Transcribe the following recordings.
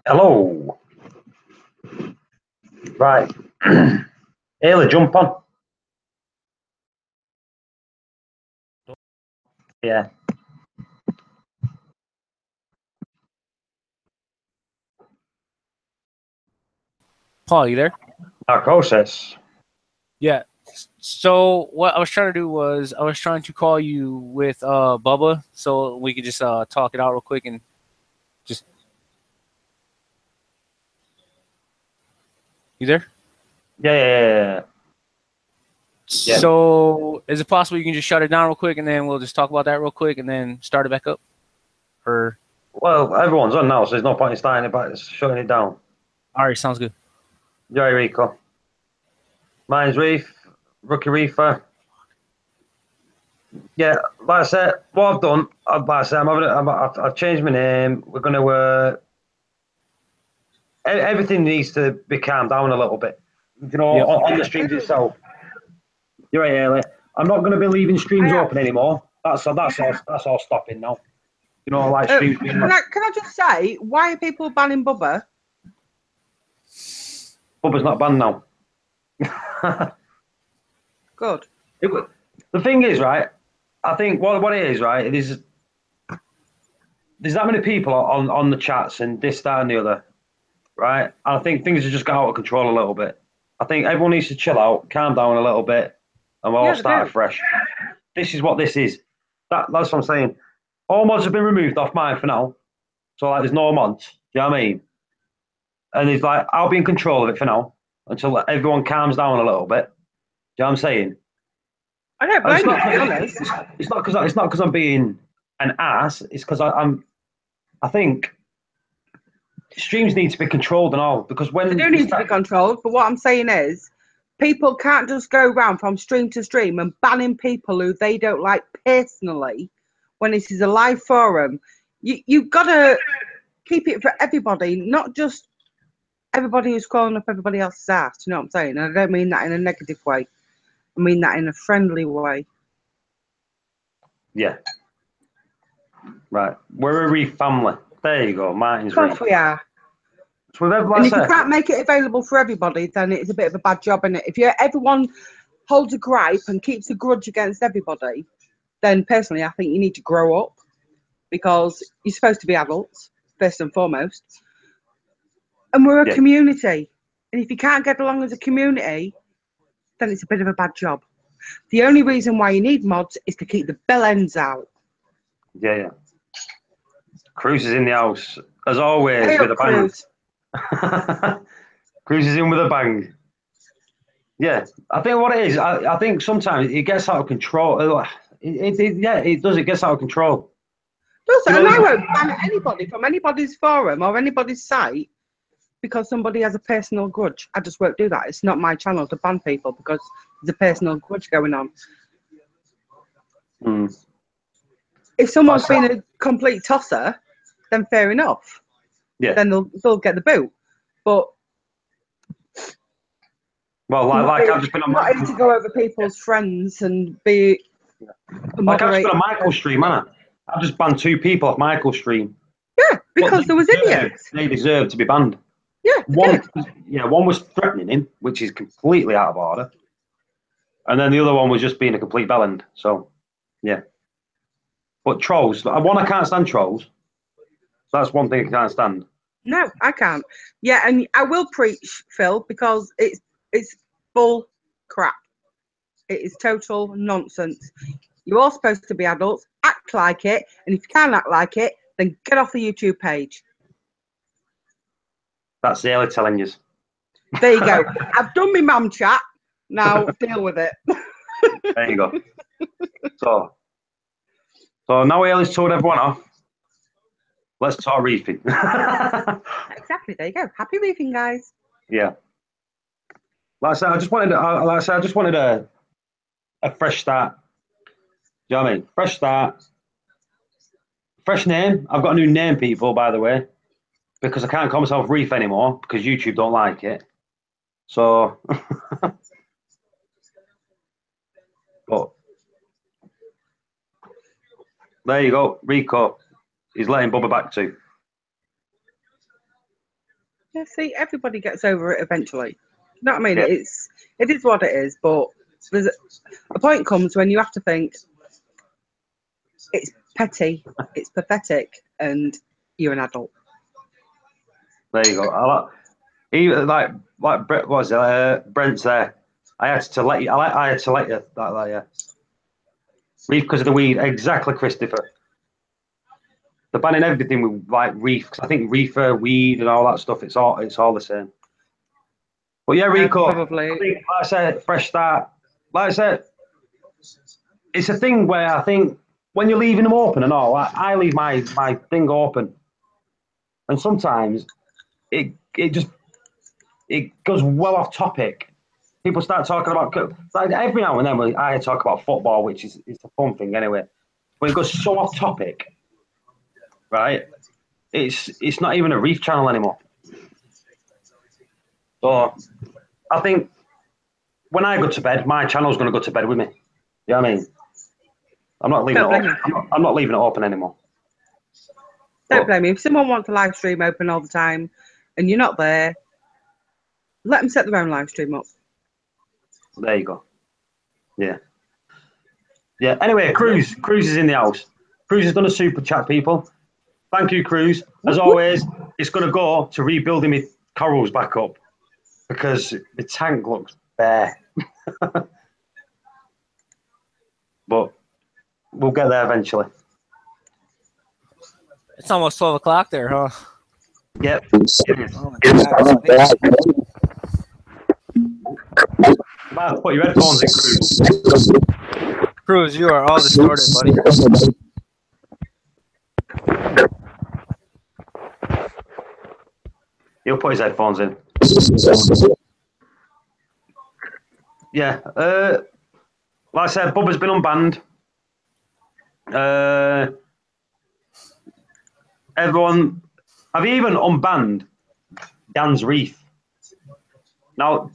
Hello. Right. Ayla, jump on. Yeah. Paul, you there? Narcosis. Yeah. So what I was trying to do was I was trying to call you with Bubba so we could just talk it out real quick and just you there? Yeah. So is it possible you can just shut it down real quick and then we'll just talk about that real quick and then start it back up? Or Well, everyone's on now, so there's no point in starting it back, shutting it down. all right, sounds good. Joy Rico. Mine's Reef, Rookie Reefer. Yeah, like I said, what I've done, like I said, I've changed my name. We're going to, everything needs to be calmed down a little bit. You know, Yep. on the streams itself. You're right, Ailey. I'm not going to be leaving streams open anymore. That's all stopping now. You know, like streams being. Can I just say, why are people banning Bubba? Bubba's not banned now. Good. The thing is, right? I think what it is, right? There's that many people on the chats and this, that, and the other, right? I think things have just got out of control a little bit. I think everyone needs to chill out, calm down a little bit, and we'll all start fresh. This is what this is. That's what I'm saying. All mods have been removed off mine for now. So like there's no mods. Do you know what I mean? And it's like I'll be in control of it for now until everyone calms down a little bit. Do you know what I'm saying? I don't blame you, to be honest. It's not because I'm being an ass. It's because I think streams need to be controlled and all, because when they do need to be controlled. But what I'm saying is, people can't just go around from stream to stream and banning people who they don't like personally when this is a live forum. You've got to keep it for everybody, not just everybody who's calling up everybody else's ass. You know what I'm saying? And I don't mean that in a negative way. I mean that in a friendly way. Yeah. Right. We're a Reef family. There you go. Martin's Of course Reef. we are. And if you can't make it available for everybody, then it's a bit of a bad job, isn't it? If everyone holds a gripe and keeps a grudge against everybody, then personally I think you need to grow up, because you're supposed to be adults, first and foremost. And we're a community. And if you can't get along as a community, then it's a bit of a bad job. The only reason why you need mods is to keep the bell ends out. Yeah. Cruz is in the house, as always, Hey with a bang. Cruz. Cruz is in with a bang. Yeah, I think what it is, I think sometimes it gets out of control. It does. It gets out of control. And I won't ban anybody from anybody's forum or anybody's site because somebody has a personal grudge. I just won't do that. It's not my channel to ban people because there's a personal grudge going on. If someone's been a complete tosser, then fair enough. Yeah. Then they'll get the boot. But well, like I've just been on not to go over people's friends and be like I've just been on Michael's stream, haven't I? I've just banned 2 people off Michael's stream. Yeah, because there was idiots. They deserve to be banned. Yeah, one was threatening him, which is completely out of order, and then the other one was just being a complete bellend. So, yeah. But trolls, I can't stand trolls. So that's one thing I can't stand. No, I can't. Yeah, and I will preach, Phil, because it's bull crap. It is total nonsense. You're all supposed to be adults, act like it, and if you can't act like it, then get off the YouTube page. That's the early telling you. There you go. I've done my mum chat. Now deal with it. There you go. So now Ailey's told everyone off. Let's talk reefing. Exactly. There you go. Happy reefing, guys. Yeah. Like I said, I just wanted a fresh start. Do you know what I mean? Fresh start. Fresh name. I've got a new name, people, by the way, because I can't call myself Reef anymore because YouTube don't like it. So, but there you go. Rico. He's letting Bubba back too. Yeah, see, everybody gets over it eventually. You know what I mean? Yeah. It is what it is, but there's a point comes when you have to think it's petty, it's pathetic, and you're an adult. There you go. Even like Brett was Brent's there. I had to let you. I had to let you that yeah. Reef because of the weed. Exactly, Christopher. They're banning everything with like reef. I think reefer, weed, and all that stuff. It's all the same. But yeah, Rico. Probably. I think, like I said, fresh start. Like I said, it's a thing where I think when you're leaving them open and all, I leave my thing open, and sometimes it goes well off topic. People start talking about like every now and then I talk about football, which is a fun thing anyway. But it goes so off topic, right? It's not even a Reef channel anymore. So I think when I go to bed, my channel's going to go to bed with me. You know what I mean? I'm not leaving it open. I'm not leaving it open anymore. Don't blame me. If someone wants a live stream open all the time and you're not there, let them set their own live stream up. There you go. Yeah. Yeah. Anyway, Cruz is in the house. Cruz has done a super chat, people. Thank you, Cruz. As always, it's going to go to rebuilding my corals back up because the tank looks bare. But we'll get there eventually. It's almost 12 o'clock there, huh? Yep. Oh my God. Man, put your headphones in, Cruz. Cruz, you are all distorted, buddy. He'll put his headphones in. Yeah. Like I said, Bubba's been unbanned. Everyone, I've even unbanned Dan's Reef. Now,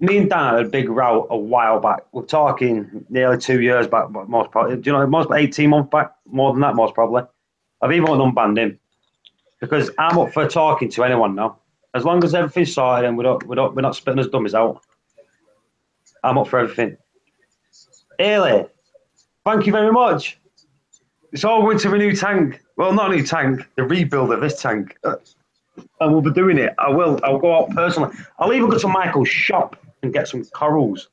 me and Dan had a big row a while back. We're talking nearly 2 years back, but most probably, do you know, most 18 months back, more than that, most probably. I've even unbanned him because I'm up for talking to anyone now. As long as everything's sorted and we're not spitting as dummies out, I'm up for everything. Ailey, thank you very much. It's all going to a new tank. Well, not a new tank, the rebuild of this tank. And we'll be doing it. I'll go out personally. I'll even go to Michael's shop and get some corals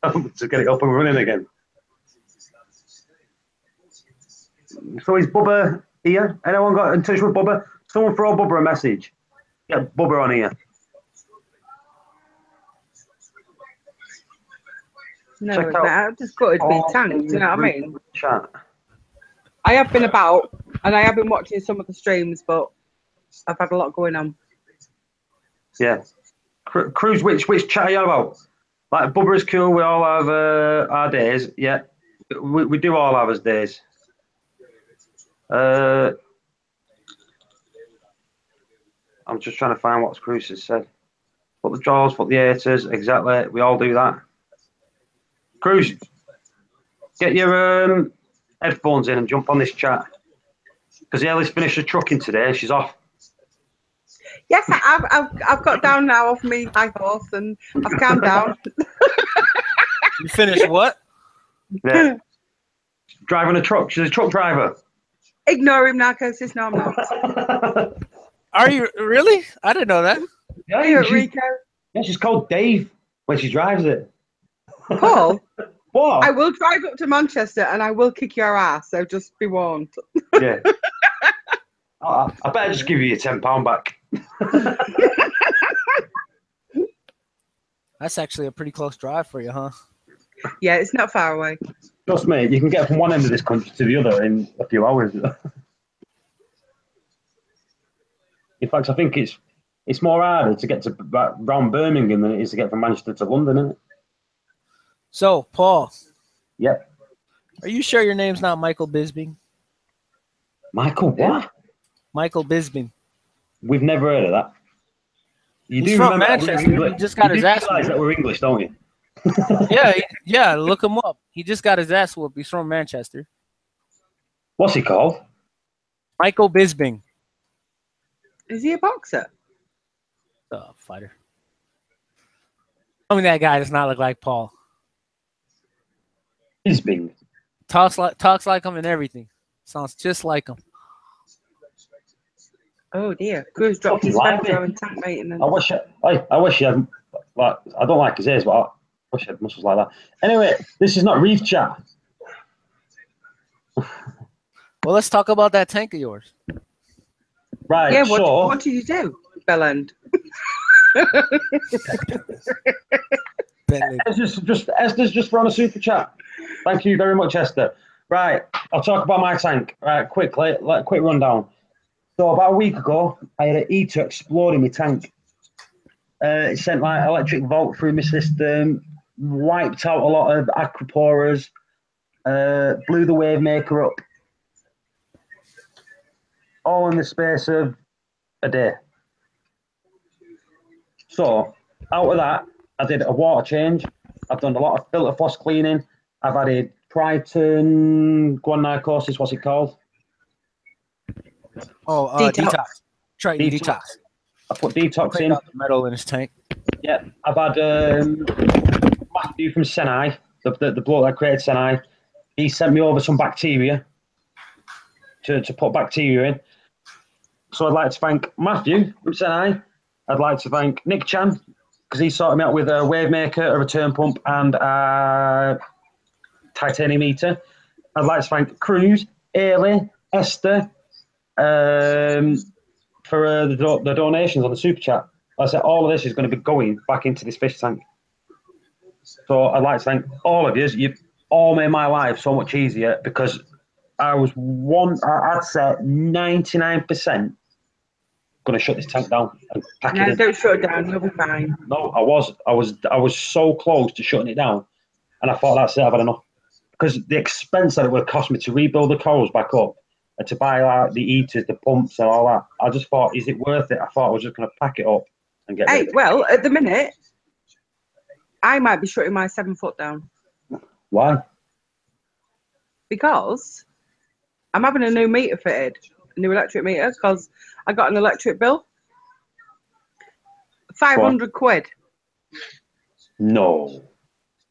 to get it up and running again. So is Bubba here? Anyone got in touch with Bubba? Someone throw Bubba a message. Get Bubba on here. No, it's not. Just got to be tanked. You know what I mean? Chat. I have been about and I have been watching some of the streams, but I've had a lot going on. Yeah. Cruz, which chat are you about? Like, Bubba is cool. We all have our days. Yeah. We do all have our days. I'm just trying to find what Cruz has said. Put the jaws, put the haters. Exactly. We all do that. Cruz, get your headphones in and jump on this chat. Because Ellie's finished her trucking today and she's off. Yes, I've got down now off me high horse and I've calmed down. You finished what? Yeah. Driving a truck. She's a truck driver. Ignore him, Narcosis. No, I'm not. Are you really? I didn't know that. Yeah, Rico. Yeah, she's called Dave when she drives it. Paul? What? I will drive up to Manchester and I will kick your ass, so just be warned. Yeah. I better just give you your £10 back. That's actually a pretty close drive for you, huh? Yeah, it's not far away. Trust me, you can get from one end of this country to the other in a few hours. In fact, I think it's more harder to get to around Birmingham than it is to get from Manchester to London, isn't it? So, Paul. Yep. Are you sure your name's not Michael Bisbing? Michael what? Michael Bisbing. We've never heard of that. He's from Manchester. He just got his ass whooped. That we're English, don't you? Yeah. Look him up. He just got his ass whooped. He's from Manchester. What's he called? Michael Bisbing. Is he a boxer? Fighter. Tell me that guy does not look like Paul. He's big. Talks like him and everything. Sounds just like him. Oh dear, Cruz dropped his Vectro and tank maintenance. I wish he had. Like, I don't like his ears, but I wish he had muscles like that. Anyway, this is not Reef chat. Well, let's talk about that tank of yours. Right. Yeah. So, What did you do, Bellend? Esther's just run a super chat. Thank you very much, Esther. Right, I'll talk about my tank. Right, quickly, quick rundown. So about a week ago, I had an heater explode in my tank. It sent like electric volt through my system, wiped out a lot of aquaporas, blew the wave maker up, all in the space of a day. So out of that, I did a water change. I've done a lot of filter floss cleaning. I've added Triton guanacos, what's it called? Oh, detox. Triton detox. I put detox in. Out the metal in his tank. Yeah, I've had Matthew from Senai, the bloke that created Senai. He sent me over some bacteria to put bacteria in. So I'd like to thank Matthew from Senai. I'd like to thank Nick Chan, because he sorted me out with a wave maker, a return pump, and a titanium heater. I'd like to thank Cruz, Ailey, Esther, for the donations on the super chat. Like I said, all of this is going to be going back into this fish tank. So I'd like to thank all of you. You've all made my life so much easier, because I'd say 99% going to shut this tank down and pack it in. Don't shut it down. You'll be fine. No, I was so close to shutting it down, and I thought, that's it, I've had enough. Because the expense that it would cost me to rebuild the corals back up and to buy like the heaters, the pumps, and all that, I just thought, is it worth it? I thought I was just going to pack it up and get rid of it. Well, at the minute, I might be shutting my 7 foot down. Why? Because I'm having a new meter fitted, a new electric meter, because I got an electric bill. 500 quid. No.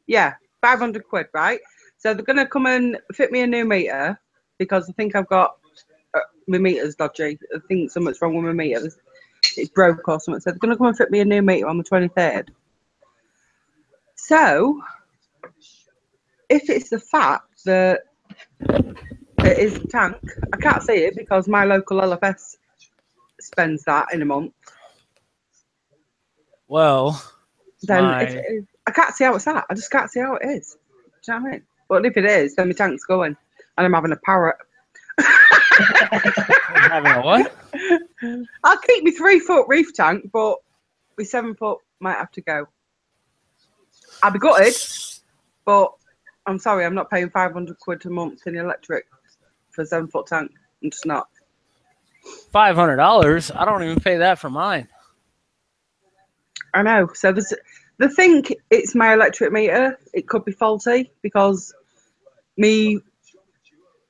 Yeah, 500 quid, right? So they're going to come and fit me a new meter, because I think I've got my meter's dodgy. I think something's wrong with my meter. It's broke or something. So they're going to come and fit me a new meter on the 23rd. So if it's the fact that it is a tank, I can't see it because my local LFS spends that in a month. Well, then I can't see how it's at. I just can't see how it is. Do you know what I mean? But if it is, then my tank's going, and I'm having a parrot. Having a what? I'll keep my 3 foot reef tank, but my 7 foot might have to go. I'll be gutted, but I'm sorry, I'm not paying 500 quid a month in electric for a 7 foot tank. I'm just not. $500? I don't even pay that for mine. I know. So the thing, it's my electric meter. It could be faulty, because me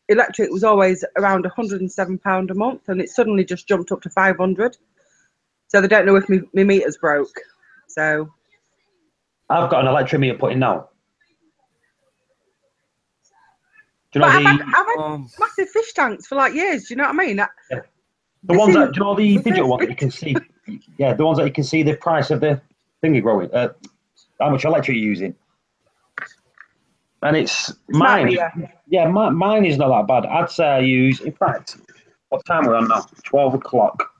electric was always around £107 a month, and it suddenly just jumped up to 500. So they don't know if my meter's broke. So I've got an electric meter put in now. Do you know I've had massive fish tanks for like years. Do you know what I mean? Yeah. The ones that, do you know, the digital one that you can see? Yeah, the ones that you can see the price of the thingy growing, how much electric you're using. And it's mine. Yeah, mine is not that bad. I'd say I use, in fact, what time are we on now? 12 o'clock.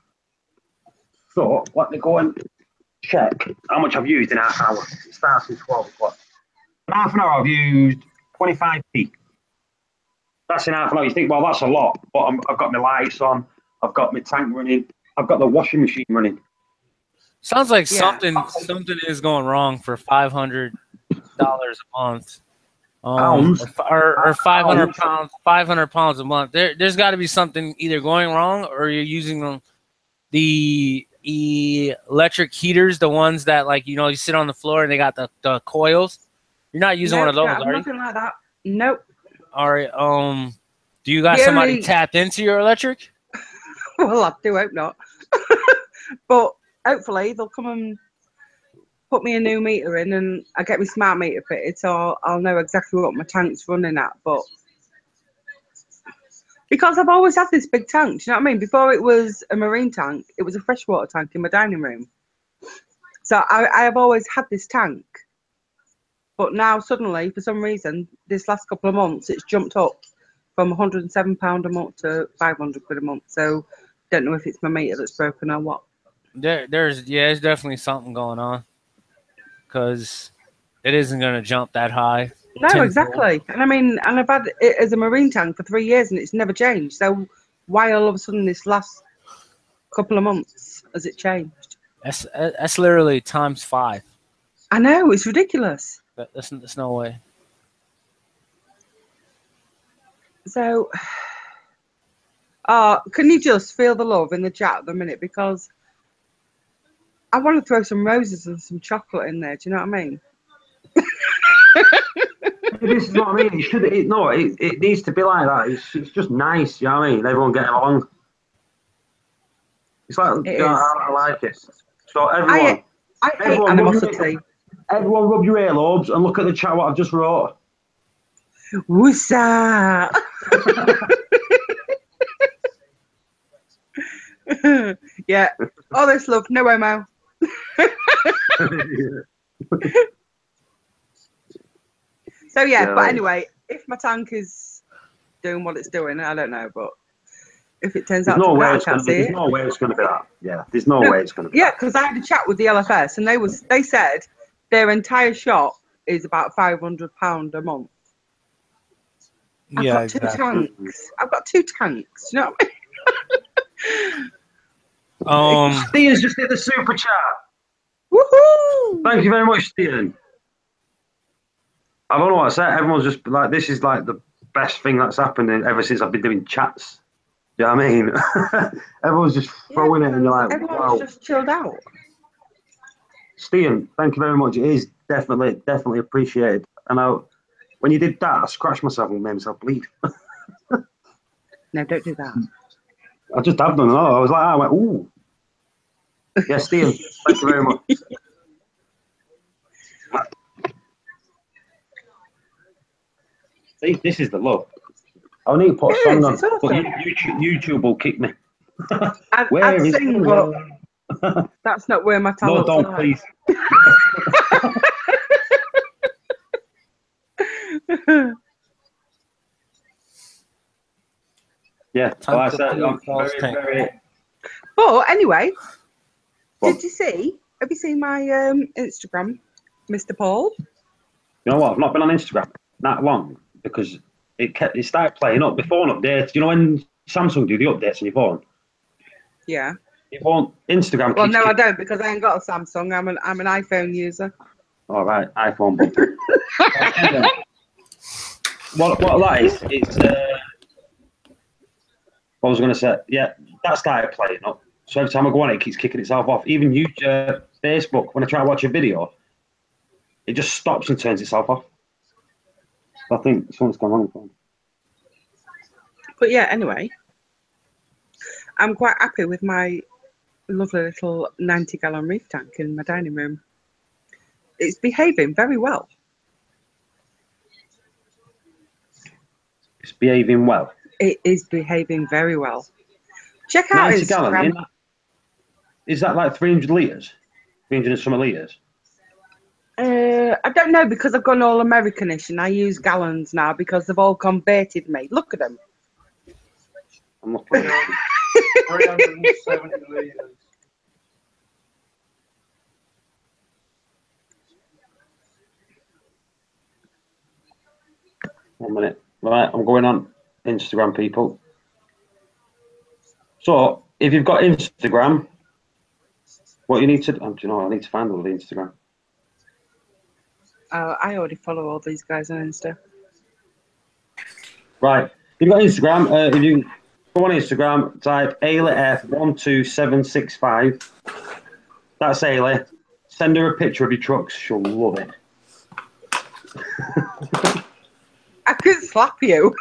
So let me go and check how much I've used in half an hour. It starts at 12 o'clock. In half an hour, I've used 25p. That's in half an hour. You think, well, that's a lot, but I've got my lights on. I've got my tank running. I've got the washing machine running. Sounds like something is going wrong for $500 a month. Pounds? Or 500 pounds, 500 pounds a month. There's got to be something either going wrong, or you're using the electric heaters, the ones that, like, you know, you sit on the floor and they got the coils. You're not using one of those, are you? Nothing like that. Nope. All right. Do you got somebody tapped into your electric? Well, I do hope not. But hopefully they'll come and put me a new meter in, and I get my smart meter fitted, so I'll know exactly what my tank's running at. But because I've always had this big tank, do you know what I mean? Before it was a marine tank, it was a freshwater tank in my dining room. So I have always had this tank. But now suddenly, for some reason, this last couple of months, it's jumped up from £107 a month to £500 a month. So don't know if it's my meter that's broken or what. There's definitely something going on, because it isn't going to jump that high. No, exactly. And I mean, and I've had it as a marine tank for 3 years and it's never changed. So why all of a sudden this last couple of months has it changed? That's literally times 5. I know, it's ridiculous. There's no way. So, can you just feel the love in the chat at the minute? Because I want to throw some roses and some chocolate in there. Do you know what I mean? This is what I mean. It needs to be like that. It's just nice. You know what I mean? Everyone getting along. It's like I like it. So everyone, I hate animosity. Everyone, rub your earlobes and look at the chat. What I've just wrote. Woosa. Yeah. All this love, no homo. So yeah, but anyway, if my tank is doing what it's doing, I don't know, but if it turns out to be that, I can't see it. There's no way it's going to be that. Yeah, there's no way it's going to be. Yeah, because I had a chat with the LFS, and they said their entire shop is about £500 a month. I've got two tanks. I've got 2 tanks. You know what I mean? Steven's just did the super chat. Woohoo! Thank you very much, Steven. I don't know what I said. Everyone's just like, this is like the best thing that's happened ever since I've been doing chats. You know what I mean? Everyone's just throwing it, and you're like, everyone's just chilled out. Steven, thank you very much. It is definitely appreciated. And when you did that, I scratched myself and made myself bleed. No, don't do that. I just have done it. I was like, I went, ooh. Yeah, Steven, thank you very much. See, this is the love. I need to put a song on, but YouTube will kick me. I'd sing, but that's not where my talent. No, don't please. Yeah, like I said, I'm very. But anyway, did you see? Have you seen my Instagram, Mr. Paul? You know what? I've not been on Instagram that long because it started playing up. My phone updates. You know when Samsung do the updates on your phone? Yeah. Your phone Instagram. Well, no, I don't, because I ain't got a Samsung. I'm an iPhone user. All right, iPhone. What that is? It's. What was I going to say? Yeah, that started playing up. So every time I go on it keeps kicking itself off. Even Facebook, when I try to watch a video, it just stops and turns itself off. I think something's gone wrong with the phone. But yeah, anyway, I'm quite happy with my lovely little 90-gallon Reef tank in my dining room. It's behaving very well. It's behaving well. It is behaving very well. Check out 90 Instagram. gallon, is that like 300 litres? 300 and some litres? I don't know, because I've gone all Americanish and I use gallons now because they've all converted me. Look at them. I'm looking. 370 litres. One minute. Right, I'm going on Instagram, people. So, if you've got Instagram, what you need to do, you know, I need to find all the Instagram. I already follow all these guys on Insta. Right, if you've got Instagram, if you go on Instagram, type AileyF12765. That's Ailey. Send her a picture of your trucks. She'll love it. I could slap you.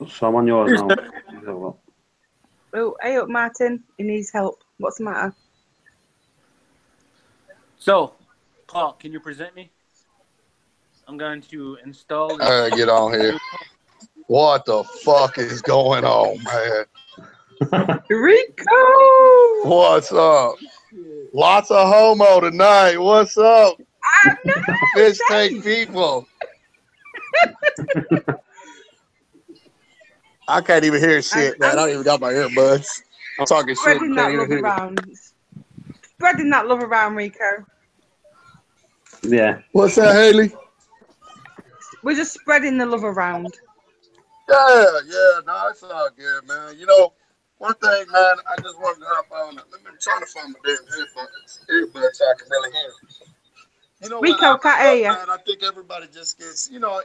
So I'm on yours now. Oh, hey up, Martin. He needs help. What's the matter? So, Paul, can you present me? I'm going to install. Get on here. What the fuck is going on, man? Rico! What's up? Lots of homo tonight. What's up? I know. Fish tank people. I can't even hear shit, man. I don't even got my earbuds. I'm talking shit. Spreading that love around. Spreading that love around, Rico. Yeah. What's that, Haley? We're just spreading the love around. Yeah, no, it's all good, man. You know, one thing, man, I just wanted to hop on. I'm trying to find my damn earbuds so I can really hear. You know Rico, what? I think everybody just gets, you know,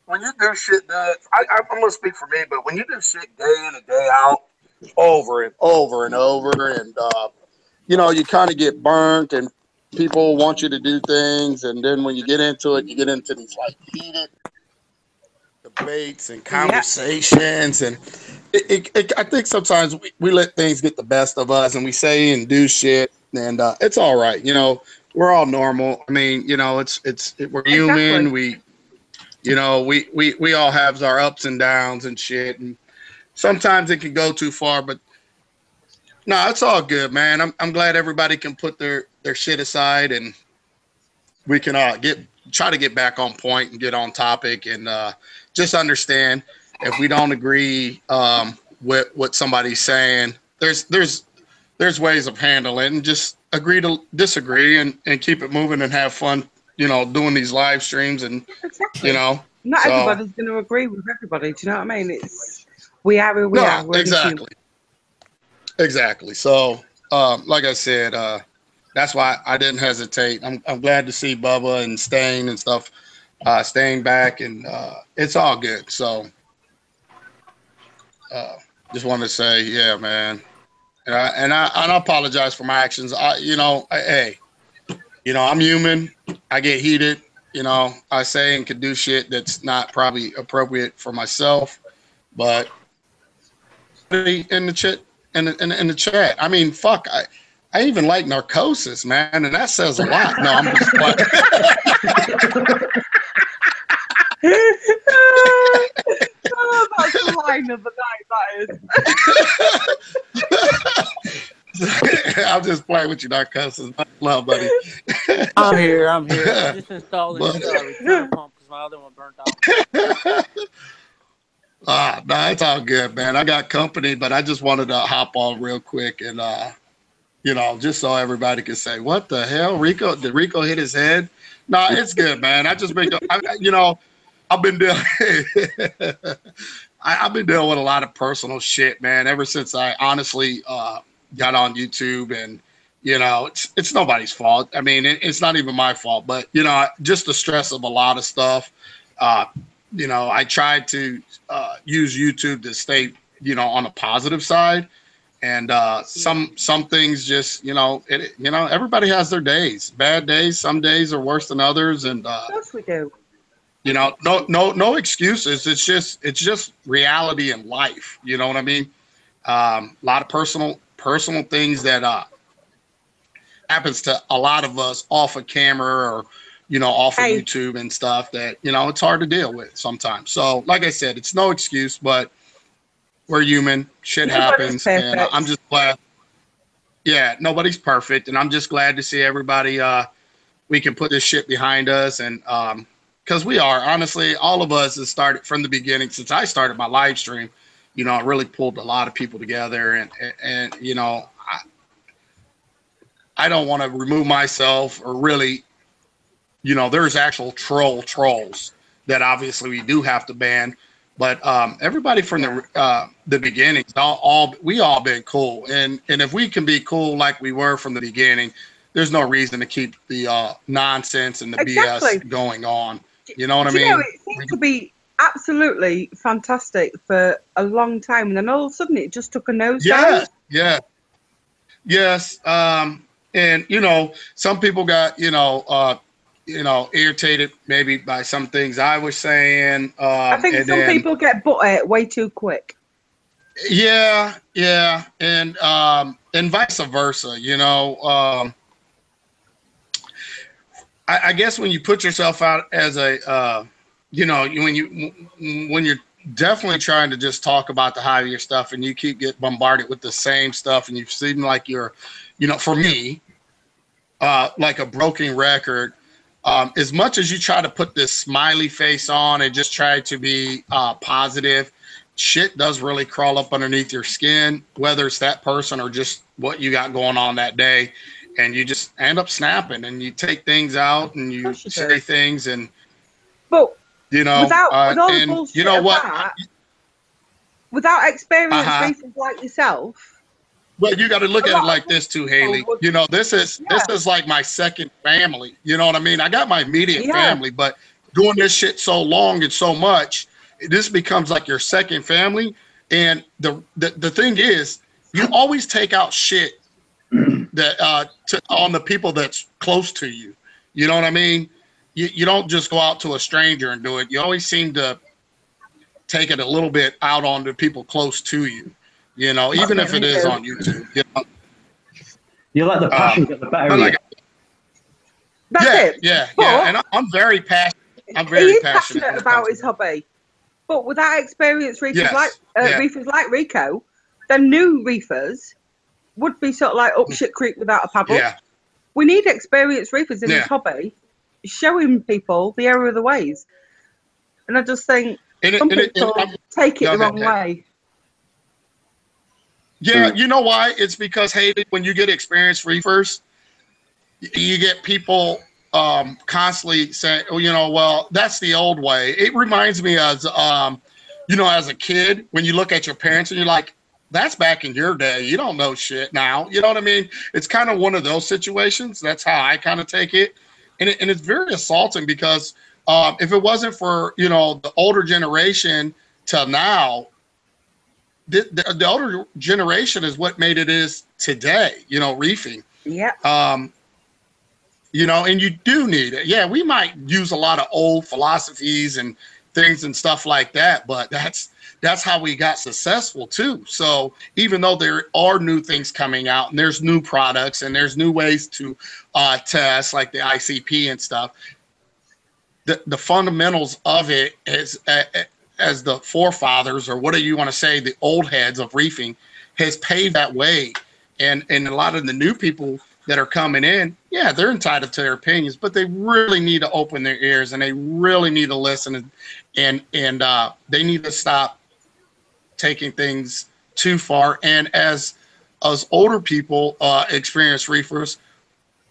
when you do shit that I'm gonna speak for me, but when you do shit day in and day out, over and over and over, and you know, you kind of get burnt, and people want you to do things, and then when you get into it, you get into these like heated debates and conversations, and I think sometimes we let things get the best of us, and we say and do shit, and it's all right, you know. We're all normal. I mean, you know, we're human. Exactly. You know, we all have our ups and downs and shit, and sometimes it can go too far. But no, it's all good, man. I'm glad everybody can put their shit aside, and we can try to get back on point and get on topic, and just understand if we don't agree with what somebody's saying, there's ways of handling it, and just agree to disagree and keep it moving and have fun, you know, doing these live streams, and exactly. You know, not everybody's going to agree with everybody. Do you know what I mean? We are who we are. We're exactly. So, like I said, that's why I didn't hesitate. I'm glad to see Bubba and Stain and stuff staying back, and it's all good. So, just wanted to say, yeah, man, and I apologize for my actions. Hey, you know, I'm human. I get heated. You know, I say and can do shit that's not probably appropriate for myself, but in the chat, I mean, fuck, I even like Narcosis, man, and that says a lot. No, I'm just like, oh, that's the line of the night, that is. I'm just playing with you, Narcosis. Love, buddy. I'm here. I'm just installing this return pump because my other one burnt out. No, it's all good, man. I got company, but I just wanted to hop on real quick and, you know, just so everybody can say, what the hell, Rico? Did Rico hit his head? No, it's good, man. I've been dealing. I've been dealing with a lot of personal shit, man. Ever since I honestly got on YouTube, and you know, it's nobody's fault. I mean, it's not even my fault, but you know, just the stress of a lot of stuff. You know, I tried to use YouTube to stay, you know, on the positive side, and some things just, you know, everybody has their days, bad days. Some days are worse than others, and of course we do. You know, no excuses. It's just reality in life. You know what I mean? A lot of personal things that happens to a lot of us off of camera, or you know, off of YouTube and stuff that, you know, it's hard to deal with sometimes. So like I said, it's no excuse, but we're human. Shit happens, and I'm just glad. Yeah, nobody's perfect, and I'm just glad to see everybody. We can put this shit behind us, and because we are, honestly, all of us has started from the beginning. Since I started my live stream, you know, I really pulled a lot of people together, and you know, I don't want to remove myself, or really, you know, there's actual trolls that obviously we do have to ban, but everybody from the beginning, we all been cool, and if we can be cool like we were from the beginning, there's no reason to keep the nonsense and the BS going on. You know what I mean? You know, it seemed to be absolutely fantastic for a long time, and then all of a sudden it just took a nosedive. Yes. And you know, some people got, you know, you know, irritated maybe by some things I was saying. I think some people get butt way too quick. Yeah, and vice versa. You know, I guess when you put yourself out as a, you know, when you're definitely trying to just talk about the high of your stuff, and you keep getting bombarded with the same stuff, and you seem like you're, you know, for me, like a broken record. As much as you try to put this smiley face on and just try to be positive, shit does really crawl up underneath your skin, whether it's that person or just what you got going on that day. And you just end up snapping, and you take things out, and you say things, and you know, with all the and bullshit you know what? Without experienced reefers like yourself. Well, you got to look at it like this too, Haley. You know, this is like my second family. You know what I mean? I got my immediate family, but doing this shit so long and so much, this becomes like your second family. And the thing is, you always take out shit that on the people that's close to you. You know what I mean? You don't just go out to a stranger and do it. You always seem to take it a little bit out on the people close to you. You know, even if it is on YouTube. You know? You let the passion get the better of you. That's it. Yeah. And I'm very passionate. I'm very passionate about his hobby. But without experienced reefers reefers like Rico, then new reefers would be sort of like up shit creek without a paddle. Yeah. We need experienced reefers in this hobby, showing people the error of the ways. And I just think some people take it the wrong way. Yeah, you know why? It's because, hey, when you get experienced reefers, you get people constantly saying, oh, you know, well, that's the old way. It reminds me as, you know, as a kid, when you look at your parents and you're like, that's back in your day. You don't know shit now. You know what I mean? It's kind of one of those situations. That's how I kind of take it. And it's very assaulting because if it wasn't for, you know, the older generation till now, the older generation is what made it is today, you know, reefing. Yeah. You know, and you do need it. Yeah, we might use a lot of old philosophies and things and stuff like that, but that's how we got successful too. So even though there are new things coming out and there's new products and there's new ways to test like the ICP and stuff, the fundamentals of it is as the forefathers, or what do you want to say, the old heads of reefing has paved that way. And a lot of the new people that are coming in, yeah, they're entitled to their opinions, but they really need to open their ears and they really need to listen and they need to stop taking things too far. And as older people, experienced reefers,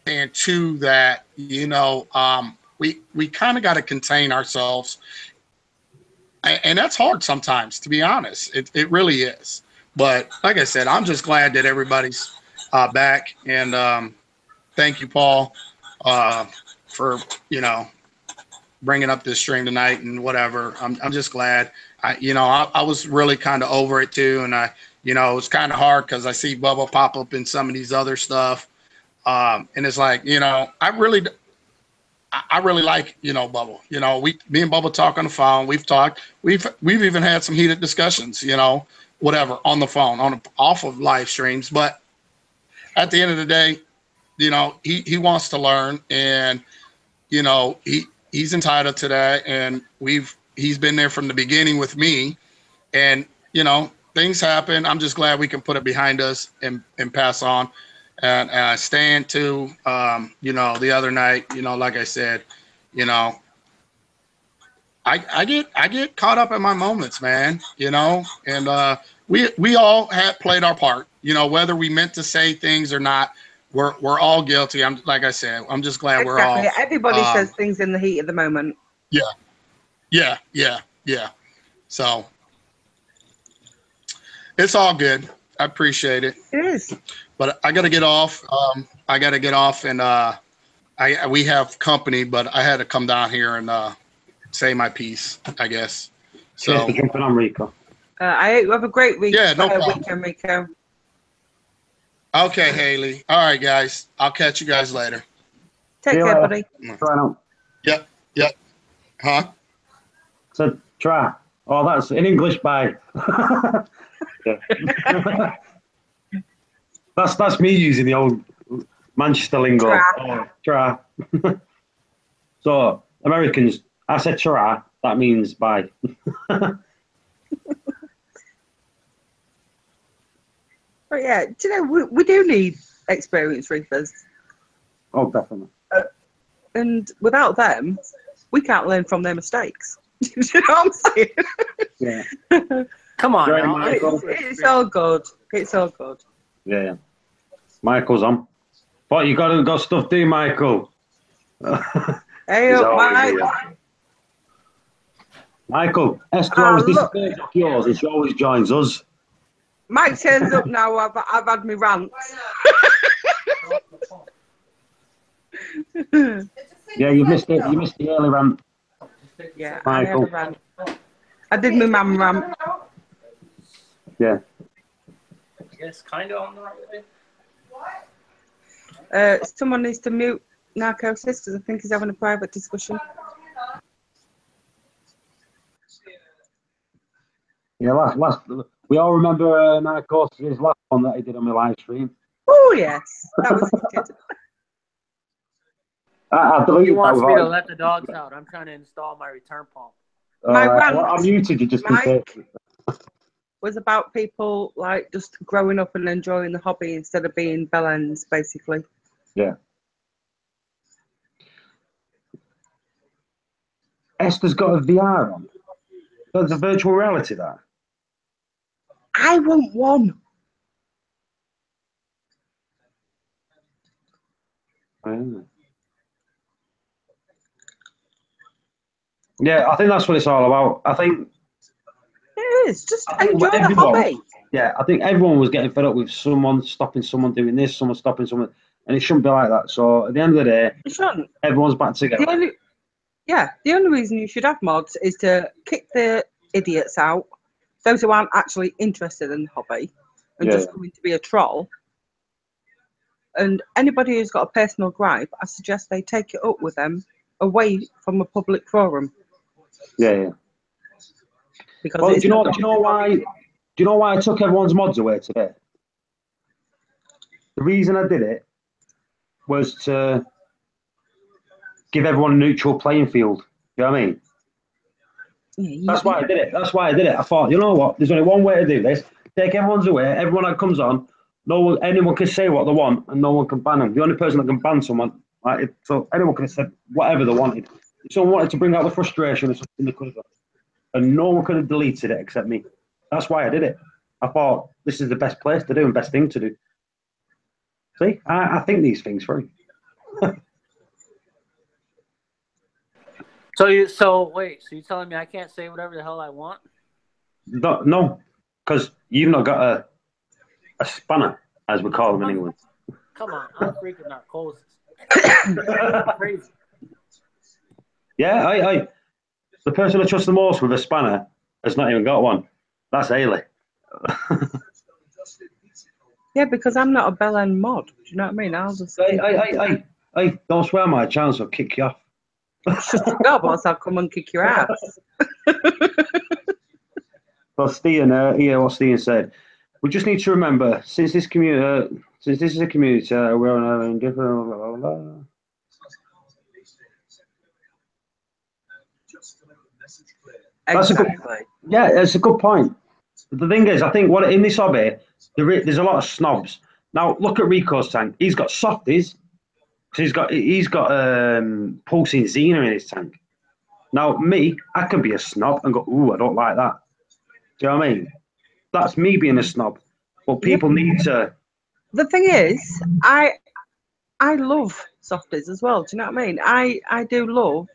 and to that, you know, we kind of got to contain ourselves. And that's hard sometimes, to be honest. It really is. But like I said, I'm just glad that everybody's back. And thank you, Paul, for, you know, bringing up this stream tonight and whatever. I'm just glad. I was really kind of over it too. And it was kind of hard because I see Bubba pop up in some of these other stuff. And it's like, you know, I really like, you know, Bubba. You know, me and Bubba talk on the phone. We've talked. We've even had some heated discussions, you know, whatever, on the phone, off of live streams. But at the end of the day, you know, he wants to learn, and you know, he's entitled to that. And he's been there from the beginning with me, and you know, things happen. I'm just glad we can put it behind us and pass on. And I stand to, you know, the other night, you know, like I said, you know, I get caught up in my moments, man, you know, and we all have played our part, you know, whether we meant to say things or not, we're all guilty. Like I said, I'm just glad we're all. Everybody says things in the heat of the moment. Yeah. So it's all good. I appreciate it. It is. But I got to get off. And we have company, but I had to come down here and say my piece, I guess. So cheers for jumping on, Rico. I hope you have a great week. Yeah, no problem. Weekend, Rico. Okay, Haley. All right, guys. I'll catch you guys later. Take care, buddy. Try out. Yep. Yep. Huh? So try. Oh, that's in English by. Yeah. That's me using the old Manchester lingo. Try. Oh, try. So Americans, I said try. That means bye. But yeah, do you know, we do need experienced reefers. Oh, definitely. And without them, we can't learn from their mistakes. Do you know what I'm saying? Yeah. Come on Right, now. Michael. It's all good. It's all good. Yeah. Michael's on. But you got stuff to do, Michael. Hey He's up, always Mike. here. Michael, Esther Ah, always look. disappears off yours and she always joins us. Mike turns up now. I've had my rants. Yeah, you missed it. You missed the early rant. Yeah, Michael. I had a rant. I did my mum rant. Yeah. Yes, kind of on the right way. Someone needs to mute Narcosis because I think he's having a private discussion. Yeah, last we all remember Narcosis' last one that he did on the live stream. Oh yes, that was wicked. I He deleted that wants me to without. let the dogs out. I'm trying to install my return pump. My rant, I muted you just in case. Mike, was about people like just growing up and enjoying the hobby instead of being bellends, basically. Yeah. Esther's got a VR on. That's a virtual reality, that. I want one. Yeah, I think that's what it's all about. I think It is just enjoy the everyone- hobby. Yeah, I think everyone was getting fed up with someone stopping someone doing this, someone stopping someone, and it shouldn't be like that. So at the end of the day, It shouldn't. everyone's back together. The only reason you should have mods is to kick the idiots out, those who aren't actually interested in the hobby and just coming to be a troll. And anybody who's got a personal gripe, I suggest they take it up with them away from a public forum. Yeah. Because Well, do you know why I took everyone's mods away today? The reason I did it was to give everyone a neutral playing field. You know what I mean? That's why I did it. I thought, you know what? There's only one way to do this. Take everyone's away. Everyone that comes on, anyone can say what they want, and no one can ban them. The only person that can ban someone, so anyone could have said whatever they wanted. If someone wanted to bring out the frustration or something, they could have done. And no one could have deleted it except me. That's why I did it. I thought this is the best place to do and best thing to do. See, I think these things through. So you're telling me I can't say whatever the hell I want? No, because you've not got a spanner, as we call them in England. Come on, I'm freaking narcosis. Crazy. Yeah, the person I trust the most with a spanner has not even got one. That's Ailey. Yeah, because I'm not a bellend mod. Do you know what I mean? I'll just. Hey, don't swear my chance, I'll kick you off. Shut up, or else I'll come and kick your ass. Well, Stian, what Stian said. We just need to remember, since this is a community, we're on a different. Blah, blah, blah. That's a good point. The thing is, I think in this hobby, there's a lot of snobs. Now look at Rico's tank. He's got softies. He's got pulsing Xena in his tank. Now me, I can be a snob and go, ooh, I don't like that. Do you know what I mean? That's me being a snob. But people need to. The thing is, I love softies as well. Do you know what I mean? I do love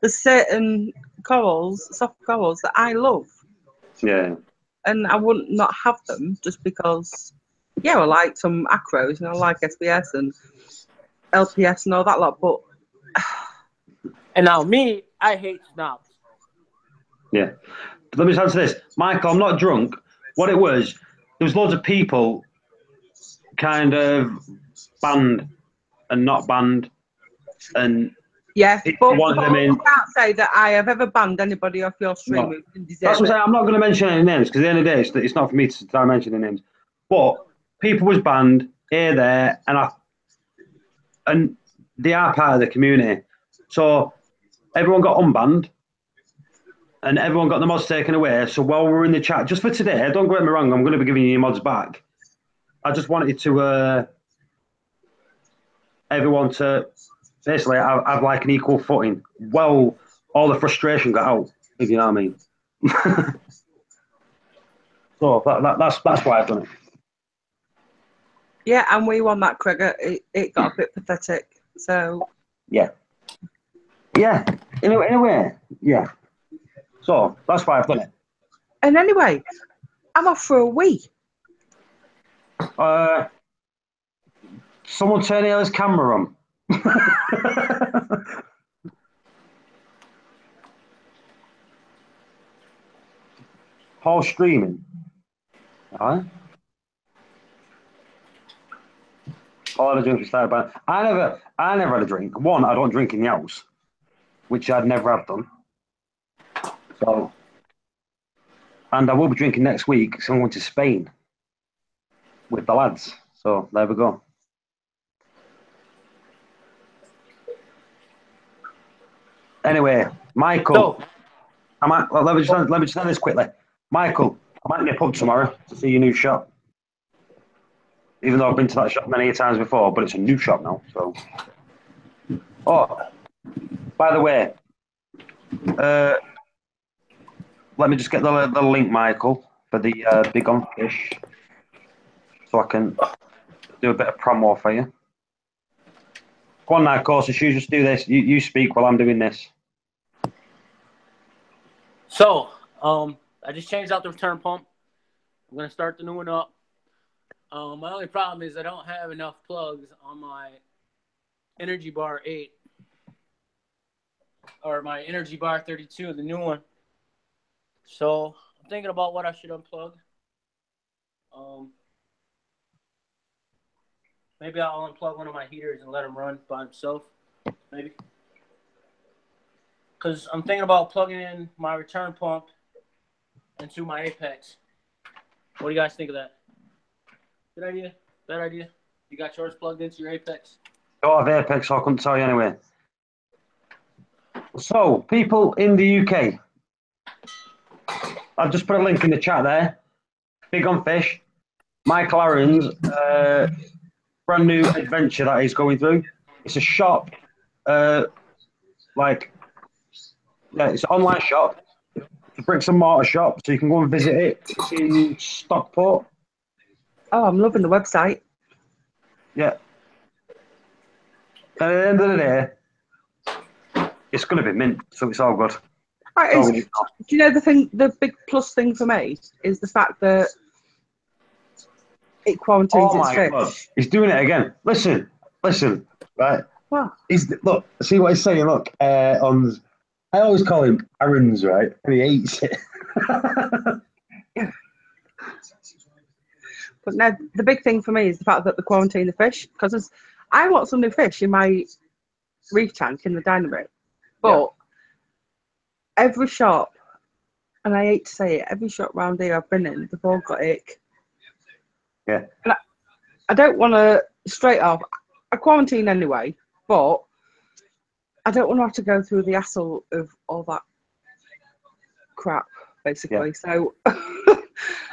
the certain soft corals that I love. Yeah. And I wouldn't not have them just because, I like some acros and I like SBS and LPS and all that lot. But and now me, I hate snobs. Yeah. But let me answer this. Michael, I'm not drunk. What it was, there was loads of people kind of banned and not banned. And Yes, If but you wanted them in, I can't say that I have ever banned anybody off your stream No. who didn't deserve that's what I'm it. saying. I'm not going to mention any names because at the end of the day, it's not for me to start mentioning names. But people was banned here, there, and they are part of the community. So everyone got unbanned, and everyone got the mods taken away. So while we're in the chat, just for today, don't get me wrong, I'm going to be giving you your mods back. I just wanted to everyone to basically have like an equal footing. Well, all the frustration got out, if you know what I mean. So that's why I've done it. Yeah, and we won that, Craig. It got a bit pathetic. So Yeah. In a way, yeah. So that's why I've done it. and anyway, I'm off for a wee. Someone turn the other's camera on. Paul streaming. All right. All I had a drink started by. I never had a drink. One, I don't drink in the house, which I'd never have done. So, and I will be drinking next week. So I'm going to Spain with the lads. So there we go. Anyway, Michael, let me just say this quickly. Michael, I might nip up tomorrow to see your new shop. Even though I've been to that shop many times before, but it's a new shop now. So, oh, by the way, let me just get the link, Michael, for the Big on Fish, so I can do a bit of promo for you. Go on now, Courses, you just do this. You speak while I'm doing this. So, I just changed out the return pump. I'm going to start the new one up. My only problem is I don't have enough plugs on my Energy Bar 8 or my Energy Bar 32, the new one. So I'm thinking about what I should unplug. Maybe I'll unplug one of my heaters and let him run by himself. Maybe. Because I'm thinking about plugging in my return pump into my Apex. What do you guys think of that? Good idea? Bad idea? You got yours plugged into your Apex? I don't have Apex, so I couldn't tell you anyway. So, people in the UK, I've just put a link in the chat there. Big on Fish, Michael Aaron's brand new adventure that he's going through. It's a shop, it's an online shop. It's a bricks and mortar shop, so you can go and visit it. It's in Stockport. Oh, I'm loving the website. Yeah. And at the end of the day, it's going to be mint, so it's all good. Right, do you know the big plus thing for me is the fact that it quarantines its fish. God. He's doing it again. Listen, right? What? Look, see what he's saying. Look, I always call him Aaron's, right? And he hates it. But now the big thing for me is the fact that they quarantine the fish, because I want some new fish in my reef tank in the dining room. But every shop, and I hate to say it, every shop round here I've been in, they've all got ick. Yeah. And I don't want to, straight off, I quarantine anyway, but I don't want to have to go through the hassle of all that crap, basically. Yeah. So,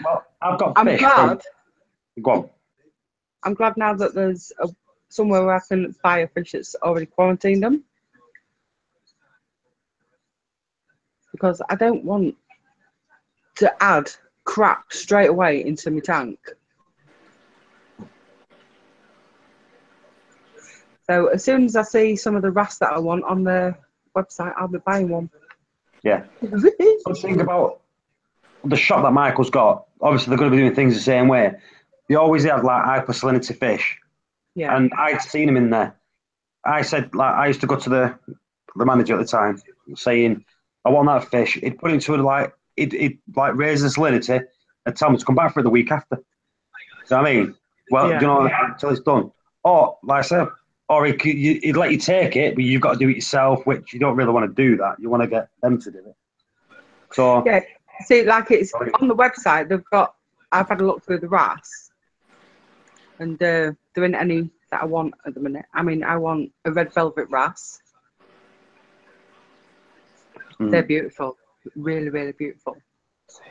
well, I've got fish. Go on. I'm glad now that there's somewhere where I can buy a fish that's already quarantined them. Because I don't want to add crap straight away into my tank. So as soon as I see some of the wrasse that I want on the website, I'll be buying one. Yeah. So think about the shop that Michael's got. Obviously, they're going to be doing things the same way. They always have like hypersalinity fish. Yeah. And I'd seen him in there. I said, like, I used to go to the manager at the time saying, I want that fish. He'd put it into he'd raise the salinity and tell me to come back for it the week after. You know what I mean? Well, you know, until it's done. Or, like I said, Or he'd let you take it, but you've got to do it yourself, which you don't really want to do that. You want to get them to do it. So yeah, see, like it's on the website. I've had a look through the RAS, and there isn't any that I want at the minute. I mean, I want a red velvet RAS. They're beautiful, really, really beautiful.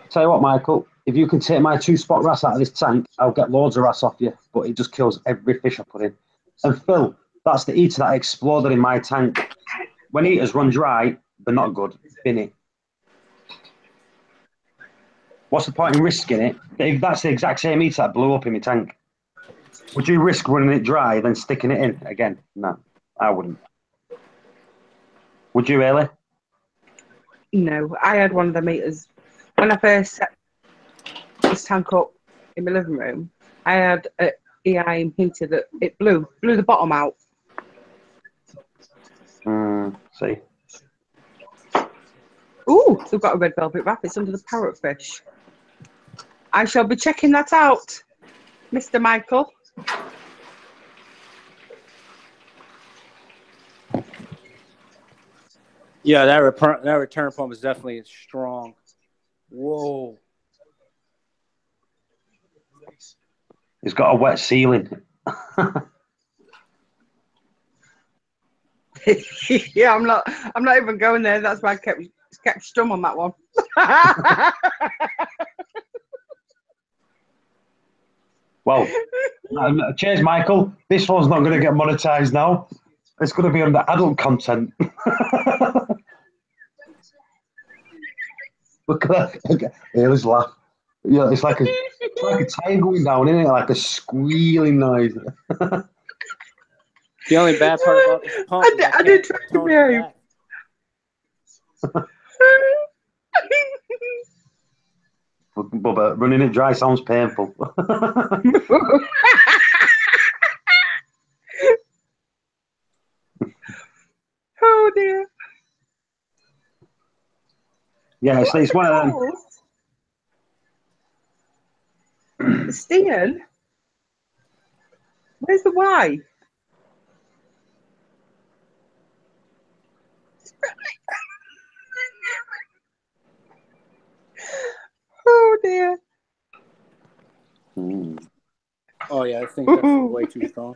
Tell you what, Michael, if you can take my 2-spot wrasse out of this tank, I'll get loads of wrasse off you, but it just kills every fish I put in. And Phil, that's the eater that exploded in my tank. When eaters run dry, they're not good. Bin it. What's the point in risking it? If that's the exact same eater that blew up in my tank, would you risk running it dry, then sticking it in again? No, I wouldn't. Would you really? No, I had one of the meters when I first set this tank up in my living room. I had an EI heater that it blew the bottom out. See. Ooh, we've got a red velvet wrap. It's under the parrotfish. I shall be checking that out, Mr. Michael. Yeah, that return pump is definitely strong. Whoa. It's got a wet ceiling. Yeah, I'm not even going there. That's why I kept stum on that one. Well, cheers, Michael. This one's not going to get monetized now. It's going to be under adult content. Look at that. Haley's laugh. Yeah, it's like a tire going down, isn't it? Like a squealing noise. The only bad part about this pump is I did try to behave. Bubba, running it dry sounds painful. Oh dear. Yeah, it's one of them. Stian, where's the Y? Oh dear. Oh yeah, I think that's way too strong.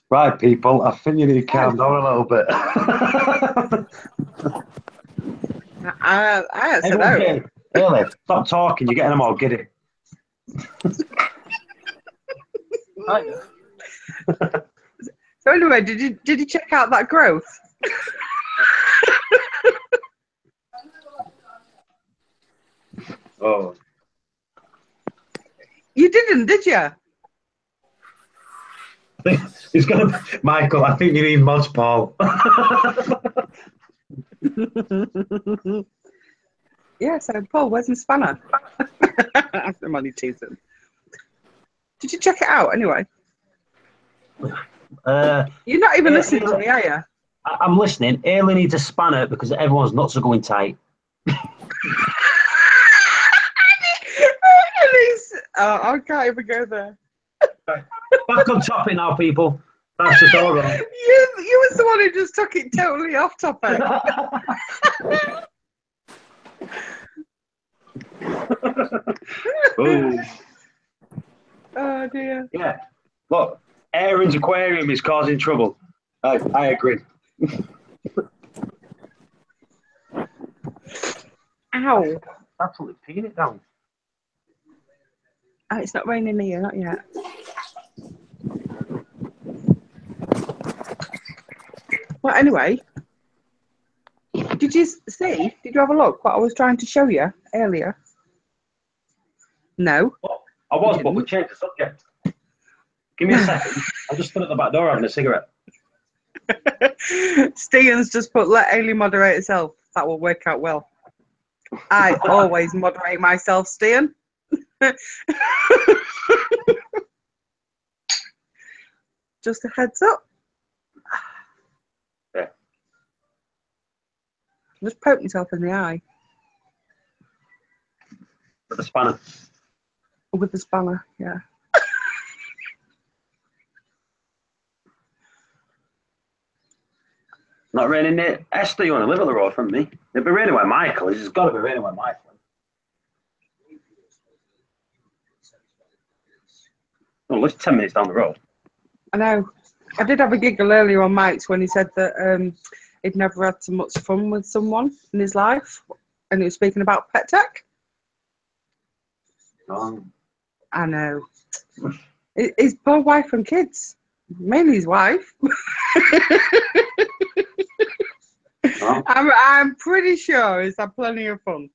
Right, people, I think you need to calm down a little bit. I said no. Haley, stop talking. You're getting them all giddy. So anyway, did you check out that growth? Oh. You didn't, did you? It's gonna, Michael. I think you need mods, Paul. Yeah. So Paul, where's my spanner? I'm only teasing. Did you check it out anyway? You're not even listening to me, are you? I'm listening. Ailey needs a spanner because everyone's nuts are going tight. I can't even go there. Back on topic now, people. That's just all right. You was the one who just took it totally off topic. Oh dear. Yeah. Look, Aaron's aquarium is causing trouble. I agree. Ow. Absolutely peeing it down. Oh, it's not raining here, not yet. Well, anyway, did you see? Did you have a look? What I was trying to show you earlier? No. I was, but we changed the subject. Give me a second. I just stood at the back door having a cigarette. Stian's just put, let Ailey moderate herself. That will work out well. I always moderate myself, Stian. Just a heads up. Yeah. Just poke myself in the eye. With the spanner. With the spanner, yeah. Not raining near Esther, you only live on the road from me. It'd be raining where Michael is. It's got to be raining where Michael is. Well, it's 10 minutes down the road. I know. I did have a giggle earlier on Mike's when he said that he'd never had so much fun with someone in his life, and he was speaking about pet tech. I know. His poor wife and kids. Mainly his wife. Oh. I'm pretty sure he's had plenty of fun.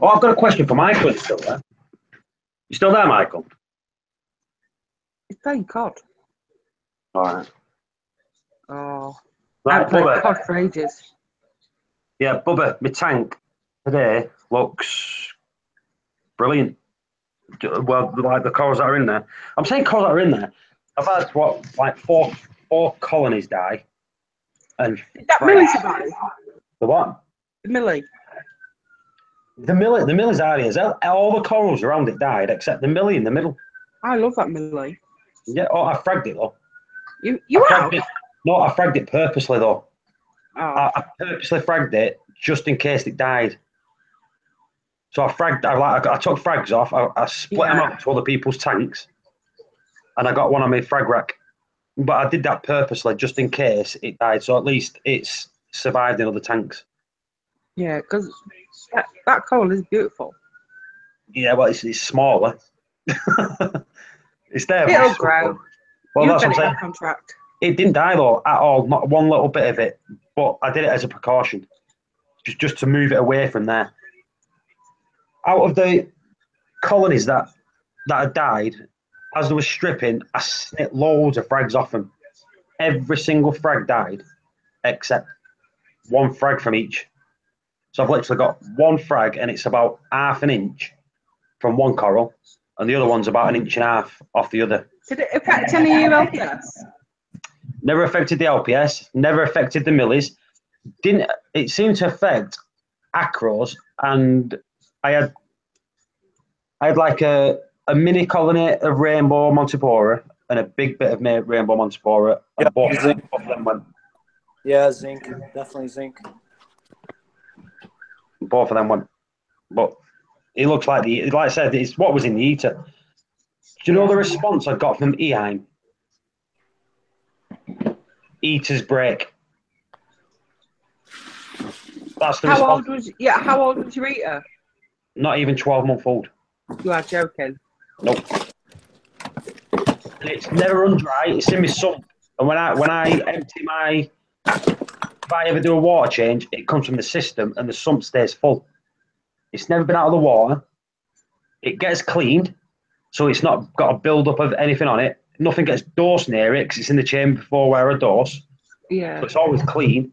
Oh, I've got a question for Michael. He's still there. You still there, Michael? He's playing COD. All right. Oh. Right, I've played Bubba. COD for ages. Yeah, Bubba, my tank today looks brilliant. Well, like the corals that are in there. I'm saying corals that are in there. I've had, what, like four colonies die. And Did that Millie survive? the what? The Millie. The Millie's areas. All the corals around it died except the Millie in the middle. I love that Millie. Yeah, oh, I fragged it though. You I have? fragged it. No, I fragged it purposely though. Oh. I purposely fragged it just in case it died. So I took frags off. I split them up to other people's tanks, and I got one on my frag rack. But I did that purposely just in case it died. So at least it's survived in other tanks. Yeah, because that coral is beautiful. Yeah, well, it's smaller. It's there. It'll grow. Well, You've that's got what it I'm on saying. contract. It didn't die though at all. Not one little bit of it. But I did it as a precaution, just to move it away from there. Out of the colonies that had died, as they were stripping, I snipped loads of frags off them. Every single frag died, except one frag from each. So I've literally got one frag, and it's about half an inch from one coral, and the other one's about an inch and a half off the other. Did it affect any of your LPS? Never affected the LPS, never affected the millies. It seemed to affect acros, and I had like a mini colony of rainbow Montipora and a big bit of rainbow Montipora, and both of them went. Yeah, zinc, definitely zinc. Both of them went, but it looks like like I said, it's what was in the eater. Do you know the response I got from Eheim? Eater's break. That's the response. How old was your eater? Not even 12-month old. You are joking. Nope. And it's never run dry. It's in my sump. And when I empty my, if I ever do a water change, it comes from the system and the sump stays full. It's never been out of the water. It gets cleaned, so it's not got a build up of anything on it. Nothing gets dosed near it because it's in the chamber before wear a dose. Yeah. So it's always clean.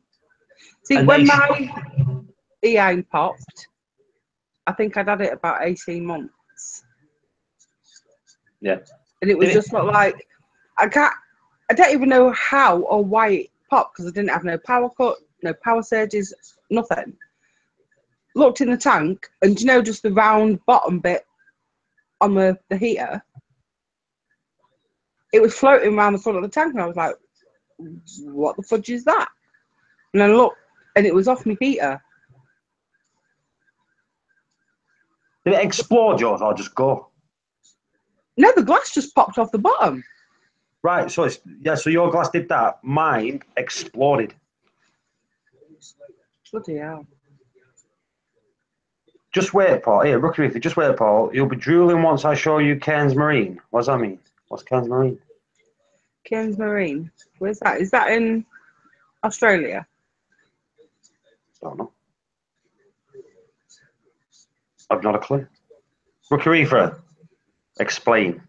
See, and when my EAIM popped, I think I'd had it about 18 months. Yeah. And it was just not like, I don't even know how or why it popped because I didn't have no power cut, no power surges, nothing. Looked in the tank, and you know, just the round bottom bit on the heater, it was floating around the front of the tank, and I was like, what the fudge is that? And then I looked, and it was off my heater. Did it explode yours or just go? No, the glass just popped off the bottom. Right, so so your glass did that. Mine exploded. Bloody hell. Just wait, Paul. Here, Rookie Reef, just wait, Paul. You'll be drooling once I show you Cairns Marine. What does that mean? What's Cairns Marine? Cairns Marine. Where's that? Is that in Australia? Don't know. I've not a clue. Rookie Reefer, explain.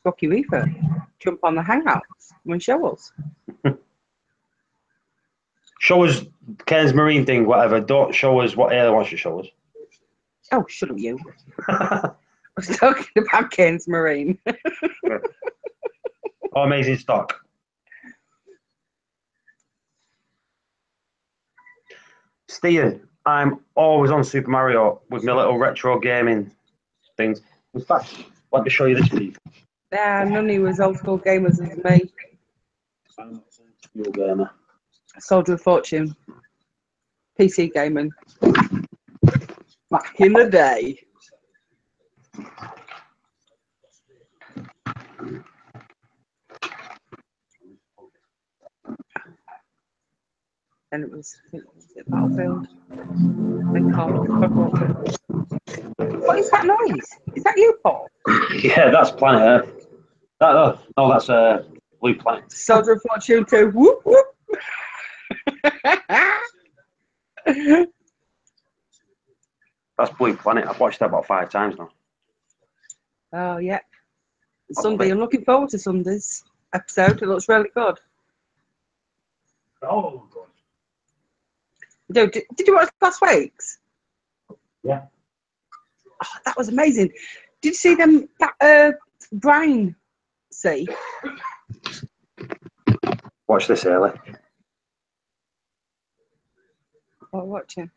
Rocky Reefer. Jump on the hangouts and show us. Show us Cairns Marine thing, whatever. Don't show us what Ayla wants to show us. Oh, shut up, you. I was talking about Cairns Marine. Oh, amazing stock. Stian, I'm always on Super Mario with my little retro gaming things. In fact, let me show you this, Steve. Yeah, none of you was old school gamers as me. I'm not a new gamer. Soldier of Fortune. PC gaming. Back in the day. And it was Battlefield. Then Call of Water. What is that noise? Is that you, Paul? Yeah, that's Planet Earth. No, that's Blue Planet. Soldier of Fortune 2. Whoop, whoop. That's Blue Planet. I've watched that about 5 times now. Oh, yeah. Sunday. I'm looking forward to Sunday's episode. It looks really good. Oh, God. Did you watch last week's? Yeah. Oh, that was amazing. Did you see them? That Brian see? Watch this early. Oh, watching.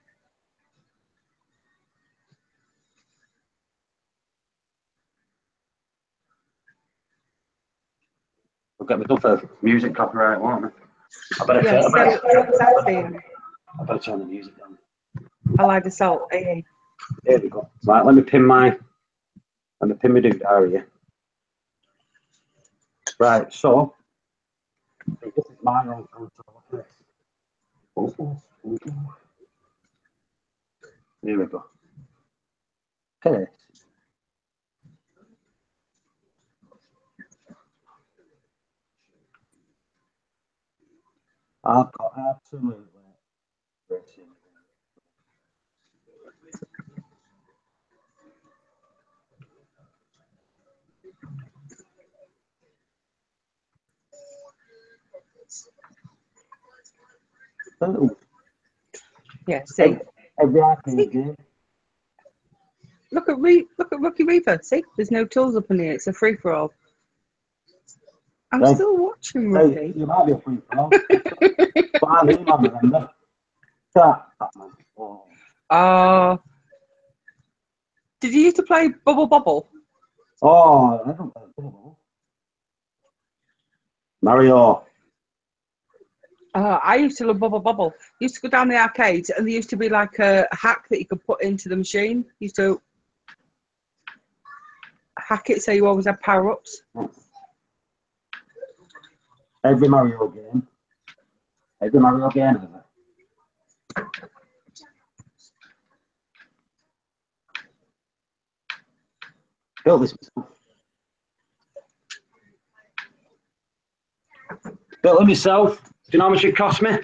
We'll get me done for music copyright, won't we? I better turn the music down. I like the salt. Hey. There we go. Right, let me pin my doodah here. Right, so this is my own control. Here we go. Okay. I've got absolutely Yeah, see. every Look at Rookie Reaper. See, there's no tools up in here. It's a free for all. I'm still watching Rookie. You might be a free for all. But I lean on remember. Did you used to play Bubble Bobble? Oh, I don't play Bubble. Mario. I used to love Bubble Bobble. Used to go down the arcades, and there used to be like a hack that you could put into the machine. Used to hack it so you always had power ups. Every Mario game. Built this myself. Built it myself. Do you know how much it cost me?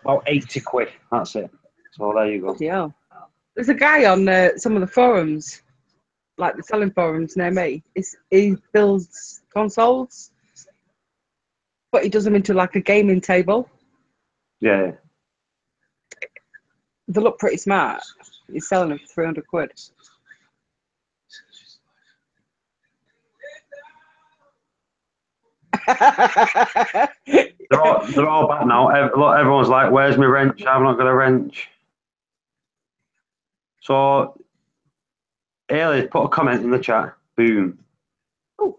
About 80 quid. That's it. So there you go. Yeah. There's a guy on some of the forums, like the selling forums near me. He builds consoles, but he does them into like a gaming table. Yeah. They look pretty smart. He's selling them for 300 quid. They're all back now. Everyone's like, "Where's my wrench? I've not got a wrench." So, Ailey, put a comment in the chat. Boom. Oh,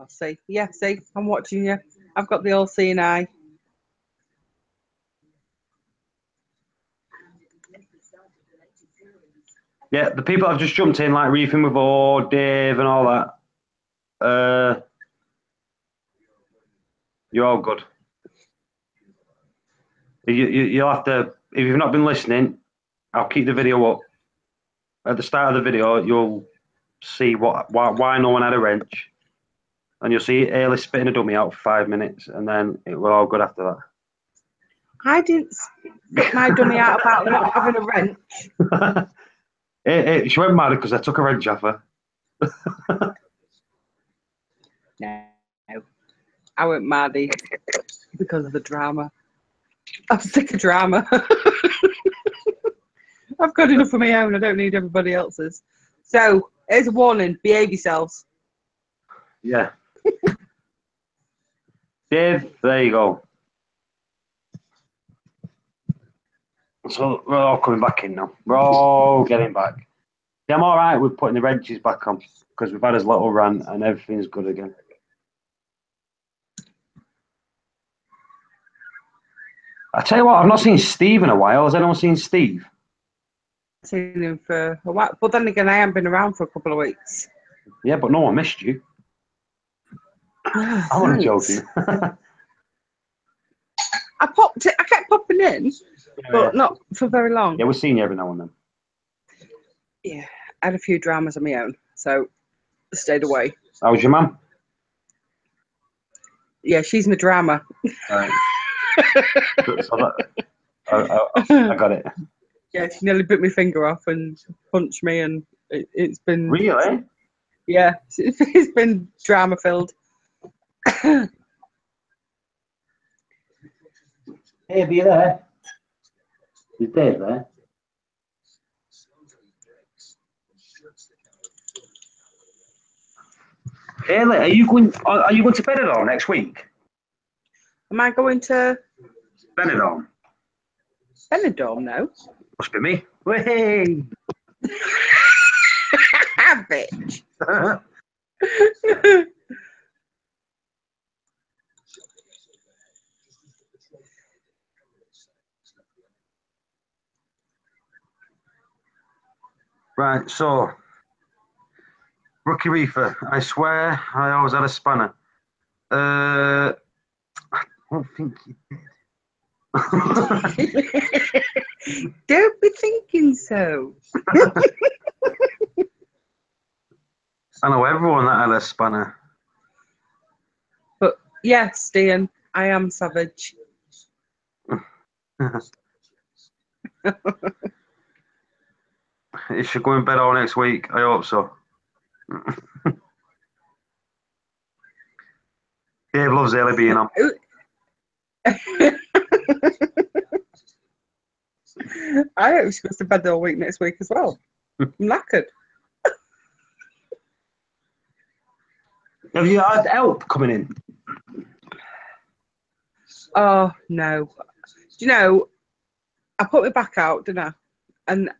see. Yeah, see. I'm watching you. I've got the all-seeing eye. Yeah, the people I've just jumped in, like Reefing with Dave and all that. You're all good. You'll have to, if you've not been listening, I'll keep the video up. At the start of the video, you'll see why no one had a wrench. And you'll see Ailey spitting a dummy out for 5 minutes, and then it will all good after that. I didn't spit my dummy out about not having a wrench. She went mad because I took a wrench off her. No, I went mad because of the drama. I'm sick of drama. I've got enough of my own. I don't need everybody else's. So, here's a warning. Behave yourselves. Yeah. Dave, there you go. So we're all coming back in now. We're all getting back. Yeah, I'm all right with putting the wrenches back on because we've had his little run and everything's good again. I tell you what, I've not seen Steve in a while. Has anyone seen Steve? I've seen him for a while, but then again, I haven't been around for a couple of weeks. Yeah, but no one missed you. I'm only joking. I kept popping in, but not for very long. Yeah, we're seeing you every now and then. Yeah, I had a few dramas of my own, so I stayed away. How was your mum? Yeah, she's my drama. Right. I got it. Yeah, she nearly bit my finger off and punched me, and it's been... Really? Yeah, it's been drama-filled. Hey, are you there? Is Dave there? Haley, are you going to Benidorm next week? Am I going to Benidorm? Benidorm now? Must be me. Hey! Bitch. Right, so Rookie Reefer, I swear I always had a spanner. I don't think you did. Don't be thinking so. I know everyone that had a spanner. But yes, Dean, I am savage. It should go in bed all next week. I hope so. Dave loves Haley being on. I hope she goes to bed all week next week as well. I'm knackered. Have you had help coming in? Oh, no. Do you know, I put my back out, didn't I? And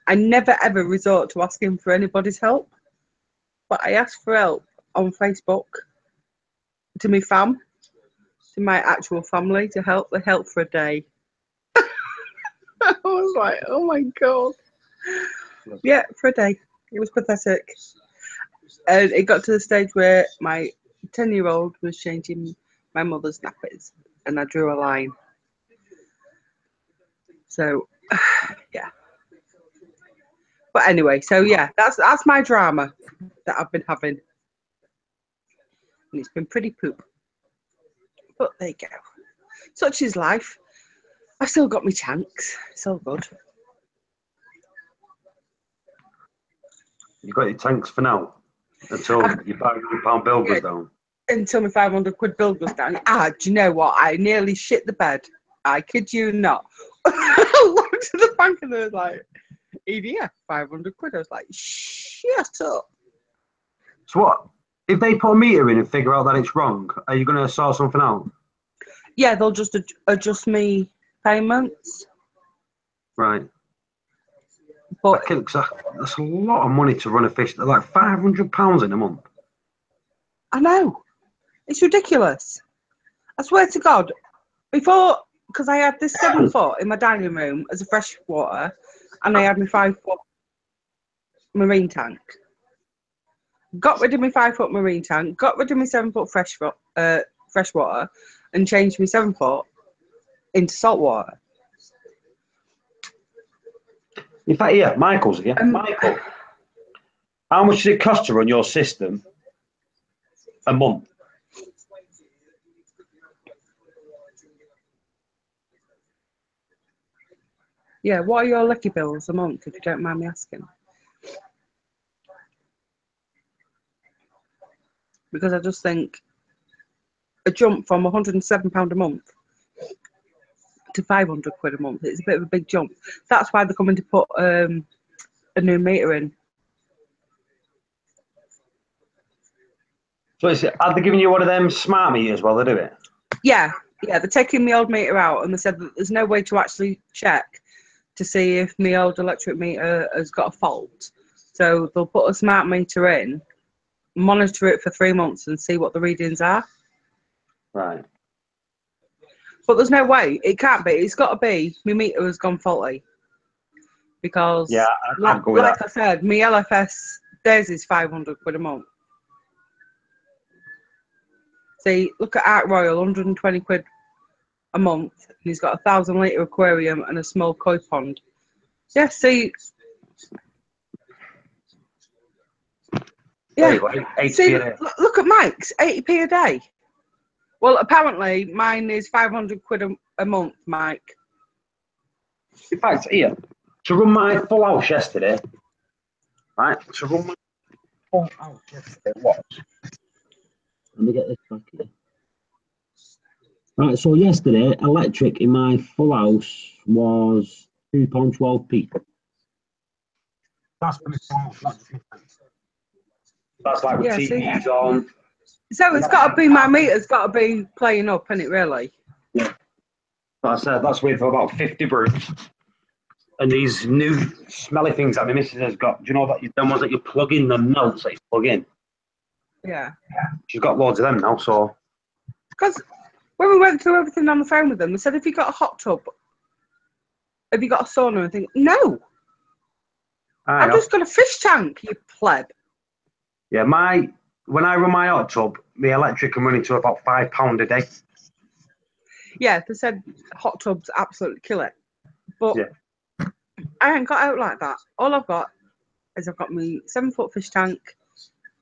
I never ever resort to asking for anybody's help. But I asked for help on Facebook to my fam, to my actual family, to help for a day. I was like, oh my God. Yeah, for a day. It was pathetic. And it got to the stage where my 10-year-old was changing my mother's nappies, and I drew a line. So, yeah. But anyway, so yeah, that's my drama that I've been having. And it's been pretty poop. But there you go. Such is life. I've still got my tanks. It's all good. You got your tanks for now? Until your £500 bill goes down? Until my 500 quid bill goes down. Do you know what? I nearly shit the bed. I kid you not. I looked at the bank and they was like, EDF, 500 quid. I was like, shut up. So what? If they put a meter in and figure out that it's wrong, are you going to sort something out? Yeah, they'll just adjust me payments. Right. But that's a lot of money to run a fish. Like £500 in a month. I know. It's ridiculous. I swear to God. Before, because I had this 7 foot in my dining room as a freshwater, and I had my 5 foot marine tank. Got rid of my 5 foot marine tank, got rid of my 7 foot freshwater, and changed my 7 foot into saltwater. In fact, yeah, Michael's here. Michael, how much does it cost to run your system a month? Yeah, what are your lucky bills a month, if you don't mind me asking? Because I just think a jump from £107 a month to 500 quid a month, it's a bit of a big jump. That's why they're coming to put a new meter in. So are they giving you one of them smart meters while they do it? Yeah, Yeah, they're taking my old meter out, and they said that there's no way to actually check to see if my old electric meter has got a fault. So they'll put a smart meter in, monitor it for 3 months, and see what the readings are. Right. But there's no way. It can't be. It's got to be my meter has gone faulty. Because, Yeah, I'd go with like that. I said, my LFS, theirs is 500 quid a month. See, look at Ark Royal, 120 quid a month, and he's got a 1,000 litre aquarium and a small koi pond. Yeah, see. There Yeah, you go, 80p see, a day. look at Mike's, 80p a day. Well, apparently mine is 500 quid a month, Mike. In fact, here, to run my full house yesterday, right? To run my full house yesterday was. Let me get this back here. Right, so yesterday, electric in my full house was £2.12p. That's for the full house, that's like with TVs on. So it's got to be, my meter's got to be playing up, isn't it, really? Yeah. Like I said, that's with about 50 brooms. And these new smelly things that my missus has got, do you know that them ones that you plug in, the notes that you plug in? Yeah. She's got loads of them now, so. Because when we went through everything on the phone with them, they said, have you got a hot tub? Have you got a sauna? And I think, no. I've just got a fish tank, you pleb. Yeah, when I run my hot tub, the electric can run into about £5 a day. Yeah, they said hot tubs absolutely kill it. But yeah. I ain't got out like that. All I've got is I've got my 7-foot fish tank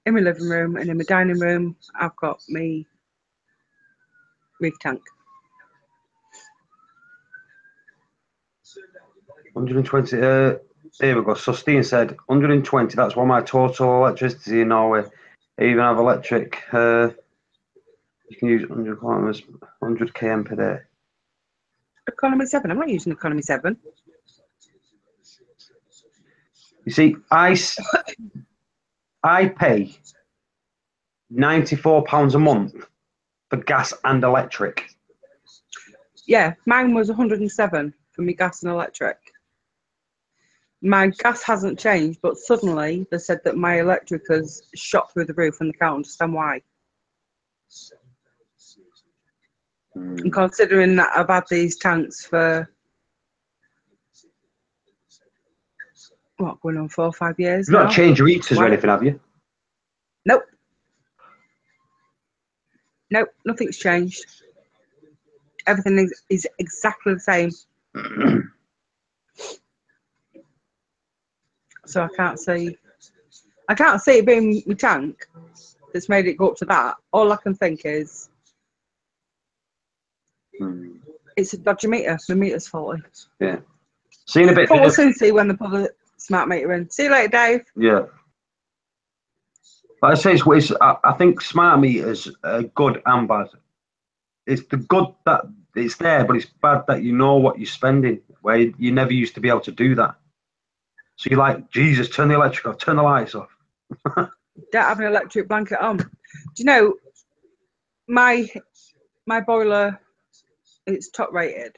in my living room, and in my dining room I've got my reef tank. 120, here we go. So Steen said 120, that's what my total electricity in Norway. I even have electric, you can use 100 kilometers, 100 km per day. Economy 7, I'm not using Economy 7. You see, I pay £94 a month for gas and electric. Yeah, mine was 107 for me gas and electric. My gas hasn't changed, but suddenly they said that my electric has shot through the roof, and they can't understand why. And considering that I've had these tanks for, what, going on 4 or 5 years You've now? not changed your heaters or anything, have you? Nope. Nope, nothing's changed. Everything is exactly the same. So I can't see it being my tank that's made it go up to that. All I can think is it's a dodgy meter. My meter's faulty. Yeah. See you in a bit. But we'll soon see when they put the smart meter in. See you later, Dave. Yeah. But I say I think smart meters are good and bad. It's the good that it's there, but it's bad that you know what you're spending, where you never used to be able to do that. So you're like, Jesus, turn the electric off, turn the lights off. Don't have an electric blanket on. Do you know, my boiler, it's top rated.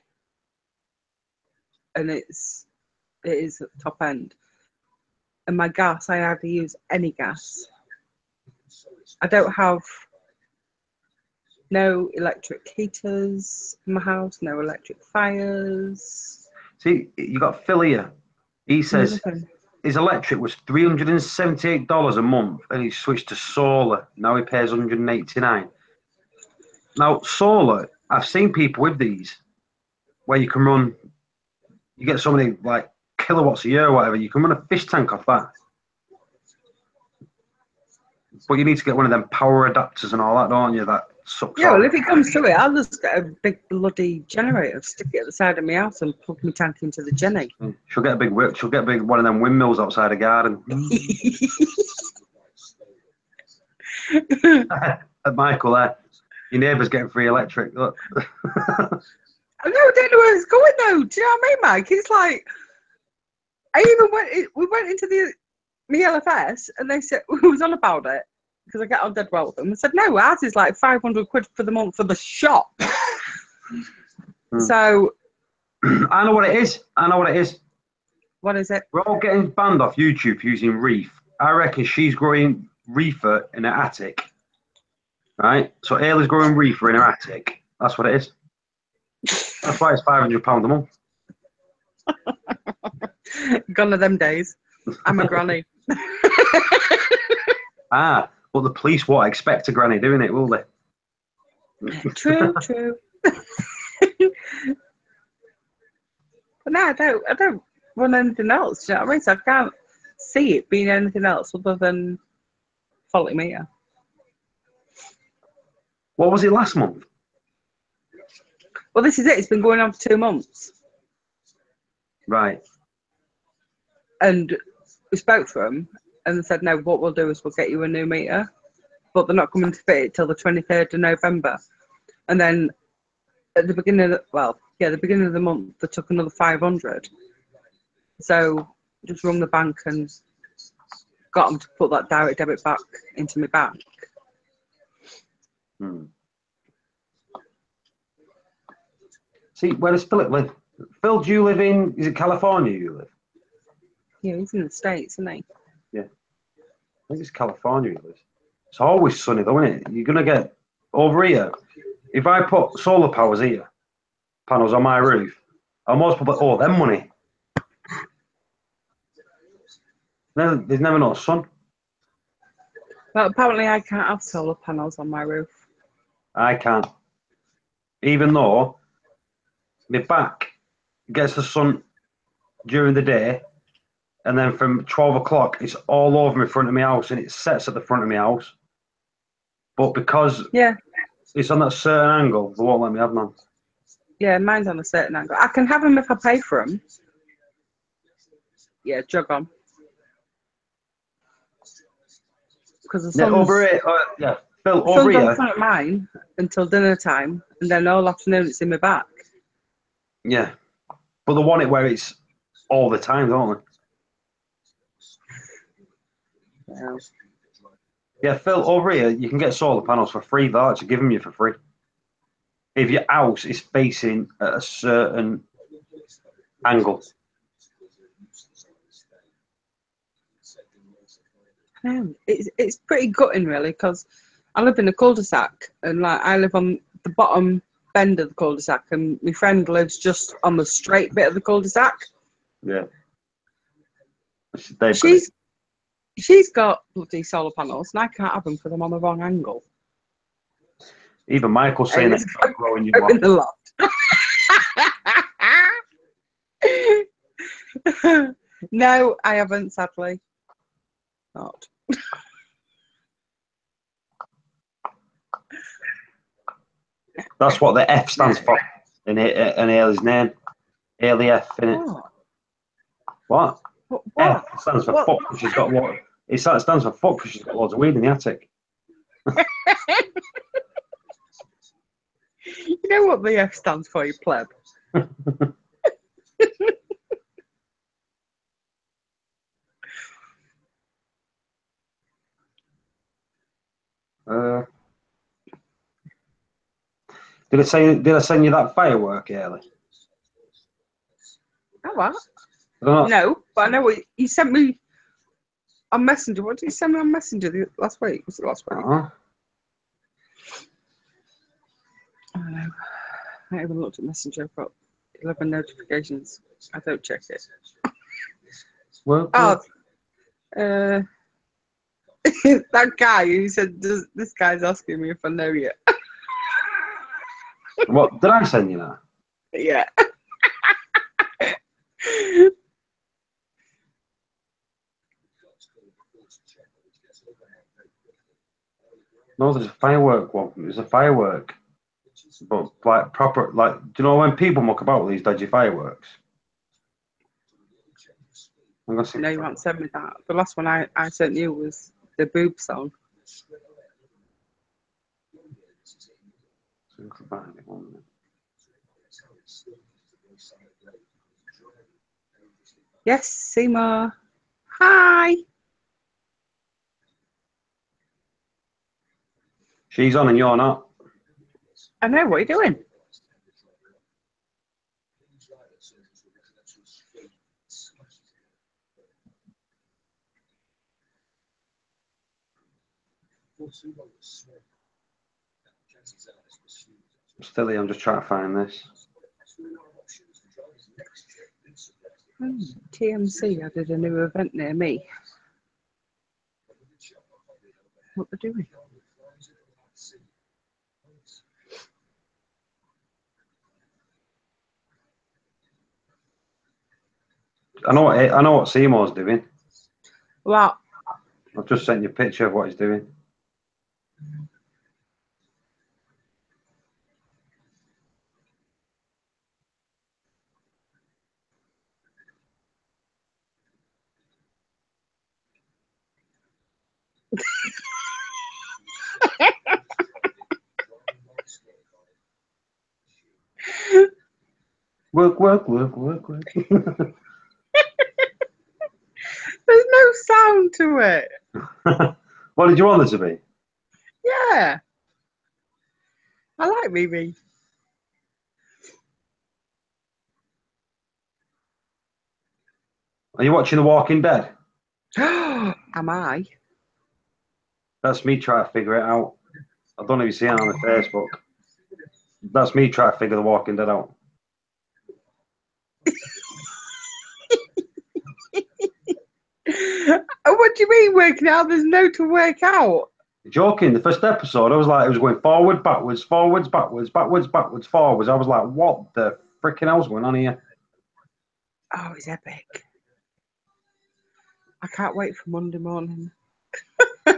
And it is at the top end. And my gas, I hardly use any gas. I don't have no electric heaters in my house, no electric fires. See, you got Phil here. He says his electric was $378 a month, and he switched to solar. Now he pays $189. Now solar, I've seen people with these where you can run. You get so many like kilowatts a year or whatever. You can run a fish tank off that. But you need to get one of them power adapters and all that, don't you? That sucks. Yeah, well, if it comes to it, I'll just get a big bloody generator, stick it at the side of my house, and plug my tank into the Jenny. She'll get a big whip. She'll get a big one of them windmills outside the garden. At Michael, there, your neighbour's getting free electric. Look. I don't know where it's going though. Do you know what I mean, Mike? It's like we went into my LFS, and they said we was on about it because I get on dead well with them. I said no, ours is like 500 quid for the month for the shop. So I know what it is. what is it? We're all getting banned off YouTube for using Reef. I reckon she's growing reefer in her attic. Right? So Ailey's growing reefer in her attic. That's what it is. That's why it's £500 a month. Gone are them days. I'm a granny. But the police won't expect a granny doing it, will they? True. But no, I don't run anything else. Do you know what I mean? So I can't see it being anything else other than following me. What was it last month? Well, this is it. It's been going on for 2 months. Right. And we spoke to them and they said, no, what we'll do is we'll get you a new meter. But they're not coming to fit it till the 23rd of November. And then at the beginning of the beginning of the month, they took another 500. So just rung the bank and got them to put that direct debit back into my bank. See, where does Philip live? Phil, do you live in, is it California you live? Yeah, he's in the States, isn't he? Yeah. I think it's California he lives. It's always sunny though, isn't it? You're going to get over here. If I put solar panels on my roof, I'll most probably them money. There's never no sun. Well, apparently I can't have solar panels on my roof. I can't. Even though my back gets the sun during the day, and then from 12 o'clock, it's all over in front of my house, and it sets at the front of my house. But because it's on that certain angle, they won't let me have none. Yeah, mine's on a certain angle. I can have them if I pay for them. Yeah, jog on. Because the sun's, over here, Phil, the over sun's here. on front of mine until dinner time, and then all afternoon it's in my back. Yeah, but they want it where it's all the time, don't they? Yeah. Yeah, Phil, over here, you can get solar panels for free. They'll actually give them you for free. If your house is facing at a certain angle. It's pretty gutting, really, because I live in a cul-de-sac, and like I live on the bottom bend of the cul-de-sac, and my friend lives just on the straight bit of the cul-de-sac. Yeah. She's got bloody solar panels, and I can't have them because I'm on the wrong angle. Even Michael's saying that's growing you in the loft. No, I haven't, sadly. Not. That's what the F stands for in Ailey's name. Ailey F, innit? What? F stands for fuck, because she's got what? It stands for fuck because she's got loads of weed in the attic. You know what the F stands for, you pleb? Did I send you that firework, Ailey? Oh, what? No, but I know what you sent me on Messenger. What did you send me on Messenger last week? Was it last week? I don't know. I haven't looked at Messenger. I've got 11 notifications. I don't check it. That guy who said, this guy's asking me if I know you. What, did I send you that? Yeah. No, there's a firework one. There's a firework. But like proper, like, do you know when people muck about with these dodgy fireworks? No, you won't send me that. The last one I sent you was the boob song. Yes, Seymour. Hi. She's on and you're not. I know, what are you doing? Still, I'm just trying to find this. TMC added a new event near me. What they're doing? I know what Seymour's doing. What? I've just sent you a picture of what he's doing. Work. There's no sound to it. What did you want there to be? Yeah. I like Riri. Are you watching The Walking Dead? Am I? That's me trying to figure it out. I don't know if you see it on the Facebook. That's me trying to figure The Walking Dead out. What do you mean working out? There's no to work out. Joking. The first episode, I was like, it was going forward, backwards, forwards, backwards, backwards, backwards, forwards. I was like, what the freaking hell's going on here? Oh, it's epic. I can't wait for Monday morning. I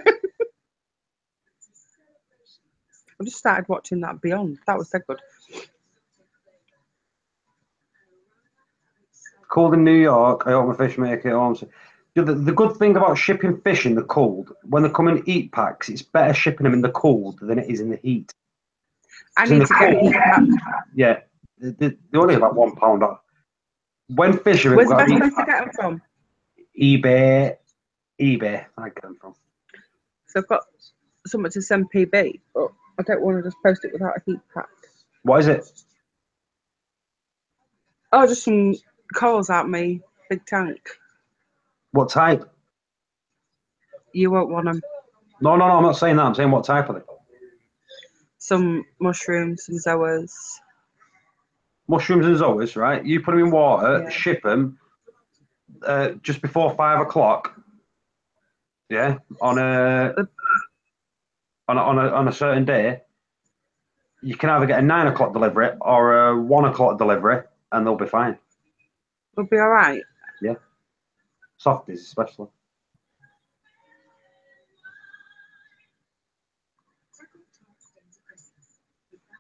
just started watching that Beyond. That was so good. Cold in New York. I hope my fish make it home. So, the good thing about shipping fish in the cold, when they come in heat packs, it's better shipping them in the cold than it is in the heat. I need to get a heat pack. Yeah, they're only about £1 off. When fish are Where's the best place to get them from? eBay, I get them from. So I've got something to send PB, but I don't want to just post it without a heat pack. What is it? Oh, just some corals out me big tank. What type? You won't want them. No, I'm not saying that. I'm saying what type are they? Some mushrooms, some zoas. Mushrooms and zoas, right? You put them in water, Yeah. ship them just before 5 o'clock. Yeah, on a certain day. You can either get a 9 o'clock delivery or a 1 o'clock delivery, and they'll be fine. It'll be all right. Yeah, softies especially.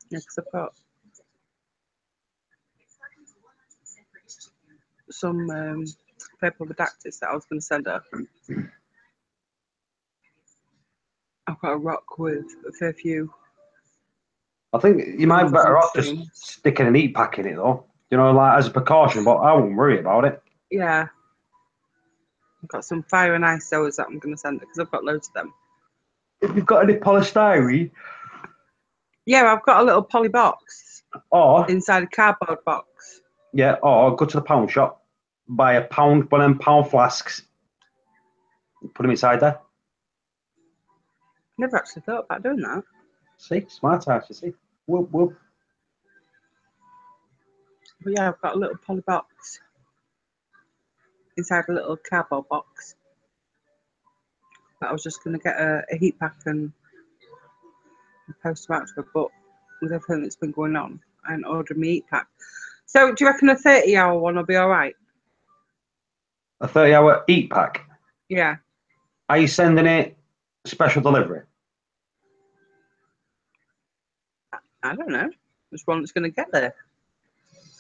Yeah, because I've got some paper redactors that I was going to send her. I've got a rock with a fair few. I think you might be better off just sticking an heat pack in it though. You know, like as a precaution, but I won't worry about it. Yeah. I've got some fire and ice zoas that I'm going to send her because I've got loads of them. If you've got any polystyrene. Yeah, I've got a little poly box. Or inside a cardboard box. Yeah, or go to the pound shop, buy one of them pound flasks, put them inside there. Never actually thought about doing that. See, smart ass, you see. Whoop, whoop. But yeah, I've got a little poly box inside a little cardboard box. But I was just going to get a heat pack and post them out to her, but with everything that's been going on, I hadn't ordered my heat pack. So do you reckon a 30-hour one will be all right? A 30-hour heat pack? Yeah. Are you sending it special delivery? I don't know. Which one that's going to get there?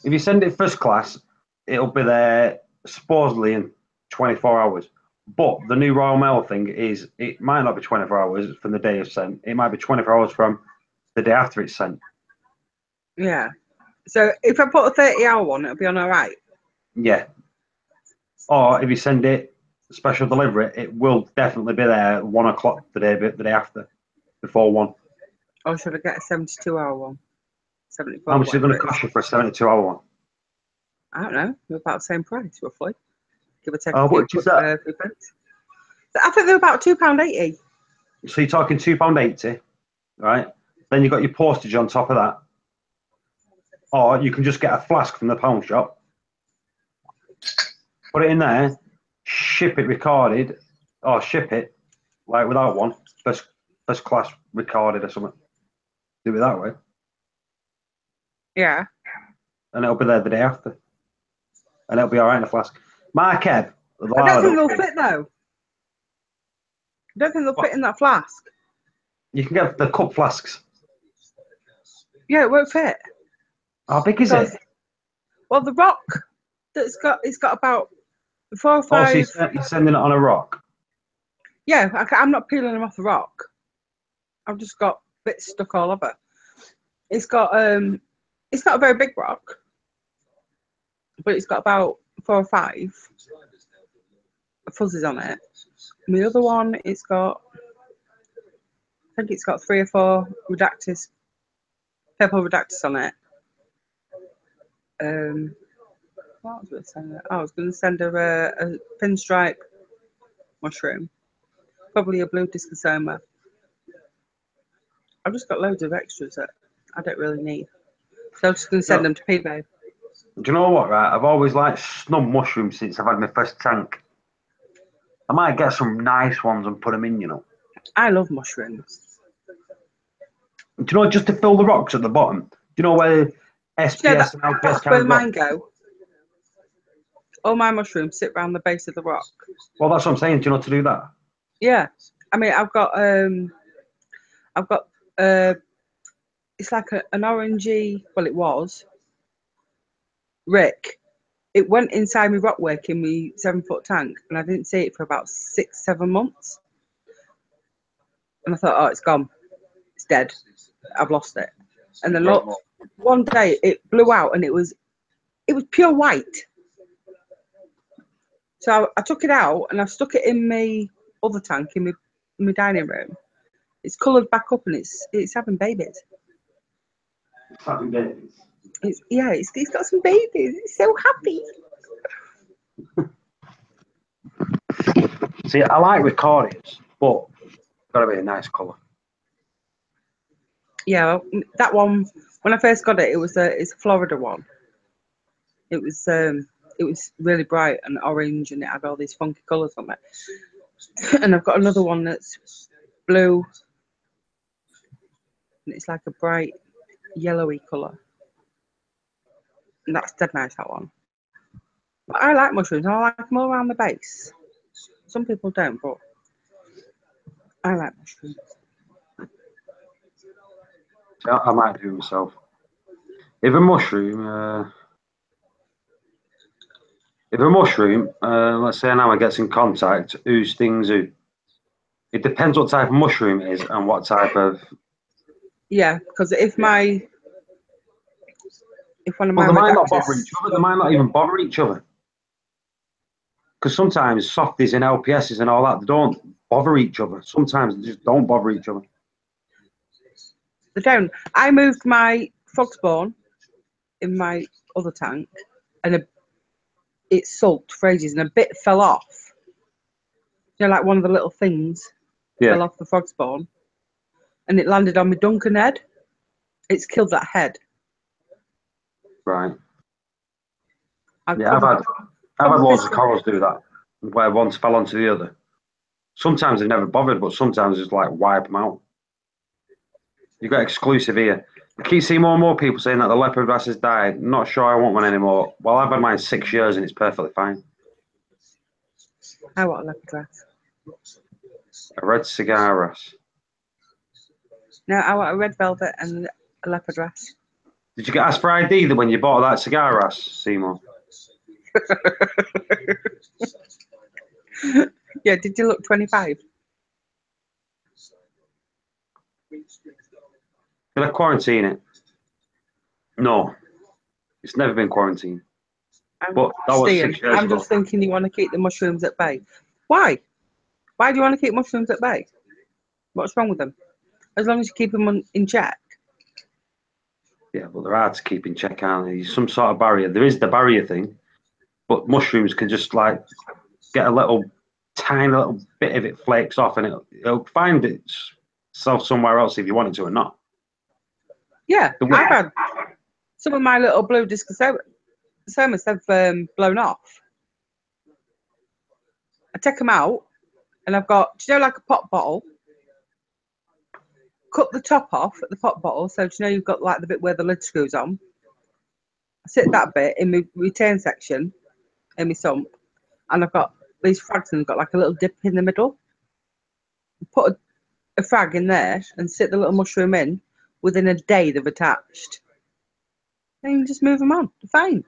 If you send it first class, it'll be there supposedly in 24 hours. But the new Royal Mail thing is, it might not be 24 hours from the day it's sent. It might be 24 hours from the day after it's sent. Yeah. So if I put a 30-hour one, it'll be on all right? Yeah. Or if you send it special delivery, it will definitely be there at 1 o'clock the day after, before 1. Or should I get a 72-hour one? 74. How much is it going to cost you for a 72-hour one? I don't know. They're about the same price, roughly. Give or take Oh, a few, what is that? few pence. I think they're about £2.80. So you're talking £2.80, right? Then you got your postage on top of that. Or you can just get a flask from the pound shop, put it in there, ship it recorded, or ship it like without one, first class recorded or something. Do it that way, Yeah. and it'll be there the day after, and it'll be all right in a flask. My keb. I don't think they'll fit though. I don't think they'll fit in that flask. You can get the cup flasks. Yeah, it won't fit. How big is it? Well, the rock it's got about 4 or 5. Oh, so you're sending it on a rock. Yeah, I'm not peeling them off the rock. I've just got bits stuck all over. It's got it's not a very big rock, but it's got about 4 or 5 fuzzes on it. And the other one, I think it's got 3 or 4 redactors, purple redactors on it. What was I send her? I was going to send her a pinstripe mushroom, probably a blue discosoma. I've just got loads of extras that I don't really need, so I'm just going to send them to PB. Do you know what, right? I've always liked snub mushrooms since I've had my first tank. I might get some nice ones and put them in, you know. I love mushrooms. Do you know, just to fill the rocks at the bottom? Do you know where SPS and LPS that's where mine go. All my mushrooms sit around the base of the rock. Well, that's what I'm saying. Do you know how to do that? Yeah, I mean, I've got it's like an orangey. Well, it was Rick. It went inside my rockwork in my 7-foot tank, and I didn't see it for about 6-7 months. And I thought, oh, it's gone, it's dead, I've lost it. And then look, one day it blew out, and it was pure white. So I took it out and I stuck it in my other tank in my dining room. It's coloured back up and it's having babies. It's having babies. It's got some babies. It's so happy. See, I like recordings, but it's got to be a nice colour. Yeah, that one, when I first got it, it's a Florida one. It was really bright and orange, and it had all these funky colours on it. And I've got another one that's blue, and it's like a bright yellowy colour. And that's dead nice, that one. But I like mushrooms. I like them all around the base. Some people don't, but I like mushrooms. I might do myself. If a mushroom, let's say an hour gets in contact, who stings who? It depends what type of mushroom it is and what type of. Yeah, because if one of my Well, they might not redactors, bother each other. They might not even bother each other. Because sometimes softies and LPSs and all that, they don't bother each other. Sometimes they just don't bother each other. they don't. I moved my frog spawn in my other tank, and it sulked for ages, and a bit fell off. You know, like one of the little things fell off the frog spawn, and it landed on my Duncan head. It's killed that head. Right. I've had loads of corals do that, where one fell onto the other. Sometimes they've never bothered, but sometimes it's like wipe them out. You've got exclusive here. I keep seeing more and more people saying that the leopard grass has died. Not sure I want one anymore. Well, I've had mine 6 years and it's perfectly fine. I want a leopard grass. A red cigar grass. No, I want a red velvet and a leopard grass. Did you get asked for ID when you bought that cigar grass, Seymour? Yeah, did you look 25? Did I quarantine it? No. It's never been quarantined. But that was 6 years I'm ago. just thinking you want to keep the mushrooms at bay. Why? Why do you want to keep mushrooms at bay? What's wrong with them? As long as you keep them in check. Yeah, but they're hard to keep in check, aren't they? There's some sort of barrier. There is the barrier thing, but mushrooms can just like get a little tiny little bit of it flakes off, and it'll find itself somewhere else if you want it to or not. Yeah, I've had some of my little blue discosomas have blown off. I take them out, and I've got, do you know, like a pop bottle. Cut the top off at the pop bottle, so do you know you've got like the bit where the lid screws on. I sit that bit in my return section in my sump, and I've got these frags and I've got like a little dip in the middle. Put a frag in there and sit the little mushroom in. Within a day, they've attached. And you just move them on. They're fine.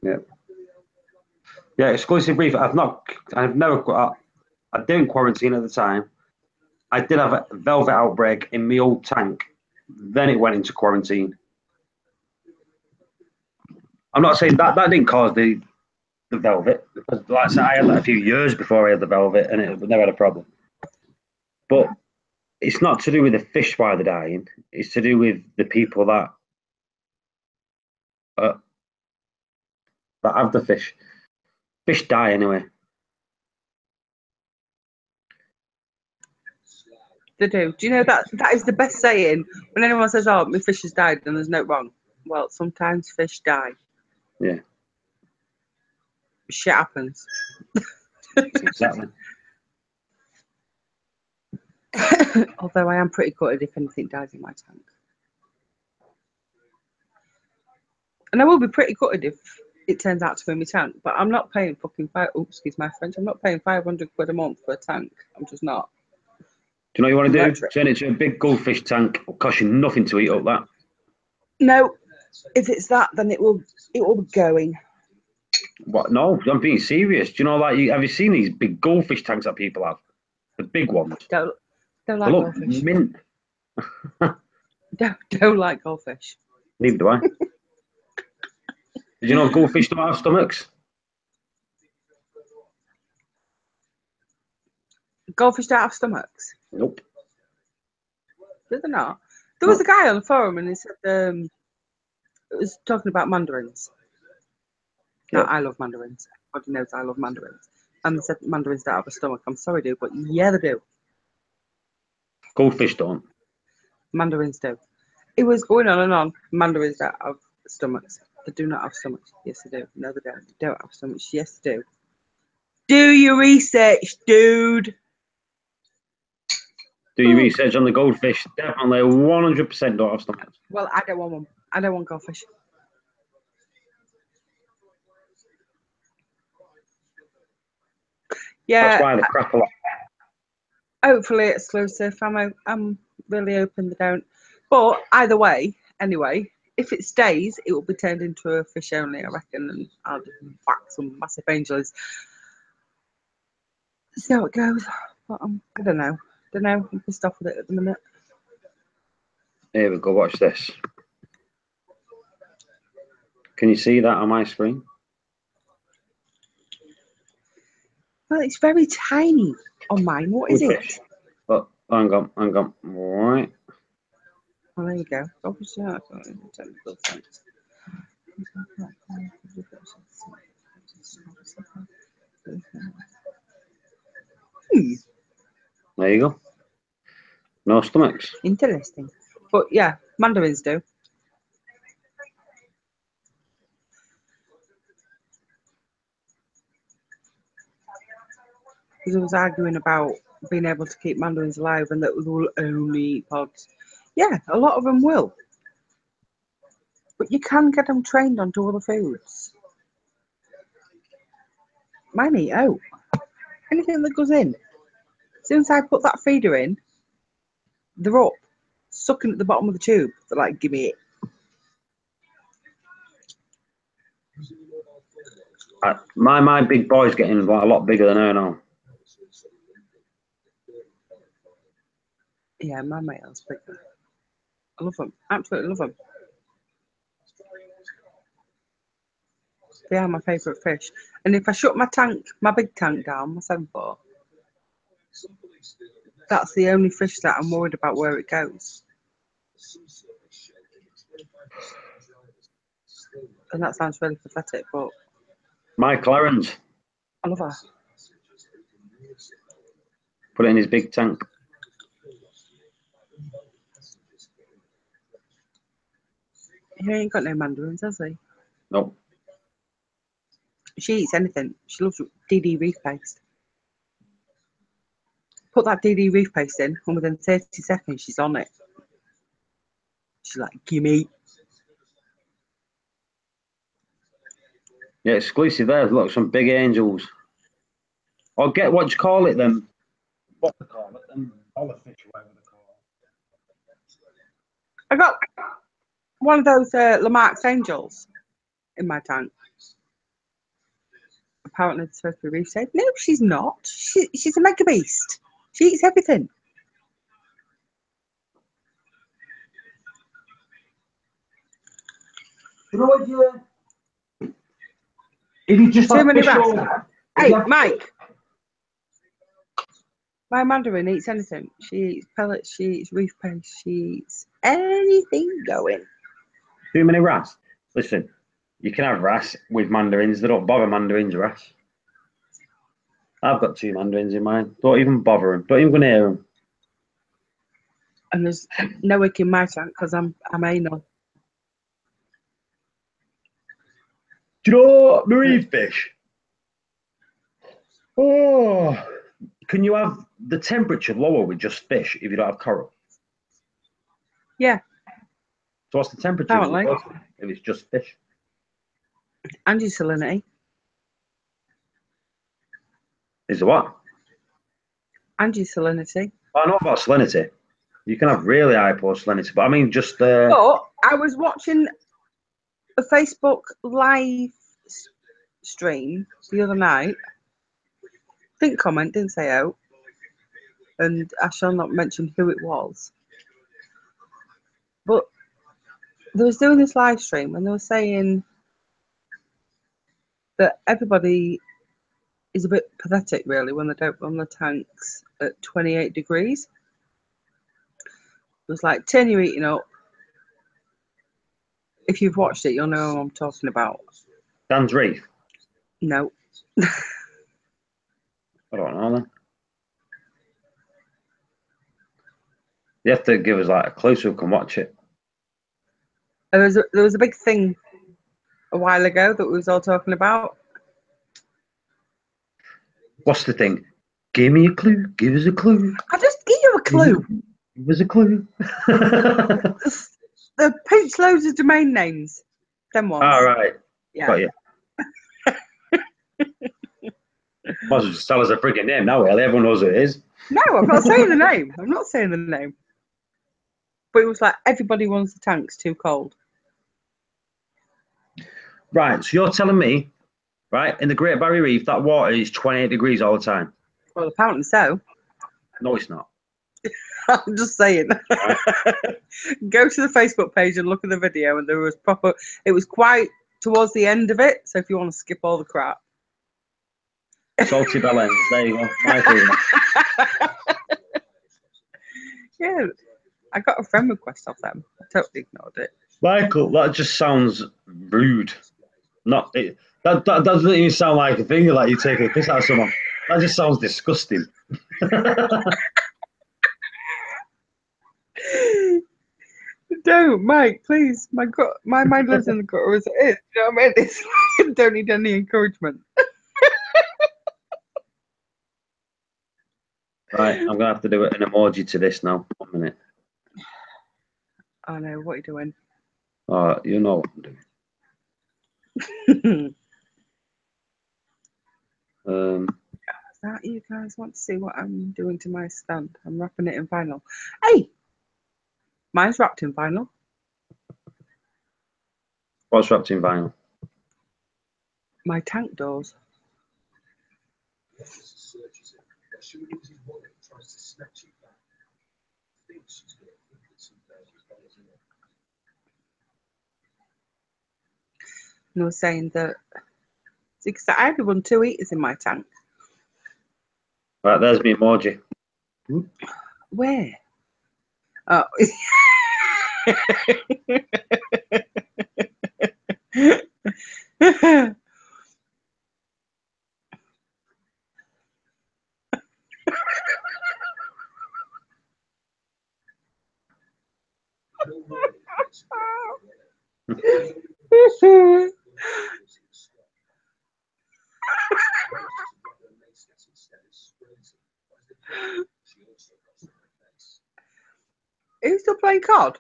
Yeah. Yeah, exclusive reef. I didn't quarantine at the time. I did have a velvet outbreak in my old tank. Then it went into quarantine. I'm not saying that didn't cause the velvet, because like I said, I had that a few years before I had the velvet, and it never had a problem. But it's not to do with the fish why they're dying. It's to do with the people that have the fish. Fish die anyway. They do. Do you know that is the best saying when anyone says, "Oh, my fish has died," and there's no wrong. Well, sometimes fish die. Yeah. Shit happens. Exactly. Although I am pretty gutted if anything dies in my tank. And I will be pretty gutted if it turns out to be my tank. But I'm not paying fucking excuse my French. I'm not paying 500 quid a month for a tank. I'm just not. Do you know what you want to do? Turn it into a big goldfish tank. It'll cost you nothing to eat up that. No. If it's that, then it will be going. What? No, I'm being serious. Do you know, like, have you seen these big goldfish tanks that people have? The big ones. Don't like look, goldfish. Mint. don't like goldfish. Neither do I. Did you know goldfish don't have stomachs? Goldfish don't have stomachs? Nope. Do they not? There was a guy on the forum and he said it was talking about mandarins. Yep. Now, I love mandarins. Everybody knows I love mandarins. And they said mandarins don't have a stomach. I'm sorry, dude, but yeah, they do. Goldfish don't. Mandarins do. It was going on and on. Mandarins don't have stomachs. They do not have stomachs. Yes, they do. No, they don't. They don't have stomachs. Yes, they do. Do your research, dude. Do your research on the goldfish. Definitely 100% don't have stomachs. Well, I don't want one. I don't want goldfish. Yeah. That's why they crap a lot. Hopefully exclusive. I'm really hoping they don't. But either way, anyway, if it stays, it will be turned into a fish only, I reckon, and I'll just whack some massive angels. See how it goes. But I don't know. I'm pissed off with it at the minute. Here we go. Watch this. Can you see that on my screen? Well, it's very tiny on mine. What is it? Oh, hang on. Right. Well, there you go. There you go. No stomachs. Interesting. But yeah, mandarins do. Because I was arguing about being able to keep mandarins alive and that we will only eat pods. Yeah, a lot of them will. But you can get them trained onto other foods. Mine eat out. Anything that goes in. As soon as I put that feeder in, they're up, sucking at the bottom of the tube. They're like, give me it. My big boy's getting a lot bigger than her now. Yeah, my male's bigger. I love them. Absolutely love them. They are my favourite fish. And if I shut my big tank down, my 7-foot, that's the only fish that I'm worried about where it goes. And that sounds really pathetic, but Mike Clarence. I love her. Put it in his big tank. He ain't got no mandarins, has he? Nope. She eats anything. She loves DD Reef paste. Put that DD Reef paste in, and within 30 seconds, she's on it. She's like, gimme. Yeah, exclusive there. Look, some big angels. Or get what you call it, them. What they call it? Them dollarfish, whatever they call it. I got one of those Lamarck's angels in my tank. Apparently, it's supposed to be reef safe. No, she's not. She's a mega beast. She eats everything. You know what if you just Too many rats. Hey, Yeah. Mike. My mandarin eats anything. She eats pellets, she eats reef paste, she eats anything going. Too many wrasse. Listen, you can have wrasse with mandarins. They don't bother mandarins, wrasse. I've got 2 mandarins in mine. Don't even bother them. Don't even go near them. And there's no ick in my tank because I'm anal. Do you know marine fish? Oh, can you have the temperature lower with just fish if you don't have coral? Yeah. So what's the temperature Apparently. if it's just fish? And your salinity. Is it what? And your salinity. I know about salinity. You can have really hypo salinity, but I mean just. But I was watching a Facebook live stream the other night. Didn't comment, didn't say out. And I shall not mention who it was. But they was doing this live stream and they were saying that everybody is a bit pathetic really when they don't run the tanks at 28 degrees. It was like, turn your eating up. If you've watched it, you'll know what I'm talking about. Dan's Reef? No. I don't know then. You have to give us like a clue so we can watch it. There was a big thing a while ago that we was all talking about. What's the thing? Give me a clue. Give us a clue. I'll just give you a clue. Give us a clue. The poach loads of domain names. Them ones. All right. Yeah. Got you. Might as well just tell us a freaking name now, Ellie. Everyone knows who it is. No, I'm not saying the name. I'm not saying the name. But it was like everybody wants the tanks too cold. Right, so you're telling me, right, in the Great Barrier Reef, that water is 28 degrees all the time? Well, apparently so. No, it's not. I'm just saying. Right. Go to the Facebook page and look at the video, and there was proper. It was quite towards the end of it, so if you want to skip all the crap. Salty Bellends, there you go. My favourite. Yeah, I got a friend request off them. I totally ignored it. Michael, that just sounds rude. Not it, that doesn't even sound like a thing like you're taking a piss out of someone. That just sounds disgusting. Don't, Mike, please. My mind lives in the gutter as it is. You know what I mean? It's like, don't need any encouragement. Right, I'm going to have to do an emoji to this now. 1 minute. I know, what are you doing? You know what I'm doing. That you guys want to see what I'm doing to my stand? I'm wrapping it in vinyl. Hey! Mine's wrapped in vinyl. What's wrapped in vinyl? My tank doors. And I was saying that because I only run 2 eaters in my tank. Right, there's my emoji. Where? Oh. Are you still playing COD?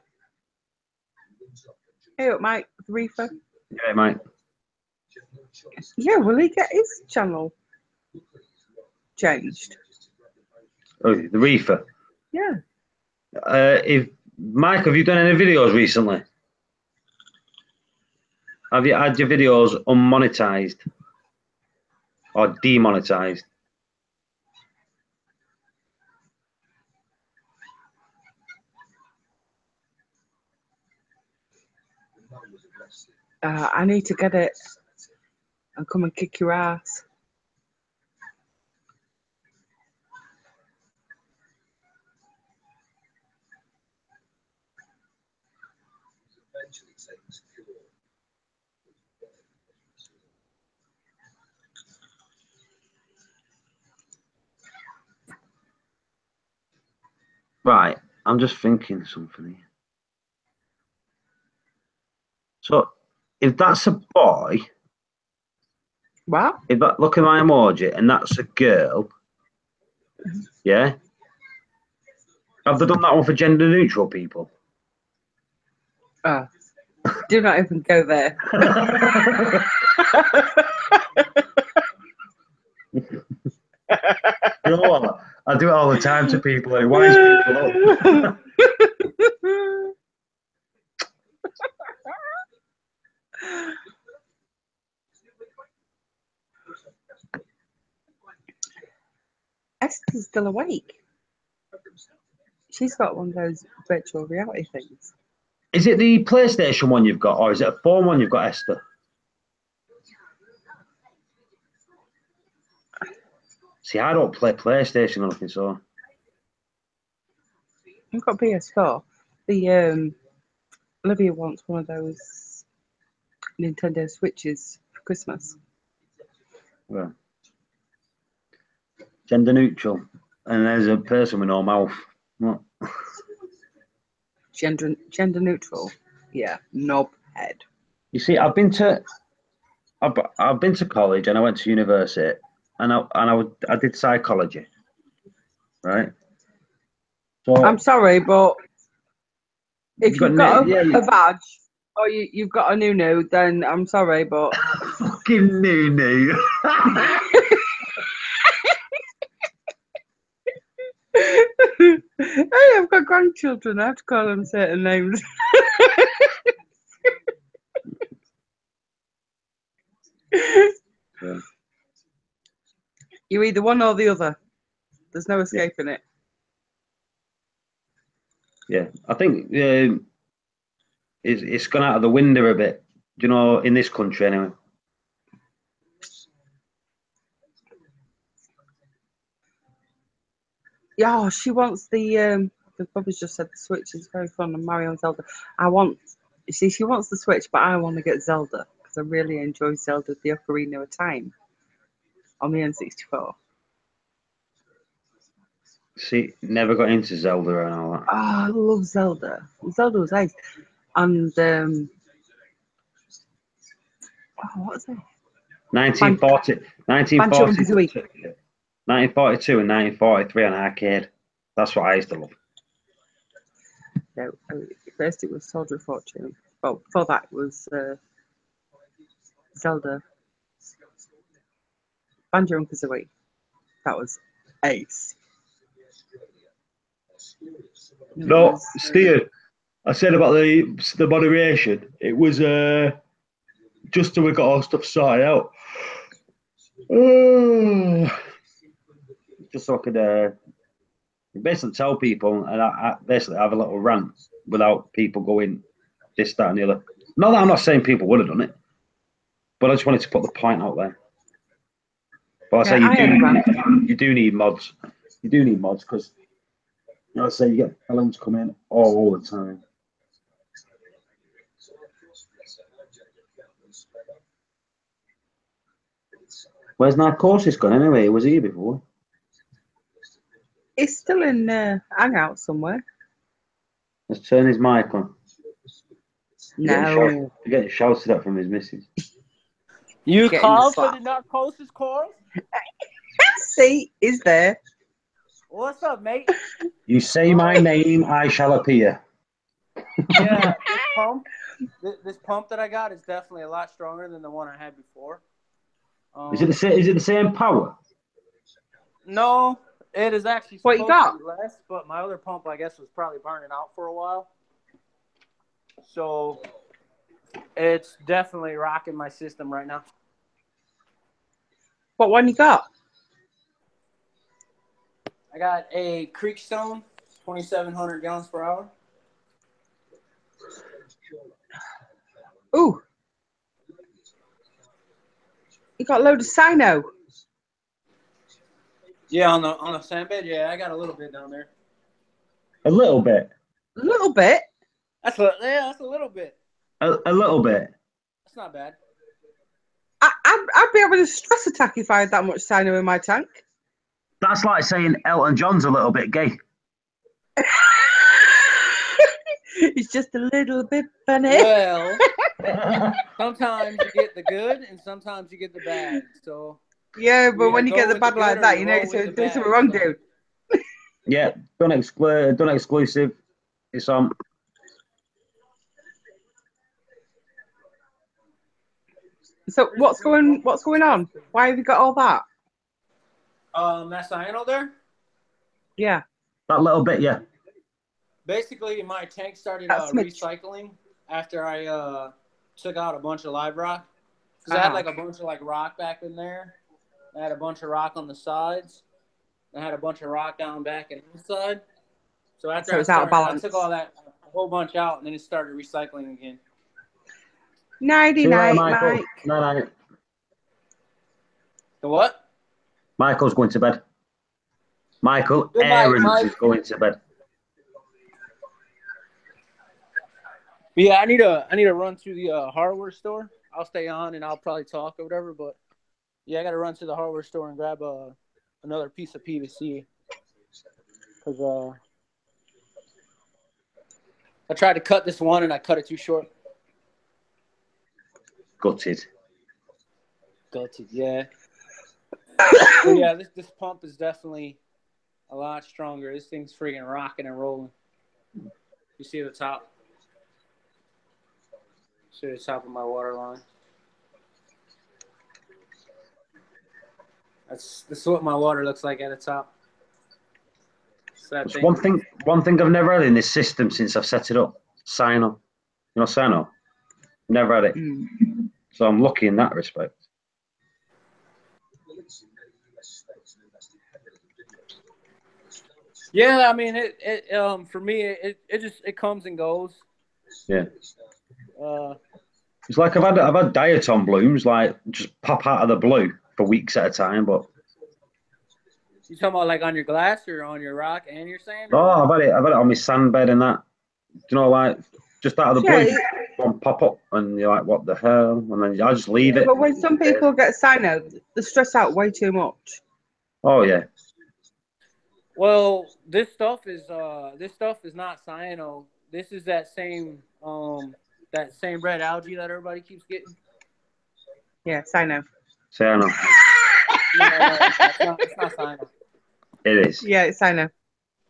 Hey, up, Mike, Reefer. Yeah, mate. Yeah, will he get his channel changed? Oh, the Reefer. Yeah. If Mike, have you done any videos recently? Have you had your videos unmonetized or demonetized? I need to get it and come and kick your ass. Right, I'm just thinking something here. So, if that's a boy, What? if that, look at my emoji, and that's a girl, yeah? Have they done that one for gender neutral people? Do not even go there. You know what? I do it all the time to people. It winds people up. Esther's still awake. She's got one of those virtual reality things. Is it the PlayStation one you've got, or is it a phone one you've got, Esther? See, I don't play PlayStation or nothing, so. I've got PS4. The Olivia wants one of those Nintendo Switches for Christmas. Yeah. Gender neutral, and there's a person with no mouth. What? Gender neutral. Yeah, knob head. You see, I've been to college and I went to university, and I did psychology, right? So I'm sorry, but if you've got a vag or you've got a new, then I'm sorry, but fucking new. Hey, I've got grandchildren. I have to call them certain names. Yeah. You're either one or the other. There's no escaping it. Yeah, I think it's gone out of the window a bit. Do you know, in this country anyway? Yeah, she wants the Bubba's just said the Switch is very fun and Mario and Zelda. She wants the Switch, but I want to get Zelda because I really enjoy Zelda the Ocarina of Time on the N64. See, never got into Zelda and all that. Oh, I love Zelda. Zelda was ace. And what's it? 1942 and 1943 on arcade. That's what I used to love. No, first it was Soldier of Fortune. Well, before that it was Zelda. Banjo and Kazooie. That was ace. No, Steer. I said about the moderation. It was just till we got our stuff sorted out. Just so I could basically tell people, and I basically have a little rant without people going this, that, and the other. Not that I'm not saying people would have done it, but I just wanted to put the point out there. But I say you do need mods. You do need mods because, you know, I say you get Ellen to come in all the time. Where's Narcosis gone anyway? He was here before. He's still in hangout somewhere. Let's turn his mic on. No. Getting shouted at from his missus. You Getting called for slapped. the narcosis course? See, is there? What's up, mate? You say my name, I shall appear. Yeah, this pump that I got is definitely a lot stronger than the one I had before. Is it the same? Is it the same power? No, it is actually What supposed you got? to be less, but my other pump, I guess, was probably burning out for a while. So it's definitely rocking my system right now. What one you got? I got a Creekstone, 2,700 gallons per hour. Ooh. You got a load of Sino. Yeah, on the sandbed. Yeah, I got a little bit down there. A little bit. A little bit. That's a little bit. A little bit. That's not bad. I'd be having a stress attack if I had that much Sino in my tank. That's like saying Elton John's a little bit gay. It's just a little bit funny. Well, sometimes you get the good and sometimes you get the bad. So Yeah, but when you get the with bad the like good or that, you you know roll it's with the doing bad, something wrong, so. dude. Yeah, done exclusive. It's on. So what's going on? Why have you got all that? That cyano there. Yeah. That little bit, yeah. Basically, my tank started That's Mitch. recycling after I took out a bunch of live rock. Because I had like a bunch of like rock back in there. I had a bunch of rock on the sides. I had a bunch of rock down back and inside. So after I took all that a whole bunch out, and then it started recycling again. Nighty night, Mike. Night. The what? Michael's going to bed. Michael Good night, Aarons Mike. is going to bed. But yeah, I need to run to the hardware store. I'll stay on and I'll probably talk or whatever. But yeah, I got to run to the hardware store and grab another piece of PVC because I tried to cut this one and I cut it too short. Gutted, yeah. But yeah, this pump is definitely a lot stronger. This thing's freaking rocking and rolling. You see the top? See the top of my water line? This is what my water looks like at the top. One thing I've never had in this system since I've set it up. Sino. You know Sino? Never had it. So I'm lucky in that respect. Yeah, I mean it for me it comes and goes. Yeah. It's like I've had diatom blooms like just pop out of the blue for weeks at a time, but you talking about like on your glass or on your rock and your sand? Oh, I've had it on my sand bed and that. You know, like just out of the blue, one pop up and you're like, what the hell? And then I just leave it. But when some people get Sino, they stress out way too much. Oh yeah. Well, this stuff is not cyano. This is that same red algae that everybody keeps getting. Yeah, Sino. Cyano. No, it's not cyano. It is. Yeah, it's Sino.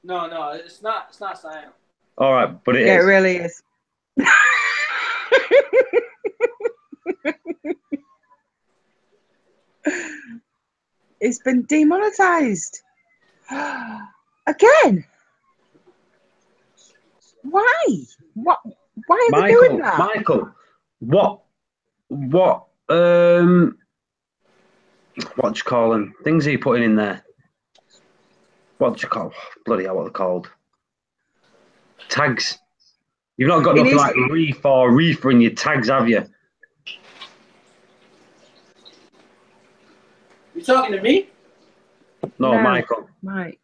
No, it's not cyano. All right, but it is. Yeah, it really is. It's been demonetized. Again? Why? What? Why are they doing that? Michael, what do you call them? Things are you putting in there? What do you call? Bloody hell, what they're called? Tags. You've not got nothing like Reef or Reefer in your tags, have you? You talking to me? No, Michael. Mike.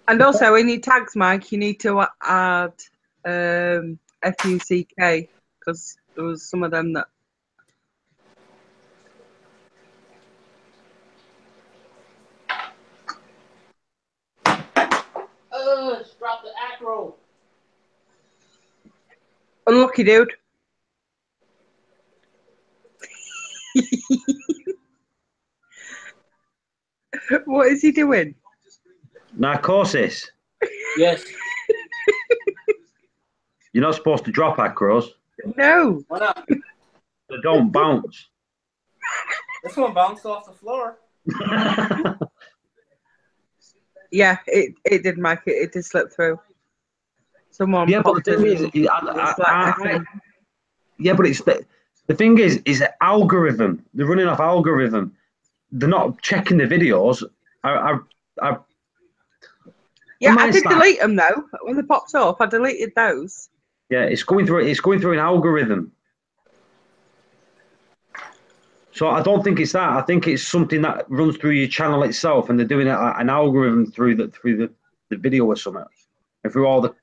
And also, when you tags, Mike, you need to add FUCK because there was some of them that. Just drop the acro. Unlucky, dude. What is he doing? Narcosis. Yes. You're not supposed to drop acros. No. Why not? They don't bounce. This one bounced off the floor. Yeah, it did, Mike. It did slip through. Someone. Yeah, but the thing is, yeah, but it's the thing is algorithm. They're running off algorithm. They're not checking the videos. Yeah, I did delete them though. When they popped up, I deleted those. Yeah, it's going through an algorithm. So I don't think it's that. I think it's something that runs through your channel itself, and they're doing an algorithm through the video or something, and through all the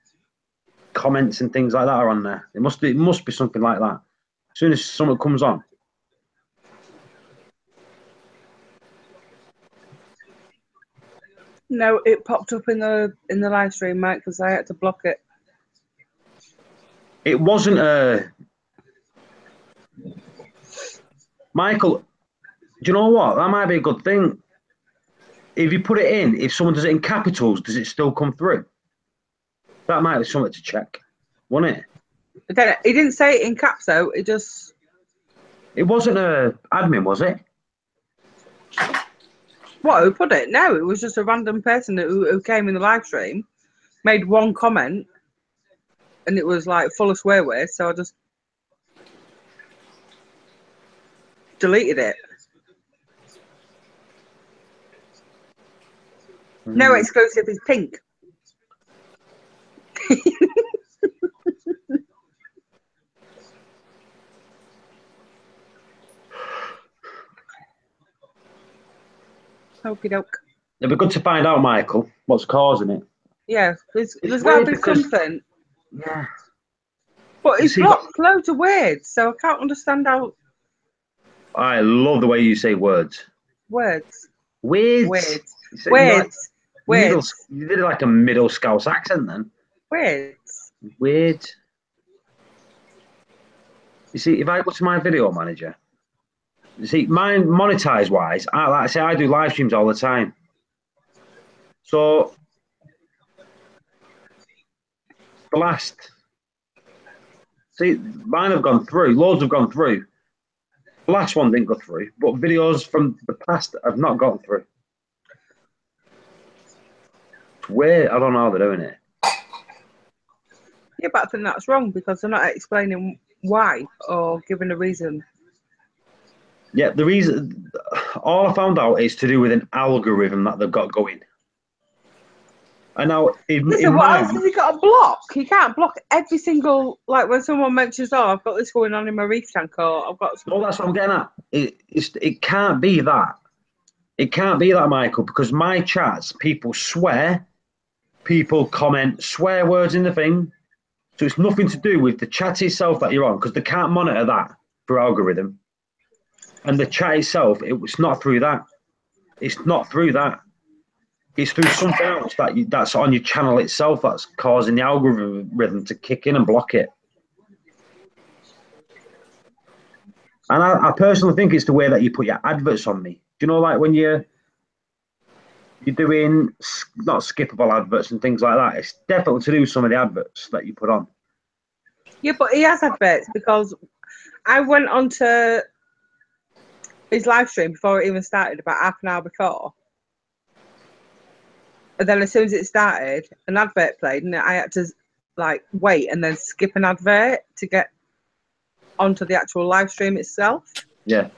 comments and things like that are on there. It must be something like that. As soon as something comes on. No, it popped up in the live stream, Mike, because I had to block it. It wasn't a Michael. Do you know what? That might be a good thing. If you put it in, if someone does it in capitals, does it still come through? That might be something to check, wouldn't it? He didn't say it in caps though. It just. It wasn't a admin, was it? What? Who put it? No, it was just a random person who came in the live stream, made one comment, and it was like full of swear words. So I just deleted it. No exclusive is pink. Okie doke. It'd be good to find out, Michael, what's causing it. Yeah, there's got to be something. Yeah. But he's blocked loads of words, so I can't understand how. I love the way you say words. Words. Words. Words. Words. You did it like a middle Scouse accent then. Words. Weird. You see, if I go to my video manager, you see, mine monetize wise, like I say, I do live streams all the time. So the last, see, mine have gone through, loads have gone through. The last one didn't go through, but videos from the past have not gone through. It's weird. I don't know how they're doing it. Yeah, but I think that's wrong because they're not explaining why or giving a reason. Yeah, the reason, all I found out is to do with an algorithm that they've got going. And now, listen, what else has he got to block? He can't block every single, like when someone mentions, oh, I've got this going on in my reef tank, or I've got. No, that's what I'm getting at. It can't be that. It can't be that, Michael, because my chats, people swear, people comment swear words in the thing. So it's nothing to do with the chat itself that you're on, because they can't monitor that through algorithm. And the chat itself, it's not through that. It's not through that. It's through something else that's on your channel itself that's causing the algorithm to kick in and block it. And I personally think it's the way that you put your adverts on me. Do you know, like when you're doing not skippable adverts and things like that, it's definitely to do with some of the adverts that you put on. Yeah, but he has adverts because I went onto his live stream before it even started, about half an hour before. And then as soon as it started, an advert played, and I had to like wait and then skip an advert to get onto the actual live stream itself. Yeah.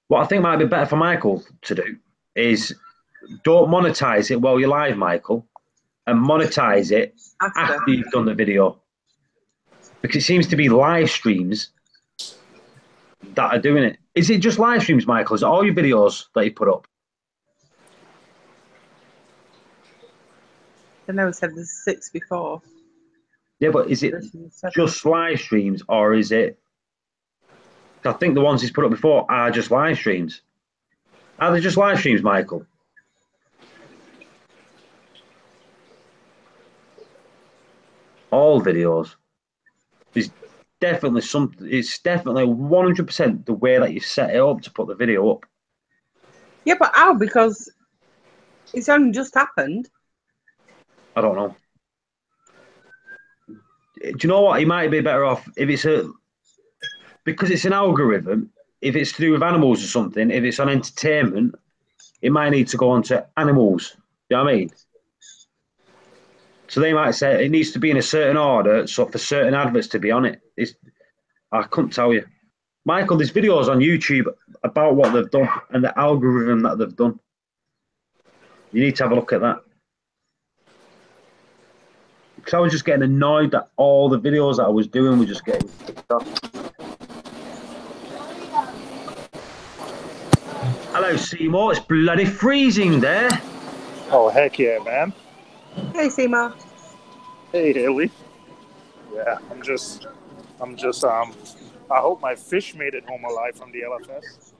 What I think might be better for Michael to do is don't monetize it while you're live, Michael, and monetize it after you've done the video. Because it seems to be live streams that are doing it. Is it just live streams, Michael? Is it all your videos that you put up? I know I said there's 6 before. Yeah, but is it just live streams or is it? I think the ones he's put up before are just live streams. Are they just live streams, Michael? All videos. There's definitely something. It's definitely 100% the way that you set it up to put the video up. Yeah, but how? Because it's only just happened. I don't know. Do you know what? He might be better off if it's because it's an algorithm. If it's to do with animals or something, if it's on entertainment, it might need to go on to animals. You know what I mean? So they might say it needs to be in a certain order, so for certain adverts to be on it. I couldn't tell you. Michael, there's videos on YouTube about what they've done and the algorithm that they've done. You need to have a look at that. Because I was just getting annoyed that all the videos that I was doing were just getting kicked off. Hello, Seymour. It's bloody freezing there. Oh, heck yeah, man. Hey, Seymour. Hey, Haley. Yeah, I hope my fish made it home alive from the LFS.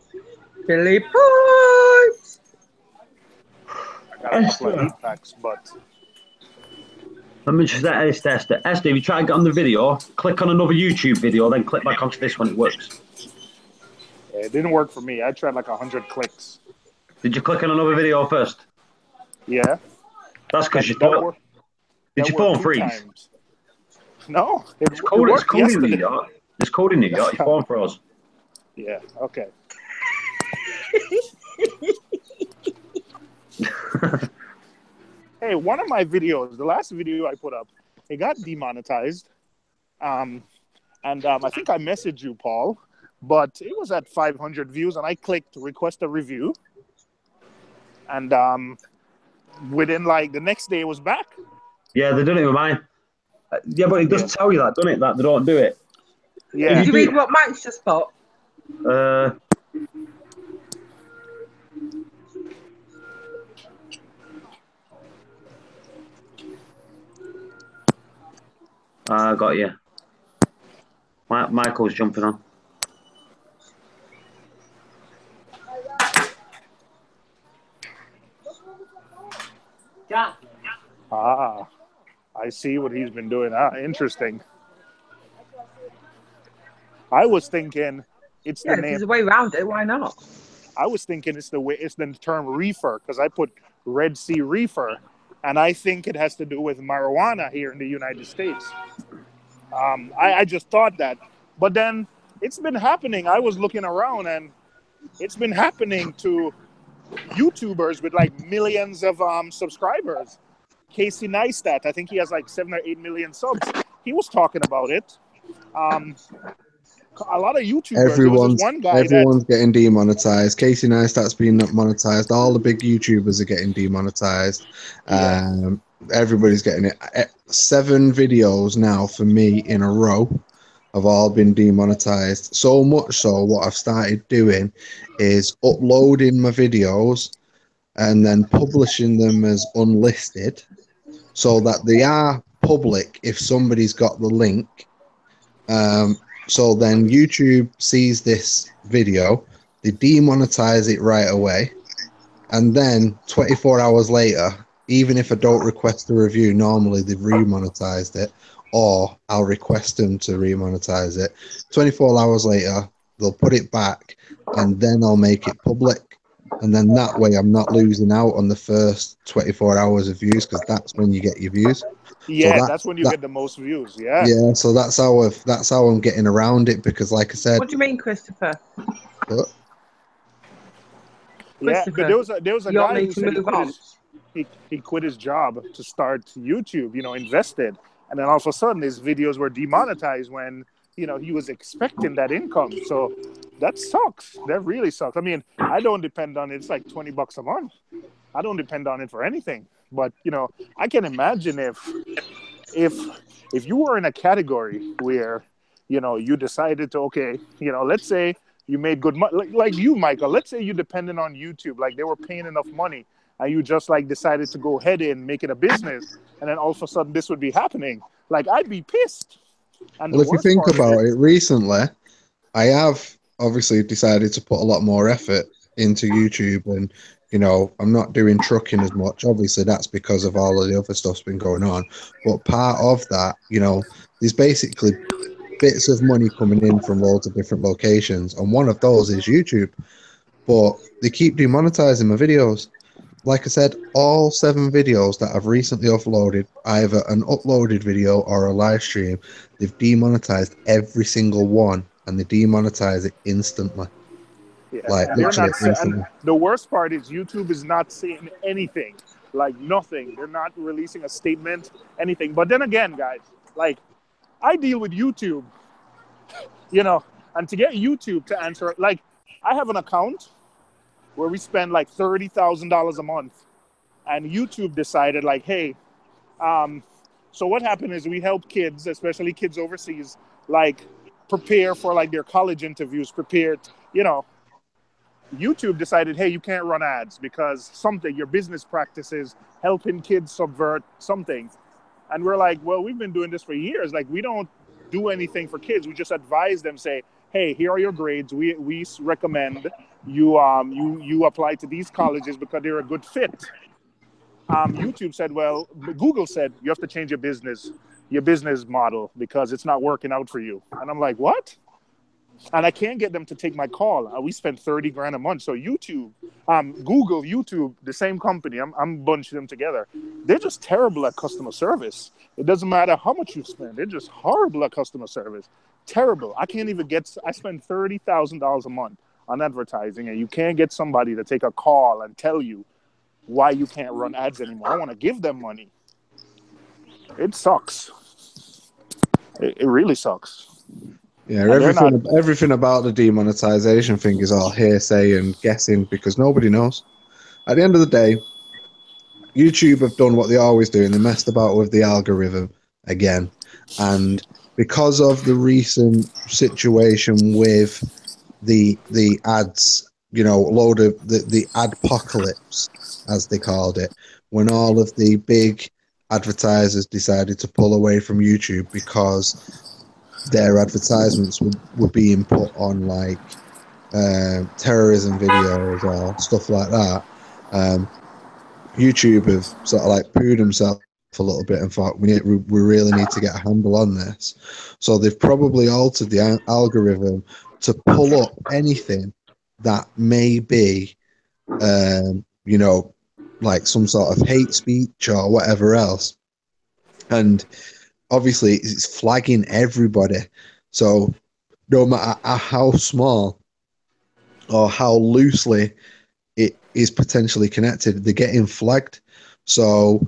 Billy Pipes. I got a couple of heat packs, but... Let me just let Esther. Esther, if you try to get on the video, click on another YouTube video, then click back onto this one, it works. Yeah, it didn't work for me. I tried like 100 clicks. Did you click on another video first? Yeah. That's because you thought... Did your phone freeze? Times. No. It's cold in New York. It's cold in New York. Your phone froze. Yeah, okay. Hey, one of my videos, the last video I put up, it got demonetized. I think I messaged you, Paul, but it was at 500 views, and I clicked request a review. And within like the next day, it was back. Yeah, they're doing it with mine. Yeah, but it does tell you that, doesn't it? That they don't do it. Yeah. Did you read what Max just put? I got you. Michael's jumping on. John. Ah, I see what he's been doing. Interesting. I was thinking it's the name. There's a way around it. Why not? I was thinking it's the term reefer because I put Red Sea reefer, and I think it has to do with marijuana here in the United States. I just thought that, but then it's been happening. I was looking around, and it's been happening to YouTubers with like millions of subscribers. Casey Neistat, I think he has like 7 or 8 million subs. He was talking about it. A lot of YouTubers. Everyone's getting demonetized. Casey Neistat's been monetized. All the big YouTubers are getting demonetized. Yeah. Everybody's getting it. 7 videos now for me in a row have all been demonetized. So much so, what I've started doing is uploading my videos and then publishing them as unlisted so that they are public if somebody's got the link. So then YouTube sees this video, they demonetize it right away, and then 24 hours later, even if I don't request a review, normally they've remonetized it, or I'll request them to remonetize it. 24 hours later, they'll put it back, and then I'll make it public. And then that way I'm not losing out on the first 24 hours of views, because that's when you get your views. Yeah, so that's when you get the most views. Yeah. Yeah, so that's how I'm getting around it, because like I said. What do you mean, Christopher? What? Yeah, but there was a guy who said he quit his job to start YouTube, invested. And then all of a sudden his videos were demonetized when, he was expecting that income. So that sucks. That really sucks. I mean, I don't depend on it. It's like $20 a month. I don't depend on it for anything. But, I can imagine if you were in a category where, you decided to, let's say you made good money, like you, Michael, let's say you depended on YouTube, like they were paying enough money and you just like decided to go ahead and make it a business. And then all of a sudden this would be happening. Like, I'd be pissed. And Well, the if you worst think part of about it, recently, I have obviously decided to put a lot more effort into YouTube, and I'm not doing trucking as much. Obviously, that's because of all of the other stuff's been going on. But part of that, there's basically bits of money coming in from loads of different locations, and one of those is YouTube. But they keep demonetizing my videos. Like I said, all 7 videos that I've recently uploaded, either an uploaded video or a live stream, they've demonetized every single one, and they demonetize it instantly. Yeah, Like, and they're literally not saying. instantly. The worst part is YouTube is not saying anything, like nothing. They're not releasing a statement, anything. But then again, guys, like, I deal with YouTube, and to get YouTube to answer, like, I have an account where we spend like $30,000 a month, and YouTube decided, like, hey, so what happened is we help kids, especially kids overseas, like, prepare for like their college interviews, YouTube decided, hey, you can't run ads because your business practices helping kids subvert something. And we're like, well, we've been doing this for years. Like, we don't do anything for kids. We just advise them, say, hey, here are your grades. We recommend you apply to these colleges because they're a good fit. YouTube said, well, Google said you have to change your business model because it's not working out for you. And I'm like, what? And I can't get them to take my call. We spend $30,000 a month. So YouTube, Google, YouTube, the same company, I'm bunching them together. They're just terrible at customer service. It doesn't matter how much you spend. They're just horrible at customer service. Terrible. I spend $30,000 a month on advertising, and you can't get somebody to take a call and tell you why you can't run ads anymore. I want to give them money. It sucks. It really sucks. Yeah, everything about the demonetization thing is all hearsay and guessing because nobody knows. At the end of the day, YouTube have done what they always do, and they messed about with the algorithm again. And because of the recent situation with the ads, load of the adpocalypse, as they called it, when all of the big advertisers decided to pull away from YouTube because their advertisements were being put on like terrorism videos or stuff like that. YouTube have sort of like pooed himself a little bit and thought we really need to get a handle on this. So they've probably altered the algorithm to pull up anything that may be, like some sort of hate speech or whatever else. And obviously it's flagging everybody. So no matter how small or how loosely it is potentially connected, they're getting flagged. So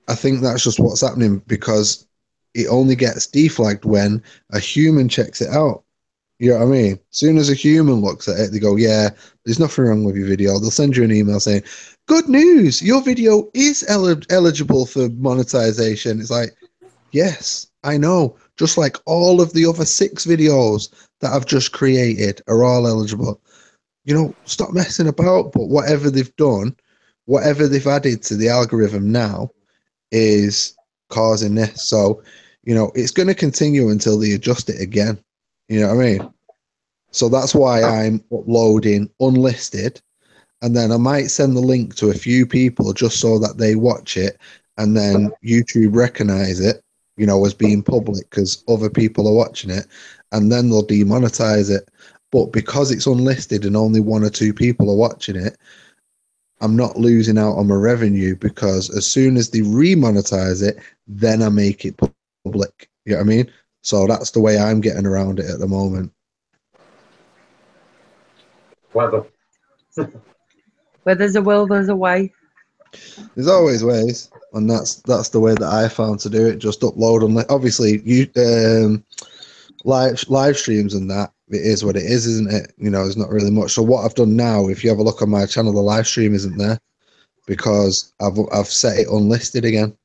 I think that's just what's happening because it only gets deflagged when a human checks it out. You know what I mean? As soon as a human looks at it, they go, yeah, there's nothing wrong with your video. They'll send you an email saying, good news, your video is eligible for monetization. It's like, yes, I know. Just like all of the other 6 videos that I've just created are all eligible. Stop messing about. But whatever they've done, whatever they've added to the algorithm now is causing this. So, it's going to continue until they adjust it again. You know what I mean? So that's why I'm uploading unlisted. And then I might send the link to a few people just so that they watch it. And then YouTube recognize it, as being public because other people are watching it. And then they'll demonetize it. But because it's unlisted and only 1 or 2 people are watching it, I'm not losing out on my revenue because as soon as they remonetize it, then I make it public. You know what I mean? So that's the way I'm getting around it at the moment. Clever. Where there's a will, there's a way. There's always ways, and that's the way that I found to do it. Just upload and obviously you live streams and that. It is what it is, isn't it? There's not really much. So what I've done now, if you have a look on my channel, the live stream isn't there because I've set it unlisted again.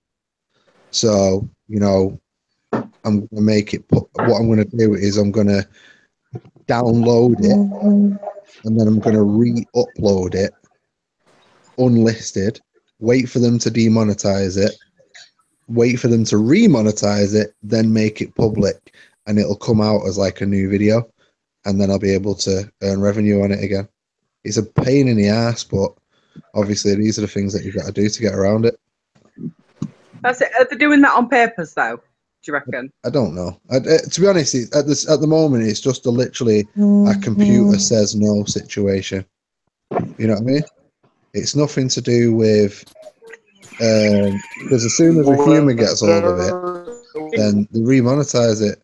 So I'm gonna make it. What I'm gonna do is I'm gonna download it and then I'm gonna re-upload it unlisted. Wait for them to demonetize it, wait for them to remonetize it, then make it public, and it'll come out as like a new video, and then I'll be able to earn revenue on it again. It's a pain in the ass, but obviously these are the things that you've got to do to get around it. That's it. Are they doing that on purpose, though? Do you reckon? I don't know. To be honest, at the moment, it's just literally a computer says no situation. You know what I mean? It's nothing to do with because as soon as a human gets hold of it, then they remonetize it.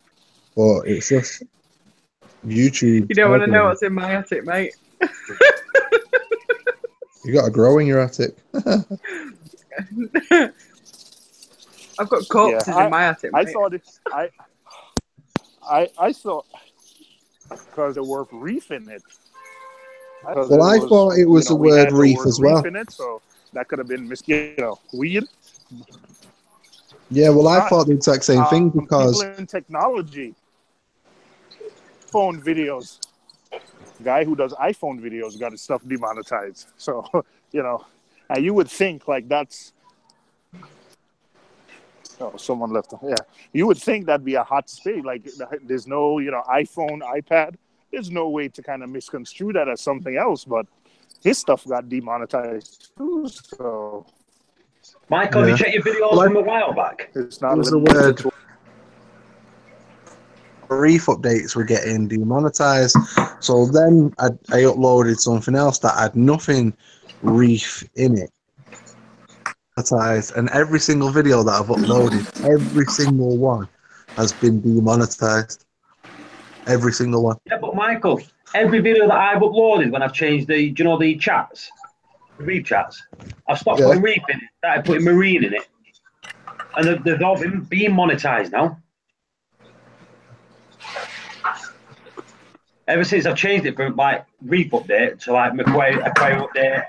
But it's just YouTube. You don't want to know what's in my attic, mate. You got to grow in your attic. I've got corpses in my attic, mate. I thought I thought because there were reef in it. I thought it was the word reef as well. In it, so that could have been weird. Yeah, well, I thought the exact same thing because people in technology, phone videos. Guy who does iPhone videos got his stuff demonetized. So and you would think like that's. Oh, someone left. Yeah, you would think that'd be a hot space. Like there's no, iPhone, iPad. There's no way to kind of misconstrue that as something else. But his stuff got demonetized too. So, Michael, have you checked your videos from a while back? It's not a word. Reef updates were getting demonetized. So then I uploaded something else that had nothing reef in it. And every single video that I've uploaded, every single one has been demonetized. Every single one. Yeah, but Michael, every video that I've uploaded when I've changed the chats, the reef chats, I've stopped putting reef in it, started putting marine in it, and they've all been being monetized now. Ever since I've changed it from like reef update to like aquarium update,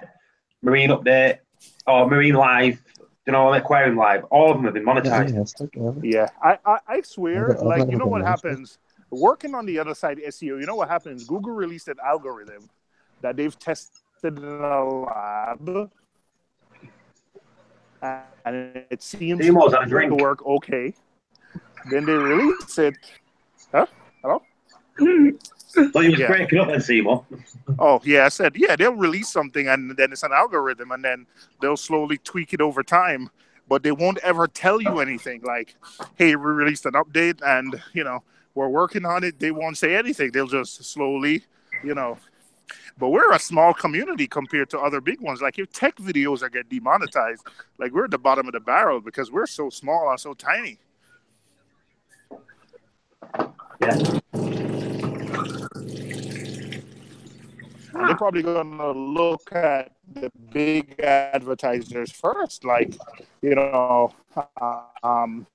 marine update, or marine live, aquarium live, all of them have been monetized. Yeah, I swear, like, you know what happens? Working on the other side SEO, you know what happens? Google released an algorithm that they've tested in a lab, and it seems to work okay. Then they release it. Huh? Hello? So you was breaking up then, Seymour. Oh, yeah, I said, they'll release something, and then it's an algorithm, and then they'll slowly tweak it over time, but they won't ever tell you anything like, hey, we released an update, and, we're working on it. They won't say anything. They'll just slowly, But we're a small community compared to other big ones. Like, if tech videos are getting demonetized, like, we're at the bottom of the barrel because we're so small and so tiny. Yeah. And they're probably going to look at the big advertisers first, like, if $1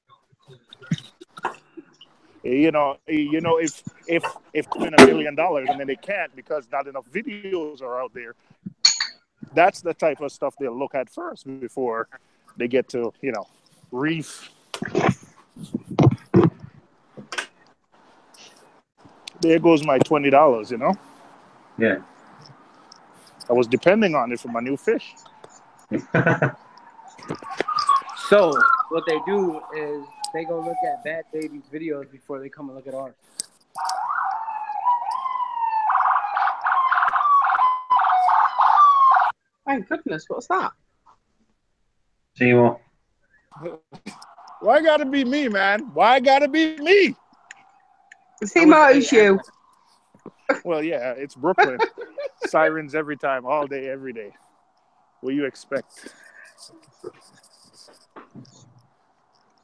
million and then they can't because not enough videos are out there. That's the type of stuff they'll look at first before they get to Reef. There goes my $20. Yeah. I was depending on it for my new fish. So what they do is they go look at Bad Baby's videos before they come and look at ours. Thank goodness, what's that? Seymour. Why gotta be me, man? Why gotta be me? Seymour is you. Well, yeah, it's Brooklyn. Sirens every time, all day, every day. What do you expect?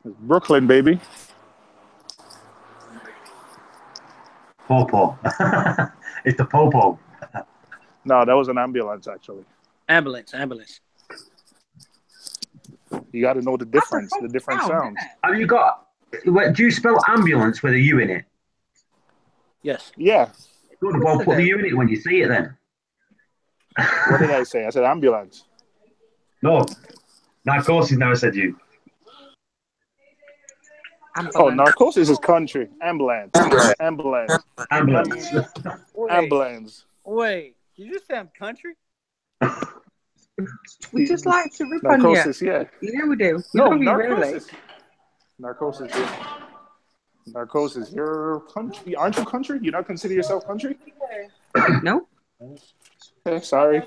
It's Brooklyn, baby. Popo. It's the Popo. No, that was an ambulance, actually. Ambulance. You got to know the difference, the different sounds. Have you got... Do you spell ambulance with a U in it? Yes. Yeah. Good, well, put the U in it when you see it then. What did I say? I said ambulance. No. Narcosis never said you. Ambulance. Oh, narcosis is country. Ambulance. Wait, did you say I'm country? We just like to rip Narcosis, on you. yeah. You know we do. We No, love you, really. Narcosis. Narcosis, yeah. Narcosis, you're country. Aren't you country? You not consider yourself country? No. Okay, sorry.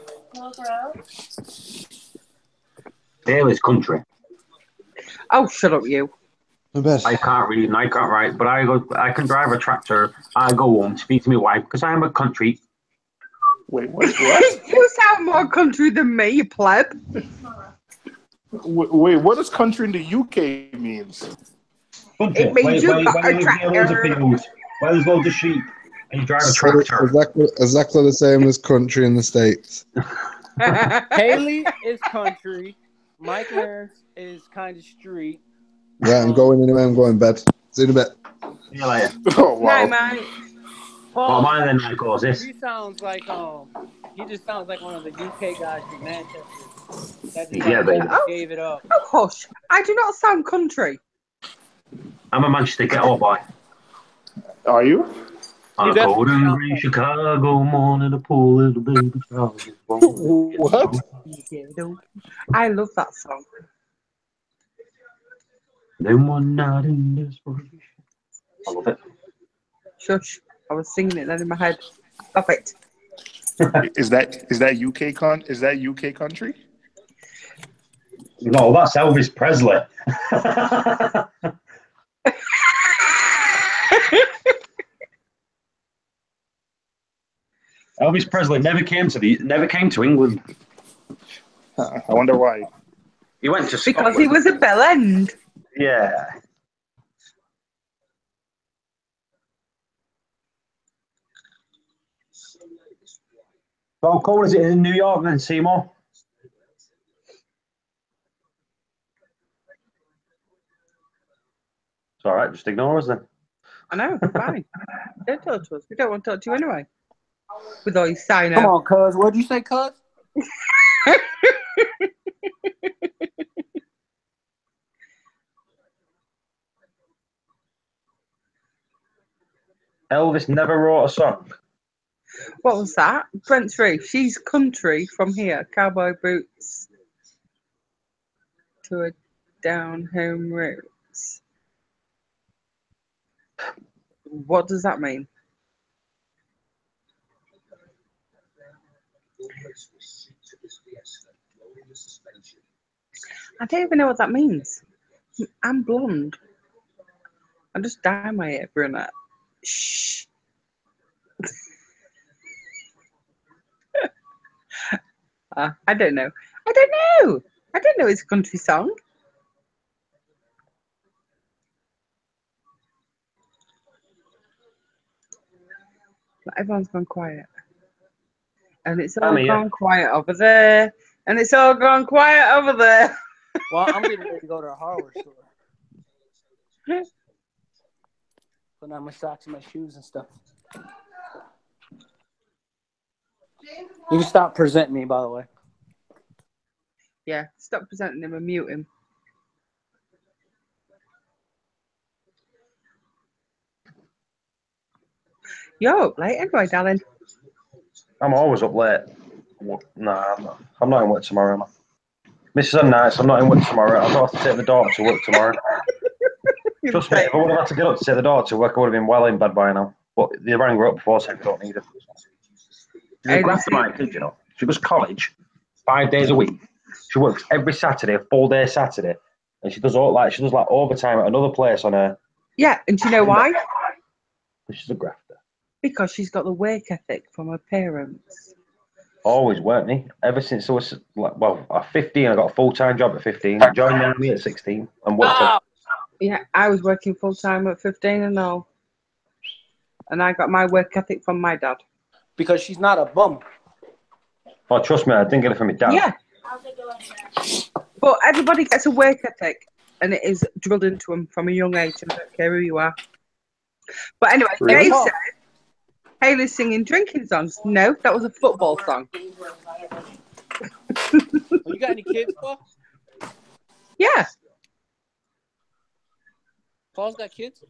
Dale is country. Oh, shut up, you. I can't read and I can't write, but I can drive a tractor. I go home, speak to my wife because I am a country. Wait, what? You sound more country than me, you pleb. Wait, what does country in the UK means? Country. It means you've got a tractor. Where there's loads of sheep and you drive a tractor. Exactly the same as country in the States. Haley is country. Mike Lawrence is kind of street. Right, I'm going anyway. I'm going to bed. See you in a bit. See you later. Oh wow. No, mate. Well, mine then, of course, is. He sounds like he just sounds like one of the UK guys from Manchester. That just Yeah, baby. gave it up. Oh, hush. I do not sound country. I'm a Manchester ghetto boy. Are you? On a definitely cold and sound grey country. Chicago morning, a poor little baby child is born. What? I love that song. Then one night in desperation. I love it. Shush. I was singing it then in my head. Stop it. Is that UK country? No, that's Elvis Presley. Elvis Presley never came to England. I wonder why. He went to Scotland. Because he was a bell end. Yeah. How cold is it in New York then, Seymour? It's all right, just ignore us then. I know, fine. Don't talk to us. We don't want to talk to you anyway. With all your sign Come out. on, cuz. What'd you say, cuz? Elvis never wrote a song. What was that? Brent's Reef. She's country from here. Cowboy boots to a down home roots. What does that mean? I don't even know what that means. I'm blonde. I just dye my hair brunette. Shh. I don't know. I don't know it's a country song. But everyone's gone quiet. And it's all gone quiet over there. And it's all gone quiet over there. Well, I'm getting ready to go to a hardware store. Putting on my socks and my shoes and stuff. You can stop presenting me, by the way. Yeah, stop presenting him and mute him. You're up late anyway, darling. I'm always up late. Nah, I'm not in work tomorrow, man. Mrs. and nights, I'm not in work tomorrow. I don't have to take the daughter to work tomorrow. Trust me, if I would have had to get up to take the daughter to work, I would have been well in bed by now. But they rang her up before saying we don't need her. She's a grafter, my kid, you know. She goes to college 5 days a week. She works every Saturday, a full day Saturday, and she does overtime at another place on her. Yeah, and do you know why? She's a grafter. Because she's got the work ethic from her parents. Always, weren't me? Ever since I was at 15, I got a full-time job at 15. Joined the army at 16, and worked. Yeah, I was working full-time at 15 and all. And I got my work ethic from my dad. Because she's not a bum. Oh, trust me, I didn't get it from my dad. Yeah. But everybody gets a work ethic, and it is drilled into them from a young age. I don't care who you are. But anyway, Really? Dave said Haley's singing drinking songs. No, that was a football song. You got any kids, Paul? Yeah, Paul's got kids?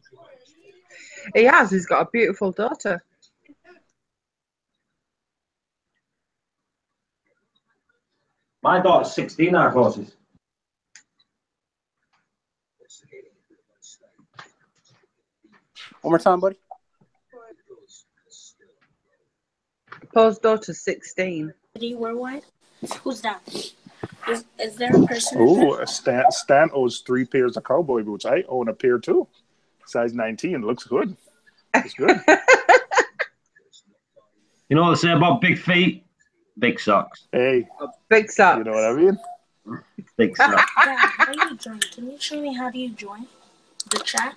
he has. He's got a beautiful daughter. My daughter's 16 now, horses. One more time, buddy. Paul's daughter's 16. Worldwide? Who's that? Is there a person? Oh, Stan owns 3 pairs of cowboy boots. I own a pair too. Size 19. Looks good. It's good. You know what they say about big feet? Big socks. Hey. Big socks. You know what I mean? Big socks. Dad, how do you join? Can you show me how do you join the chat?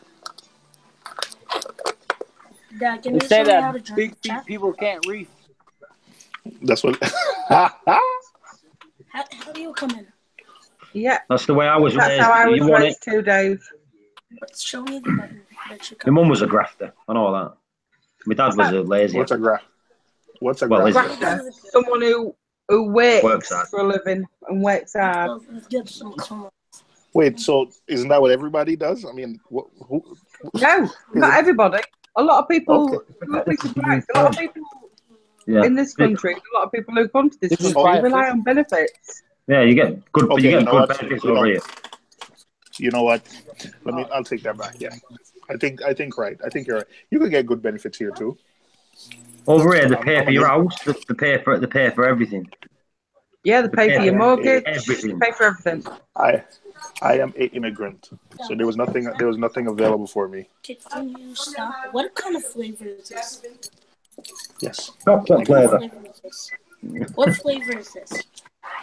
Dad, can They you say show me how to that join big the feet chat? people can't reef. That's what. How do you come in? Yeah. That's the way I was That's raised. how I was You want raised too, Dave. Show me the button that you My come mum was a grafter. I know that. My dad was a lazy. What's a graph? What's a Well, graph? Grafter. Someone who works Works hard. for a living and works hard. Let's get some comments. Wait, so isn't that what everybody does? I mean, who? No, not everybody. A lot of people, Okay. you'll be surprised. A lot of people Yeah. in this country, a lot of people who come to this This is country private. rely on benefits. Yeah, you get good. Okay, you you get know good what? benefits You over know- here. You know what? I'll take that back. Yeah, I think right. I think you're right. You could get good benefits here too. Over here, they pay I'm for your gonna- house. They pay for everything. Yeah, they pay for your mortgage, Everything. they pay for everything. I am an immigrant, so there was nothing available for me. Can you stop? What kind of flavor is this? Yes. Chocolate flavour. What flavor is this?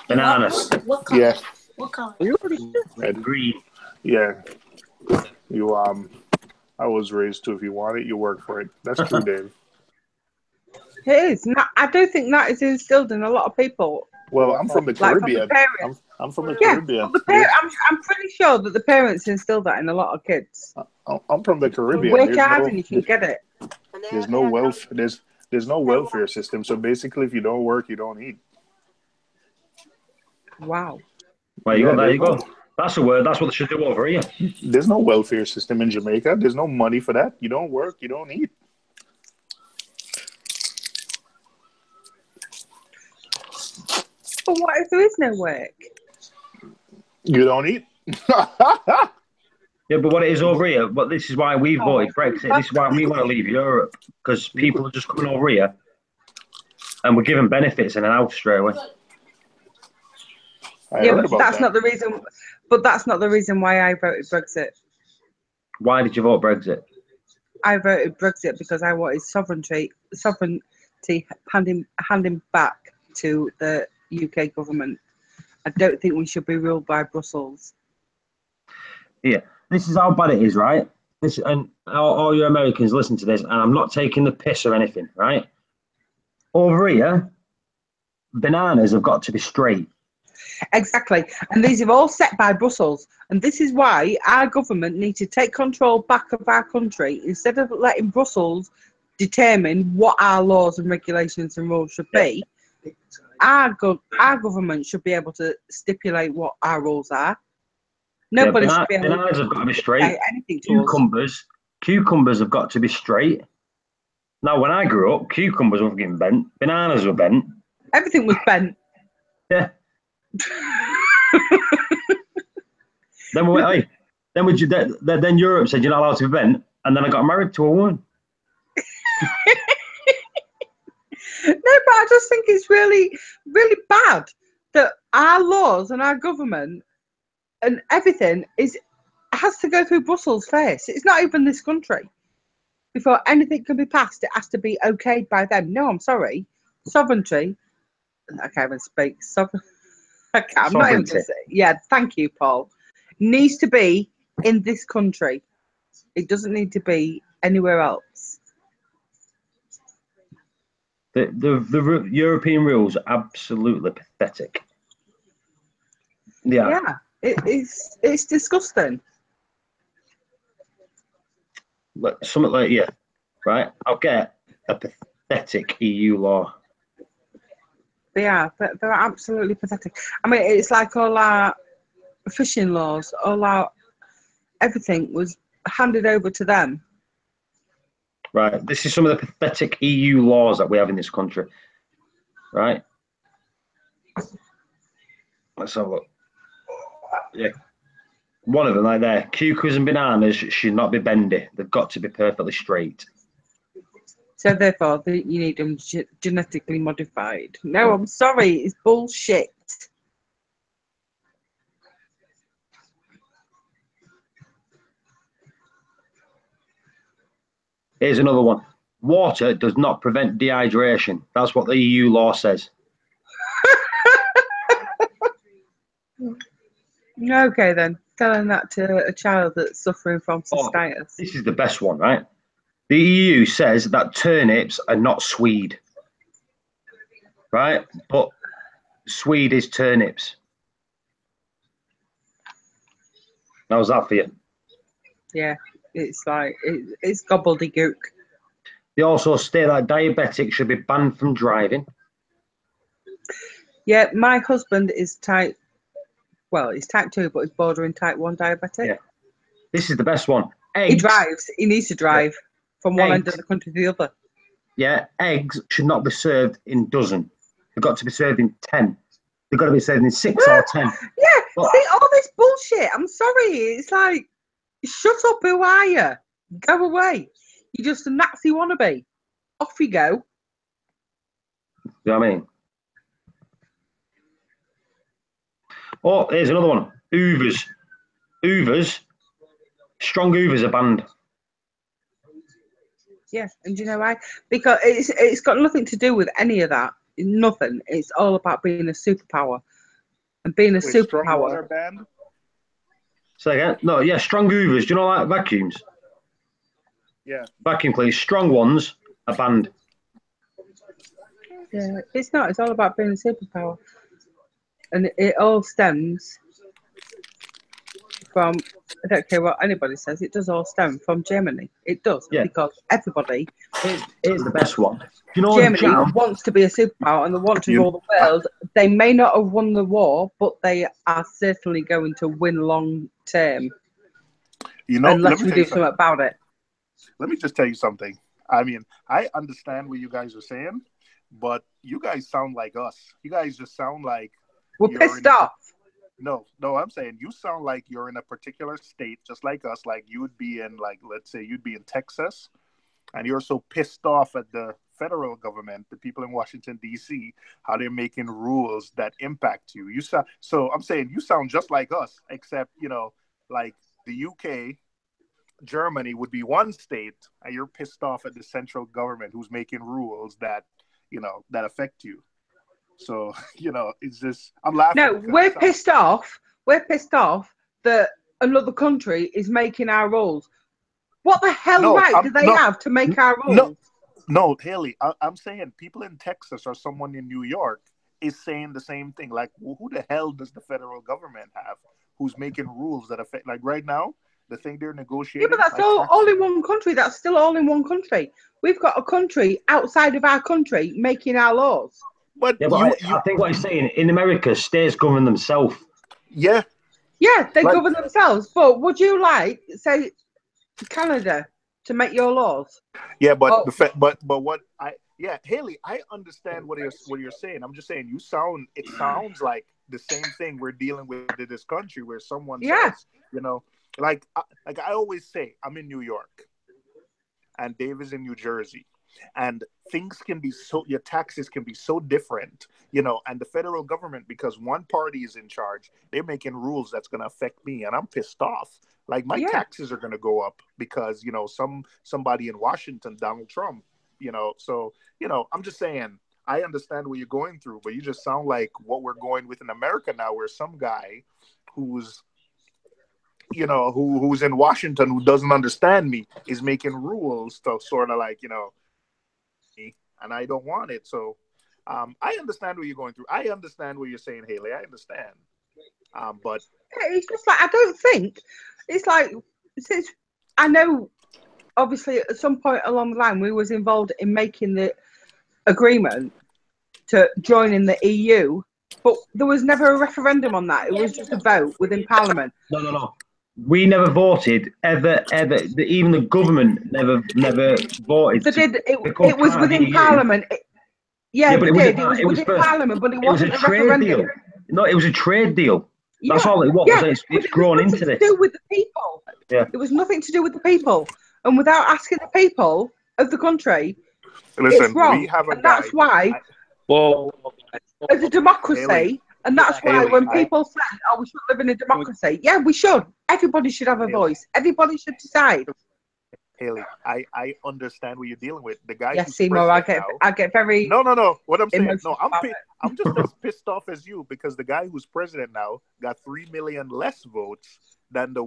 Bananas. What color? Yeah. What color? Green. Yeah. You I was raised to, if you want it, you work for it. That's true, Dave. It is. I do think that is instilled in a lot of people. Well, I'm from the Like from the Caribbean. parents. I'm from the Yeah, Caribbean. but I'm pretty sure that the parents instilled that in a lot of kids. I'm from the Caribbean. Work hard and you can get it. There's no wealth. There's no welfare system. So basically, if you don't work, you don't eat. Wow. Well, there you go. That's a word. That's what they should do over here. There's no welfare system in Jamaica. There's no money for that. You don't work, you don't eat. But what if there is no work? You don't eat. Yeah, but what it is over here, but this is why we voted Brexit. This is why we want to leave Europe, because people are just coming over here and we're giving benefits in and out straight away. Yeah, but that's not the reason. But that's not the reason why I voted Brexit. Why did you vote Brexit? I voted Brexit because I wanted sovereignty handing back to the UK government. I don't think we should be ruled by Brussels. Yeah, this is how bad it is, right? This, and all you Americans listen to this, and I'm not taking the piss or anything, right? Over here, bananas have got to be straight. Exactly. And these are all set by Brussels. And this is why our government needs to take control back of our country instead of letting Brussels determine what our laws and regulations and rules should be. Our government should be able to stipulate what our rules are. Nobody should be able bananas have got to be straight. Anything to Cucumbers have got to be straight. Now, when I grew up, cucumbers were getting bent. Bananas were bent. Everything was bent. Yeah. Then Europe said you're not allowed to be bent, and then I got married to a woman. No, but I just think it's really, really bad that our laws and our government and everything has to go through Brussels first. It's not even this country. Before anything can be passed, it has to be okayed by them. No, I'm sorry. Sovereignty. I can't even speak. I'm not even going to say. Yeah, thank you, Paul. Needs to be in this country. It doesn't need to be anywhere else. The European rules are absolutely pathetic. Yeah, it's disgusting. Something like, yeah, right? I'll get a pathetic EU law. Yeah, they're absolutely pathetic. I mean, it's like all our fishing laws, everything was handed over to them. Right. This is some of the pathetic EU laws that we have in this country. Right. Let's have a look. Yeah. One of them, like there. Cucumbers and bananas should not be bendy. They've got to be perfectly straight. So therefore, you need them genetically modified. No, I'm sorry, it's bullshit. Here's another one. Water does not prevent dehydration. That's what the EU law says. Okay then, telling that to a child that's suffering from cystitis. This is the best one, right? The EU says that turnips are not swede, right? But swede is turnips. How's that for you? Yeah, it's like it's gobbledygook. They also state that diabetics should be banned from driving. Yeah, my husband is type 2, but he's bordering type 1 diabetic. Yeah. This is the best one. Eggs. He drives. He needs to drive from one end of the country to the other. Yeah, eggs should not be served in dozen. They've got to be served in 10. They've got to be served in 6 or 10. Yeah, see, all this bullshit. I'm sorry. It's like, shut up, who are you? Go away. You're just a Nazi wannabe. Off you go. You know what I mean? Oh, here's another one. Hoovers. Hoovers. Strong Hoovers are banned. Yeah, and do you know why? Because it's got nothing to do with any of that. Nothing. It's all about being a superpower. And being a superpower. Band? Say again? No, yeah, strong Hoovers. Do you know like vacuums? Yeah. Vacuum cleaners. Strong ones are banned. Yeah, it's not. It's all about being a superpower. And it all stems from, I don't care what anybody says, it does all stem from Germany. It does, because everybody... Here's the best one. You know, Germany wants to be a superpower and they want to rule the world. They may not have won the war, but they are certainly going to win long term. You know, unless we do something about it. Let me just tell you something. I mean, I understand what you guys are saying, but you guys sound like us. You guys just sound like... We're pissed off. No, I'm saying you sound like you're in a particular state, just like us. Like you would be in, like, let's say you'd be in Texas, and you're so pissed off at the federal government, the people in Washington, D.C., how they're making rules that impact you. So I'm saying you sound just like us, except, you know, like the UK, Germany would be one state, and you're pissed off at the central government who's making rules that, you know, that affect you. So, you know, it's just, I'm laughing. No, we're pissed off. We're pissed off that another country is making our rules. What the hell do they have to make our rules? No, Haley, I'm saying people in Texas or someone in New York is saying the same thing. Like, well, who the hell does the federal government have who's making rules that affect, like right now, the thing they're negotiating? Yeah, but that's all in one country. That's still all in one country. We've got a country outside of our country making our laws. But, I think what he's saying, in America, states govern themselves. Yeah. Yeah, they govern themselves. But would you like, say, Canada to make your laws? Yeah, but Haley, I understand what you're saying. I'm just saying it sounds like the same thing we're dealing with in this country, where someone says, you know, like I always say, I'm in New York, and Dave is in New Jersey. And things can be your taxes can be so different, you know, and the federal government, because one party is in charge, they're making rules that's going to affect me, and I'm pissed off. Like my taxes are going to go up because, you know, somebody in Washington, Donald Trump, you know. So, you know, I'm just saying, I understand what you're going through, but you just sound like what we're going with in America now, where some guy who's, you know, who's in Washington, who doesn't understand me, is making rules to sort of like, you know, and I don't want it. So I understand what you're going through. I understand what you're saying, Haley. I understand. But it's just like, I don't think it's like, since I know obviously at some point along the line we was involved in making the agreement to join in the EU, but there was never a referendum on that. It was just a vote within Parliament. No. We never voted ever. Even the government never voted. They did. It was within Parliament. But it was within Parliament, but it wasn't a referendum. No, it was a trade deal. That's Yeah, all it was. yeah, It's grown into this. To do with the people. Yeah. It was nothing to do with the people, and without asking the people of the country, Listen, it's wrong. we have a and guy. that's why, as a democracy, and that's why when people say, "Oh, we should live in a democracy," yeah, we should. Everybody should have a voice. Everybody should decide. Haley, I understand what you're dealing with. The guy Yes, who's Seymour, president I get very No. What I'm saying, emotional I'm just as pissed off as you because the guy who's president now got 3 million less votes than the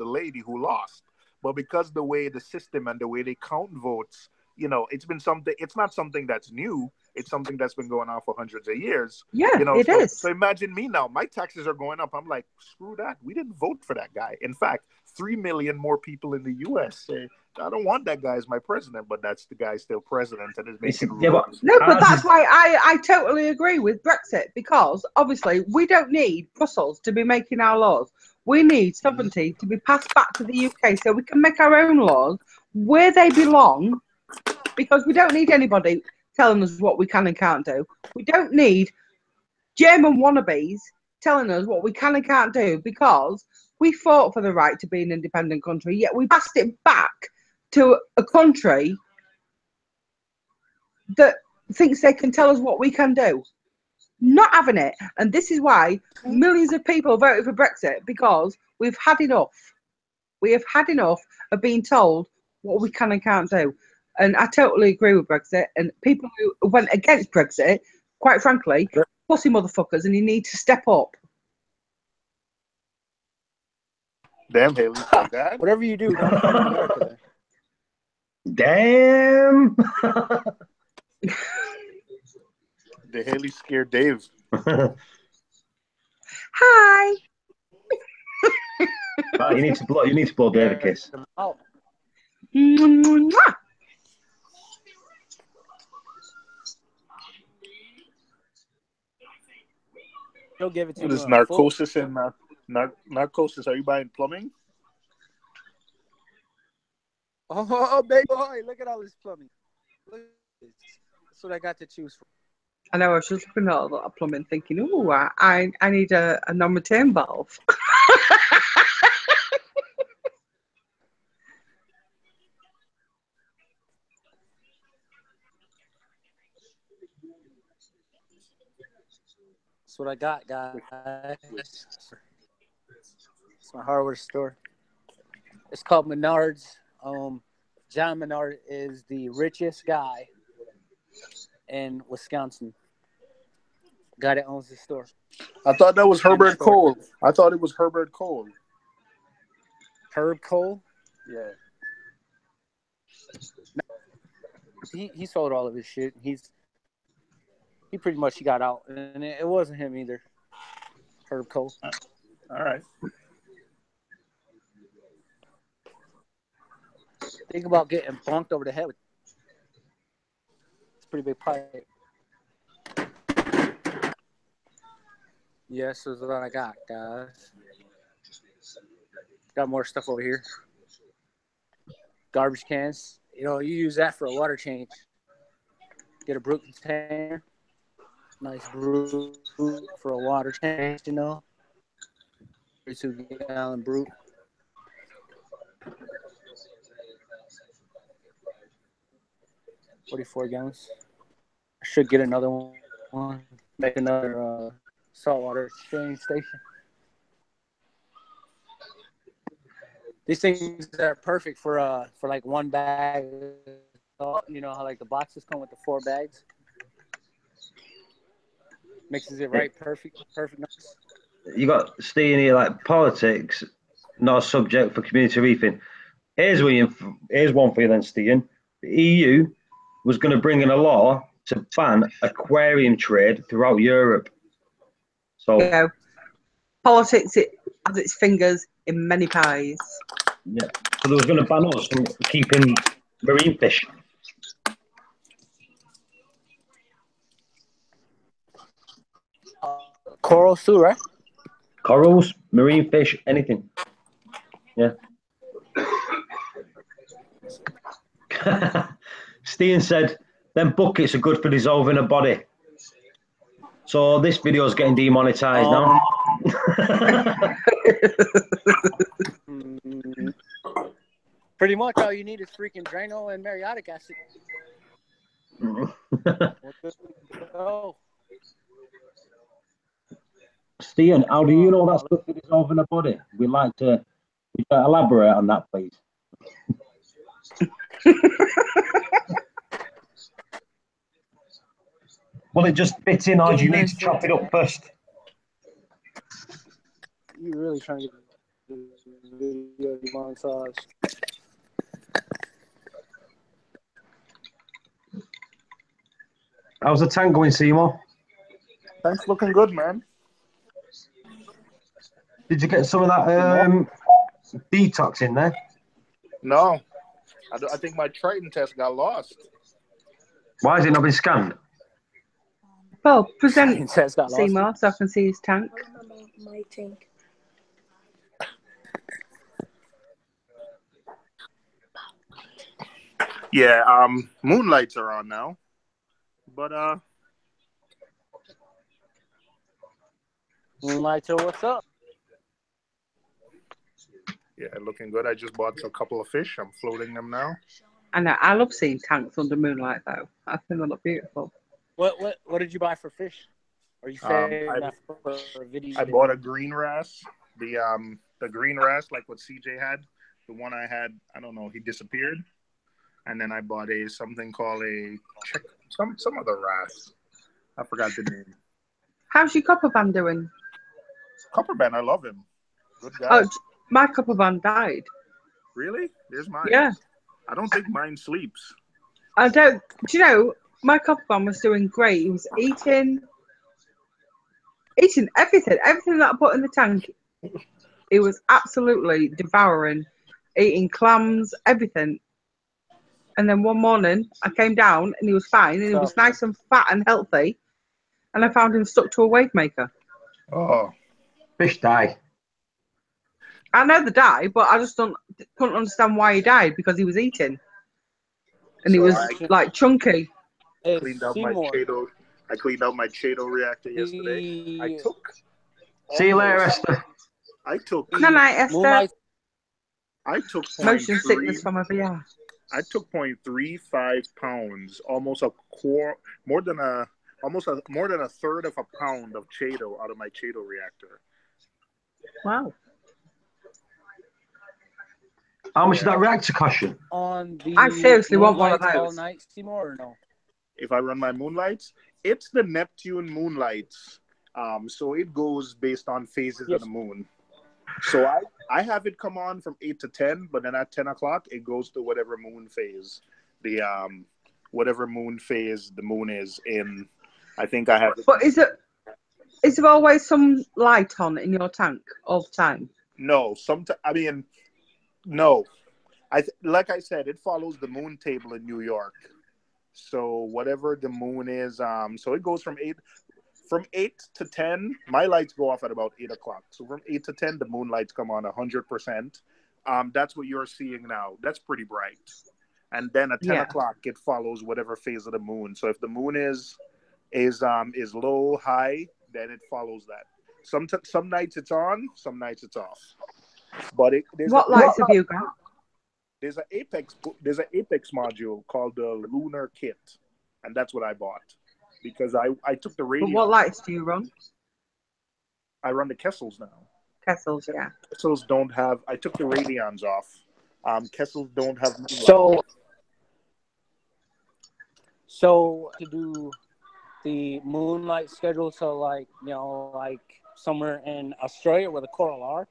lady who lost. But because the way the system and the way they count votes, it's not something that's new. It's something that's been going on for hundreds of years. Yeah, it is. So imagine me now. My taxes are going up. I'm like, screw that. We didn't vote for that guy. In fact, 3 million more people in the U.S. say, I don't want that guy as my president, but that's the guy still president and is making rules. No, but that's why I totally agree with Brexit, because obviously we don't need Brussels to be making our laws. We need sovereignty to be passed back to the UK so we can make our own laws where they belong, because we don't need anybody telling us what we can and can't do. We don't need German wannabes telling us what we can and can't do, because we fought for the right to be an independent country, yet we passed it back to a country that thinks they can tell us what we can do. Not having it. And this is why millions of people voted for Brexit, because we've had enough. We have had enough of being told what we can and can't do. And I totally agree with Brexit. And people who went against Brexit, quite frankly, pussy motherfuckers, and you need to step up. Damn, Haley. Whatever you do, don't come to America then. Damn. The Haley scared Dave. Hi. You need to blow Dave a kiss. He'll give it to you. There's narcosis and narcosis. Are you buying plumbing? Oh, baby boy, look at all this plumbing. Look at this. That's what I got to choose from. I know, I was just looking at a lot of plumbing thinking, oh, I need a non-return valve. That's what I got, guys. It's my hardware store. It's called Menards. John Menard is the richest guy in Wisconsin. Guy that owns the store. I thought that was Herbert Cole. I thought it was Herbert Cole. Herb Cole? Yeah. He sold all of his shit. He pretty much got out, and it wasn't him either. Herb Cole. All right. Think about getting bonked over the head with. It's a pretty big pipe. Yes, that's what I got, guys. Got more stuff over here. Garbage cans. You use that for a water change. Get a brute container. Nice brew for a water change, 32-gallon brute. $44 gallons. I should get another one. Make another saltwater exchange station. These things are perfect for like one bag. You know how like the boxes come with the 4 bags. Mixes it right, perfect. Nice. You got Steve here, like politics, not a subject for community reefing. Here's one for you then, Steve. The EU was going to bring in a law to ban aquarium trade throughout Europe. So politics, it has its fingers in many pies. Yeah, so they was going to ban us from keeping marine fish. Corals too, right? Corals, marine fish, anything. Yeah. Steen said, them buckets are good for dissolving a body. So this video is getting demonetized now. Pretty much all you need is freaking Drano and Mariotic acid. Oh. Stian, how do you know that stuff is dissolving the body? We'd like to elaborate on that, please. Will it just fit in, or do you need to chop it up first? You're really trying to get the video demonetized. How's the tank going, Seymour? Tank's looking good, man. Did you get some of that detox in there? No. I think my Triton test got lost. Why has it not been scanned? Well, present Seymour so I can see his tank. My tank. Yeah, moonlights are on now. But Moonlights are what's up? yeah, looking good. I just bought a couple of fish. I'm floating them now. I know. I love seeing tanks under moonlight, though. I think they look beautiful. What did you buy for fish? Are you saying for a video? I bought a green wrasse. The green wrasse, like what CJ had. The one I had, I don't know, he disappeared. And then I bought something called some other wrasse. I forgot the name. How's your copper band doing? Copper band, I love him. Good guy. Oh, my copper band died. Really? There's mine. Yeah. I don't think mine sleeps. I don't. Do you know, my copper band was doing great. He was eating everything that I put in the tank. He was absolutely devouring, eating clams, everything. And then one morning, I came down and he was fine, and he was nice and fat and healthy. And I found him stuck to a wave maker. Oh, fish die. I know they die, but I just couldn't understand why he died, because he was eating, and he was like chunky. I cleaned out my Chato reactor yesterday. I took. See you later, Esther. I took. Good night, Esther. I took motion sickness from a VR. I took 0.35 pounds, almost a third of a pound of Chato out of my Chato reactor. Wow. How much did that reactor cost you? I seriously want one of those. All night, Seymour, or no? If I run my moonlights, it's the Neptune moonlights. So it goes based on phases of the moon. So I have it come on from 8 to 10, but then at 10 o'clock, it goes to whatever moon phase whatever moon phase the moon is in. I think I have. But is there always some light on in your tank all the time? No, no. Like I said, it follows the moon table in New York. So whatever the moon is, so it goes from 8 to 10. My lights go off at about 8 o'clock. So from 8 to 10, the moon lights come on 100%. That's what you're seeing now. That's pretty bright. And then at 10 o'clock, it follows whatever phase of the moon. So if the moon is low, high, then it follows that. Some nights it's on, some nights it's off. But what lights have you got? There's an Apex module called the Lunar Kit, and that's what I bought because I took the radio. But what lights do you run? I run the Kessels now. Kessels, yeah. Kessels don't have. I took the Radions off. Kessels don't have. So to do the moonlight schedule, so like somewhere in Australia where the coral are.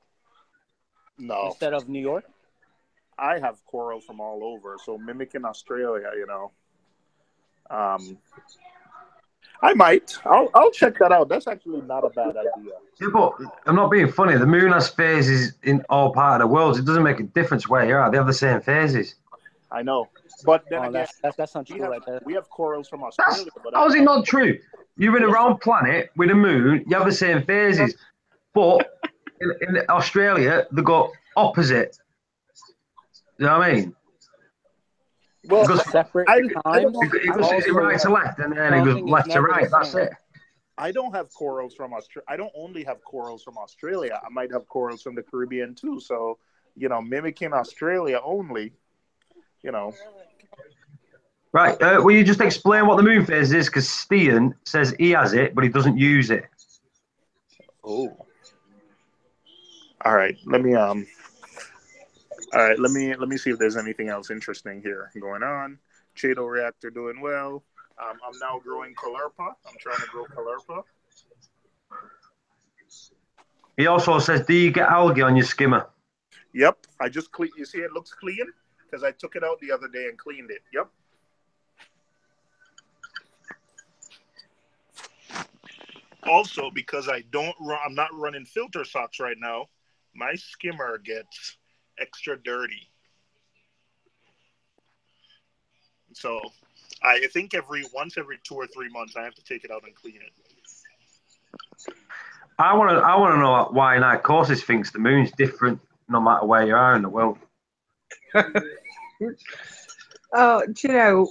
No. Instead of New York. I have coral from all over, so mimicking Australia, I might. I'll check that out. That's actually not a bad idea. Yeah, but I'm not being funny. The moon has phases in all part of the world. It doesn't make a difference where you are. They have the same phases. I know, but then again, that's not true right there. We have corals from Australia. How is it not true? You're in a round planet with a moon. You have the same phases, but in Australia they go opposite. You know what I mean? Well, separate times. It goes right to left, and then it goes left to right. That's it. I don't have corals from Australia. I don't only have corals from Australia. I might have corals from the Caribbean too. So, mimicking Australia only, Right. Will you just explain what the moon phase is? Because Stian says he has it, but he doesn't use it. Oh. All right. Let me see if there's anything else interesting here going on. Chaeto reactor doing well. I'm now growing Caulerpa. I'm trying to grow Caulerpa. He also says, do you get algae on your skimmer? Yep. I just clean. You see, it looks clean because I took it out the other day and cleaned it. Yep. Also, because I'm not running filter socks right now, my skimmer gets extra dirty. So I think once every 2 or 3 months, I have to take it out and clean it. I want to know why Narcosis thinks the moon's different no matter where you are in the world. Oh, do you know?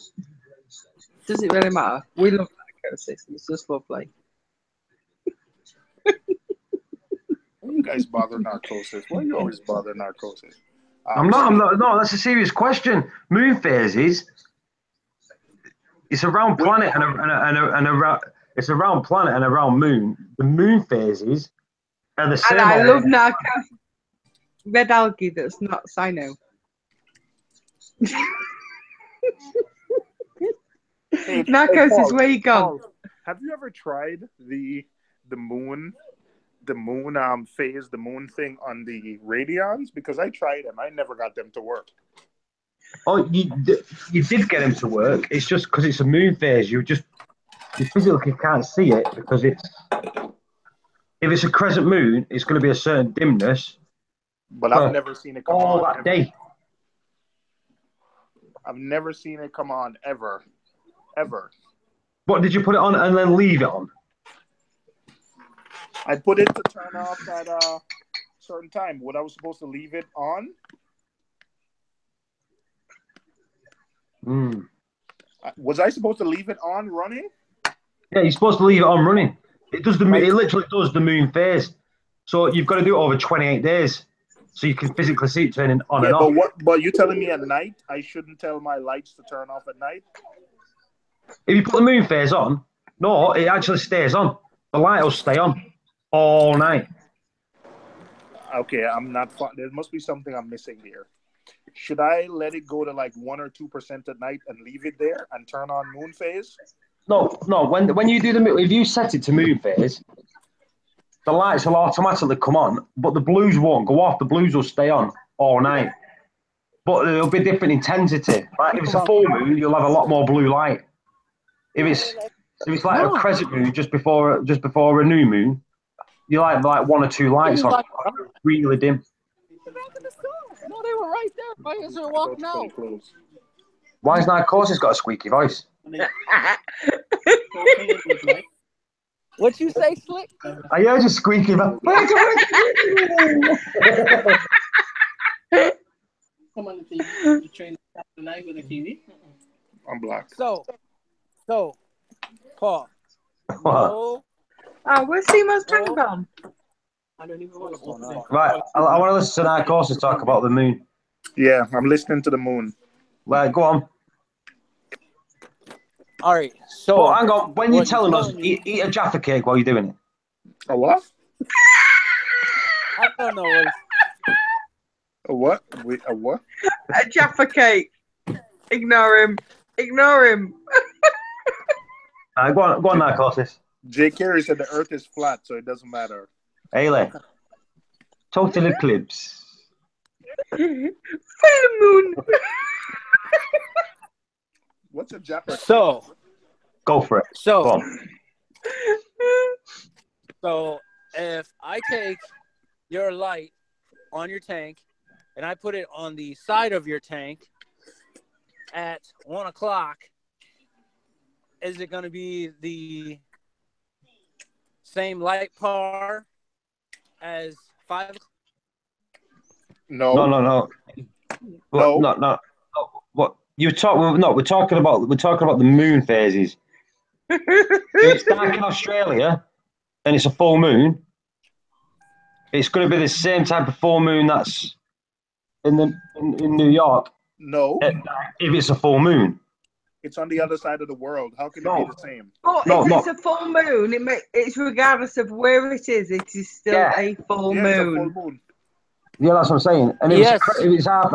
Does it really matter? We love Narcosis. It's just lovely. You guys bother Narcosis. Why do you always bother Narcosis? I'm not. No, that's a serious question. Moon phases. It's a round planet it's a round planet and a round moon. The moon phases are the same. And I love Narcosis. Red algae that's not cyano. Narcosis, where you gone? Have you ever tried the moon phase, the moon thing on the radions? Because I tried them. I never got them to work. Oh, you did get them to work. It's just because it's a moon phase. You physically can't see it because if it's a crescent moon, it's going to be a certain dimness. But I've never seen it come all on that day. I've never seen it come on ever. What did you put it on and then leave it on? I put it to turn off at a certain time. What I was supposed to leave it on? Was I supposed to leave it on running? Yeah, you're supposed to leave it on running. It literally does the moon phase. So you've got to do it over 28 days. So you can physically see it turning on and off. But you're telling me at night I shouldn't tell my lights to turn off at night? If you put the moon phase on, no, it actually stays on. The light will stay on all night. Okay, I'm not. There must be something I'm missing here. Should I let it go to like 1 or 2% at night and leave it there and turn on moon phase? No. When you do if you set it to moon phase, the lights will automatically come on, but the blues won't go off. The blues will stay on all night, but it'll be different intensity. Like if it's a full moon, you'll have a lot more blue light. If it's like a crescent moon just before a new moon, you like 1 or 2 lights on, really dim. No, they were right there. Why is there walking out? Why has Narcosis got a squeaky voice? What you say, Slick? I heard you squeaky voice. Come on the TV. You train tonight with the TV. I'm black. So, Paul. Oh, where's Seymour's tank gone? I don't even want to open it. Right, I want to listen to Narcosis talk about the moon. Yeah, I'm listening to the moon. Right, go on. All right, so... Well, hang on, when you're telling us, eat a Jaffa cake while you're doing it. A what? I don't know what... A what? A what? A Jaffa cake. Ignore him. Go on, Narcosis. Jay Carey said the earth is flat, so it doesn't matter. Ailey, total eclipse. Full moon. What's a Jaffa? So, go for it. So if I take your light on your tank and I put it on the side of your tank at 1 o'clock, is it going to be the same light power as 5 o'clock? No. No. What we're talking about the moon phases. If it's dark in Australia and it's a full moon, it's going to be the same type of full moon that's in New York. No, if it's a full moon. it's on the other side of the world. How can it be the same? Well, if it's a full moon, it's regardless of where it is still a full moon. It's a full moon. Yeah, that's what I'm saying. And if it's half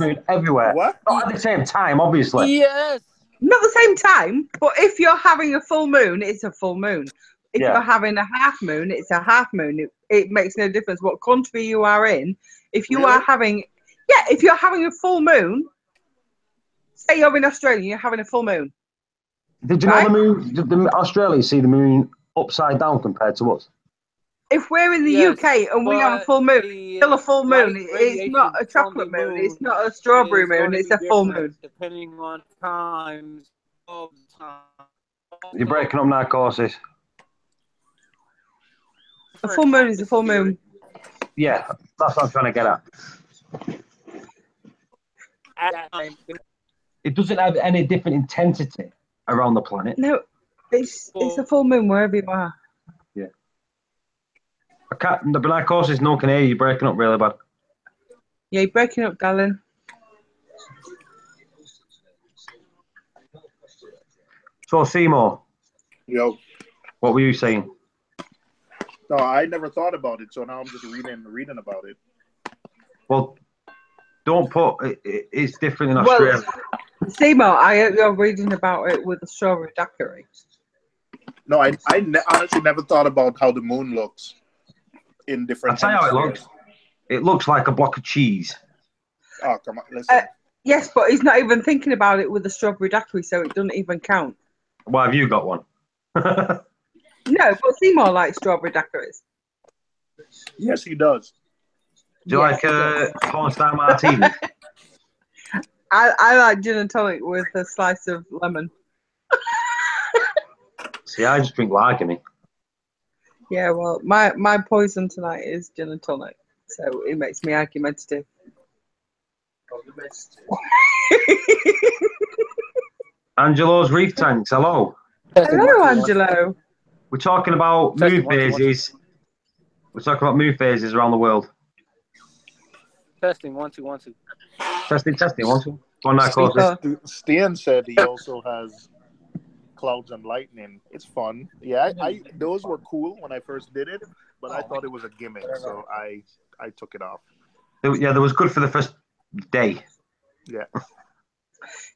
moon everywhere. What? Not at the same time, obviously. Yes. Not the same time, but if you're having a full moon, it's a full moon. If you're having a half moon, it's a half moon. It makes no difference what country you are in. If you are having, if you're having a full moon, say you're in Australia, you're having a full moon. Did you know the moon? Did Australia see the moon upside down compared to us? If we're in the UK and we have a full moon, it's still a full moon. It's not a chocolate moon. It's not a strawberry moon. It's a full moon. Depending on times of the time. You're breaking up now, courses. A full moon is a full moon. Yeah, that's what I'm trying to get at. It doesn't have any different intensity around the planet. No, it's a full moon wherever you are. Yeah. I can't. The black courses, no one can hear you. You're breaking up really bad. Yeah, you're breaking up, darling. So, Seymour. Yo. What were you saying? No, I never thought about it, so now I'm just reading about it. Well, don't put it's different in Australia. Well, Seymour, I hope you're reading about it with a strawberry daiquiri. No, I honestly never thought about how the moon looks in different. I'll tell you how it looks. It looks like a block of cheese. Oh, come on, listen. Yes, but he's not even thinking about it with a strawberry daiquiri, so it doesn't even count. Why have you got one? No, but Seymour likes strawberry daiquiris. Yes, he does. Do you like porn star martini? I like gin and tonic with a slice of lemon. See, I just drink lager. Yeah, well, my poison tonight is gin and tonic, so it makes me argumentative. Angelo's Reef Tanks, hello. Hello, Angelo. We're talking about moon phases. We're talking about moon phases around the world. Testing, 1 2 1 2. Testing, 1 2. On that course. Stan said he also has clouds and lightning. It's fun. Yeah, I those were cool when I first did it, but I thought it was a gimmick, so I took it off. Yeah, that was good for the first day. Yeah.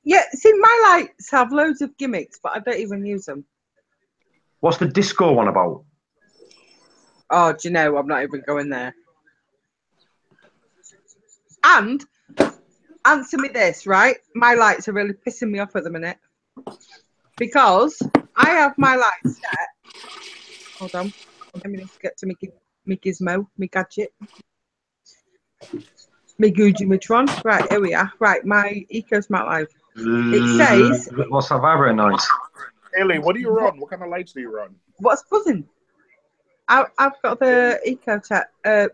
Yeah, see, my lights have loads of gimmicks, but I don't even use them. What's the disco one about? Oh, do you know, I'm not even going there. And, answer me this, right? My lights are really pissing me off at the minute. Because I have my lights set. Hold on. Let me just get to my gizmo, my gadget. My Gujimatron. Right, here we are. Right, my Eco Smart Live. It says... What's that vibrating noise? Haley, what do you run? What kind of lights do you run? What's buzzing? I've got the EcoTech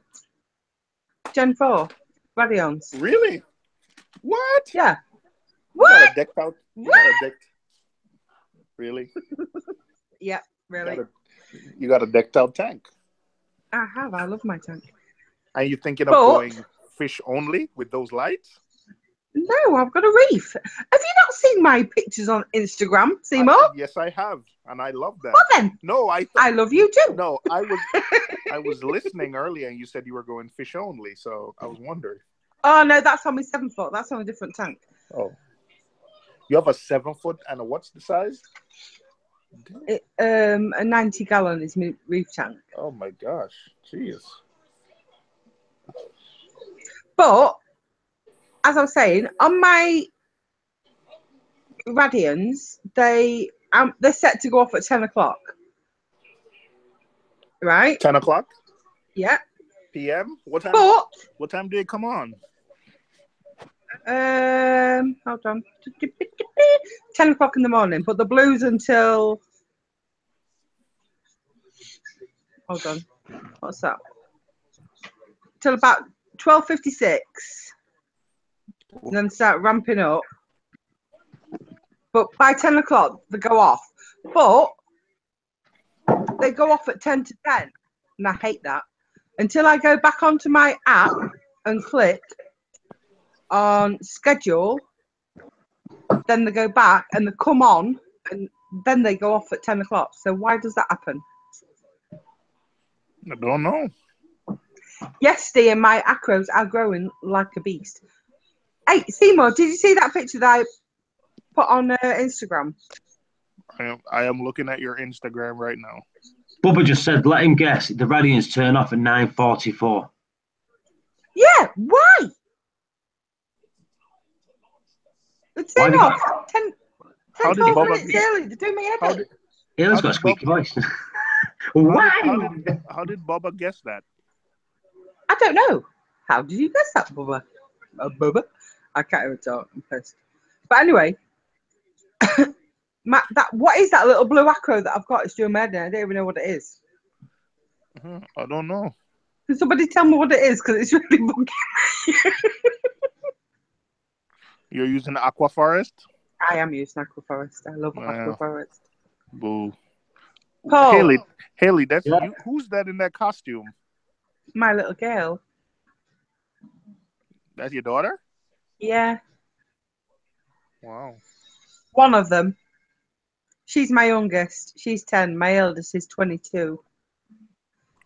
Gen 4 Radions. Really? What? Yeah. What? You got a decked out? What? Really? Yeah, really. You got a decked out tank. I have. I love my tank. Are you thinking of going fish only with those lights? No, I've got a reef. Have you not seen my pictures on Instagram, Seymour? Yes, I have, and I love them. What then? No, I love you too. No, I was listening earlier, and you said you were going fish only, so I was wondering. Oh no, that's on my 7 foot. That's on a different tank. Oh, you have a 7 foot, and what's the size? A 90 gallon is my reef tank. Oh my gosh, jeez. But as I was saying, on my Radians, they're set to go off at 10 o'clock. Right? 10 o'clock? Yeah. PM? What time? But what time do they come on? Hold on. 10 o'clock in the morning, but the blues until... Hold on. What's that? Till about 12:56. And then start ramping up. But by 10 o'clock, they go off. But they go off at 10 to 10. And I hate that. Until I go back onto my app and click on schedule, then they go back and they come on, and then they go off at 10 o'clock. So why does that happen? I don't know. Yes, Steve, my acros are growing like a beast. Hey, Seymour, did you see that picture that I put on Instagram? I am looking at your Instagram right now. Bubba just said, let him guess. The Radiants turn off at 9:44. Yeah, why? They turn off 10, 12 minutes early. They do me head in. He's got a squeaky voice. How did Bubba guess that? I don't know. How did you guess that, Bubba? Bubba? I can't even talk. I'm pissed. But anyway, what is that little blue acro that I've got? It's doing my head in. I don't even know what it is. I don't know. Can somebody tell me what it is? Because it's really bugging me. You're using Aquaforest? I am using Aquaforest. I love Aquaforest. Boo. Paul. Haley, that's you. Who's that in that costume? My little girl. That's your daughter? Yeah. Wow. One of them. She's my youngest. She's 10. My eldest is 22.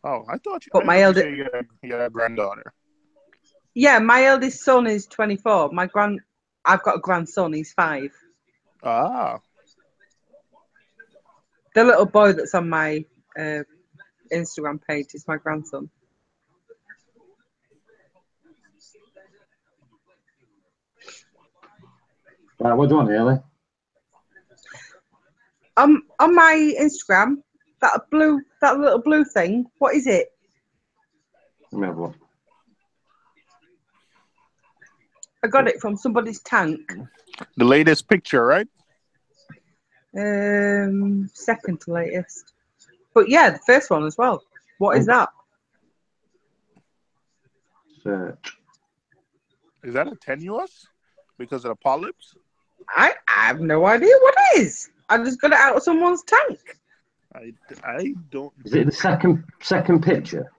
Oh, I thought you. But my eldest, you had a granddaughter. Yeah, my eldest son is 24. I've got a grandson. He's 5. Ah. The little boy that's on my Instagram page is my grandson. Right, what do you want, Haley? On my Instagram, that little blue thing. What is it? Let me have a look. I got it from somebody's tank. The latest picture, right? Second to latest. But yeah, the first one as well. What is that? Search. Is that a tenuous? Because of the polyps? I have no idea what it is. I just got it out of someone's tank. I don't. Is it the second picture?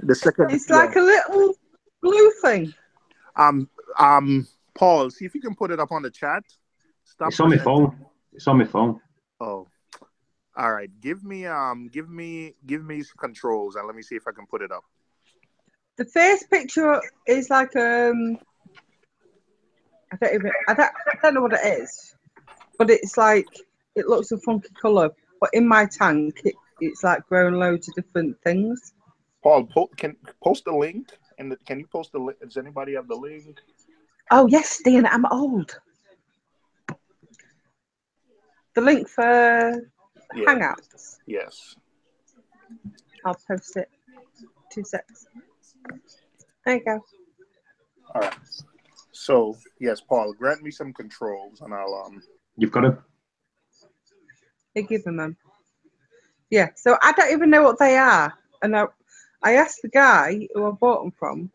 The second. It's like a little blue thing. Paul, see if you can put it up on the chat. It's on my phone. It's on my phone. Oh. All right. Give me controls and let me see if I can put it up. The first picture is like I don't know what it is, but it's like it looks a funky colour. But in my tank, it's like growing loads of different things. Paul, can post the link, and can you post the link? Does anybody have the link? Oh yes, Dean, I'm old. The link for Hangouts. Yes. I'll post it. 2 seconds. There you go. All right. So yes, Paul, grant me some controls, and I'll You've got them. They give them. Yeah. So I don't even know what they are, and I asked the guy who I bought them from,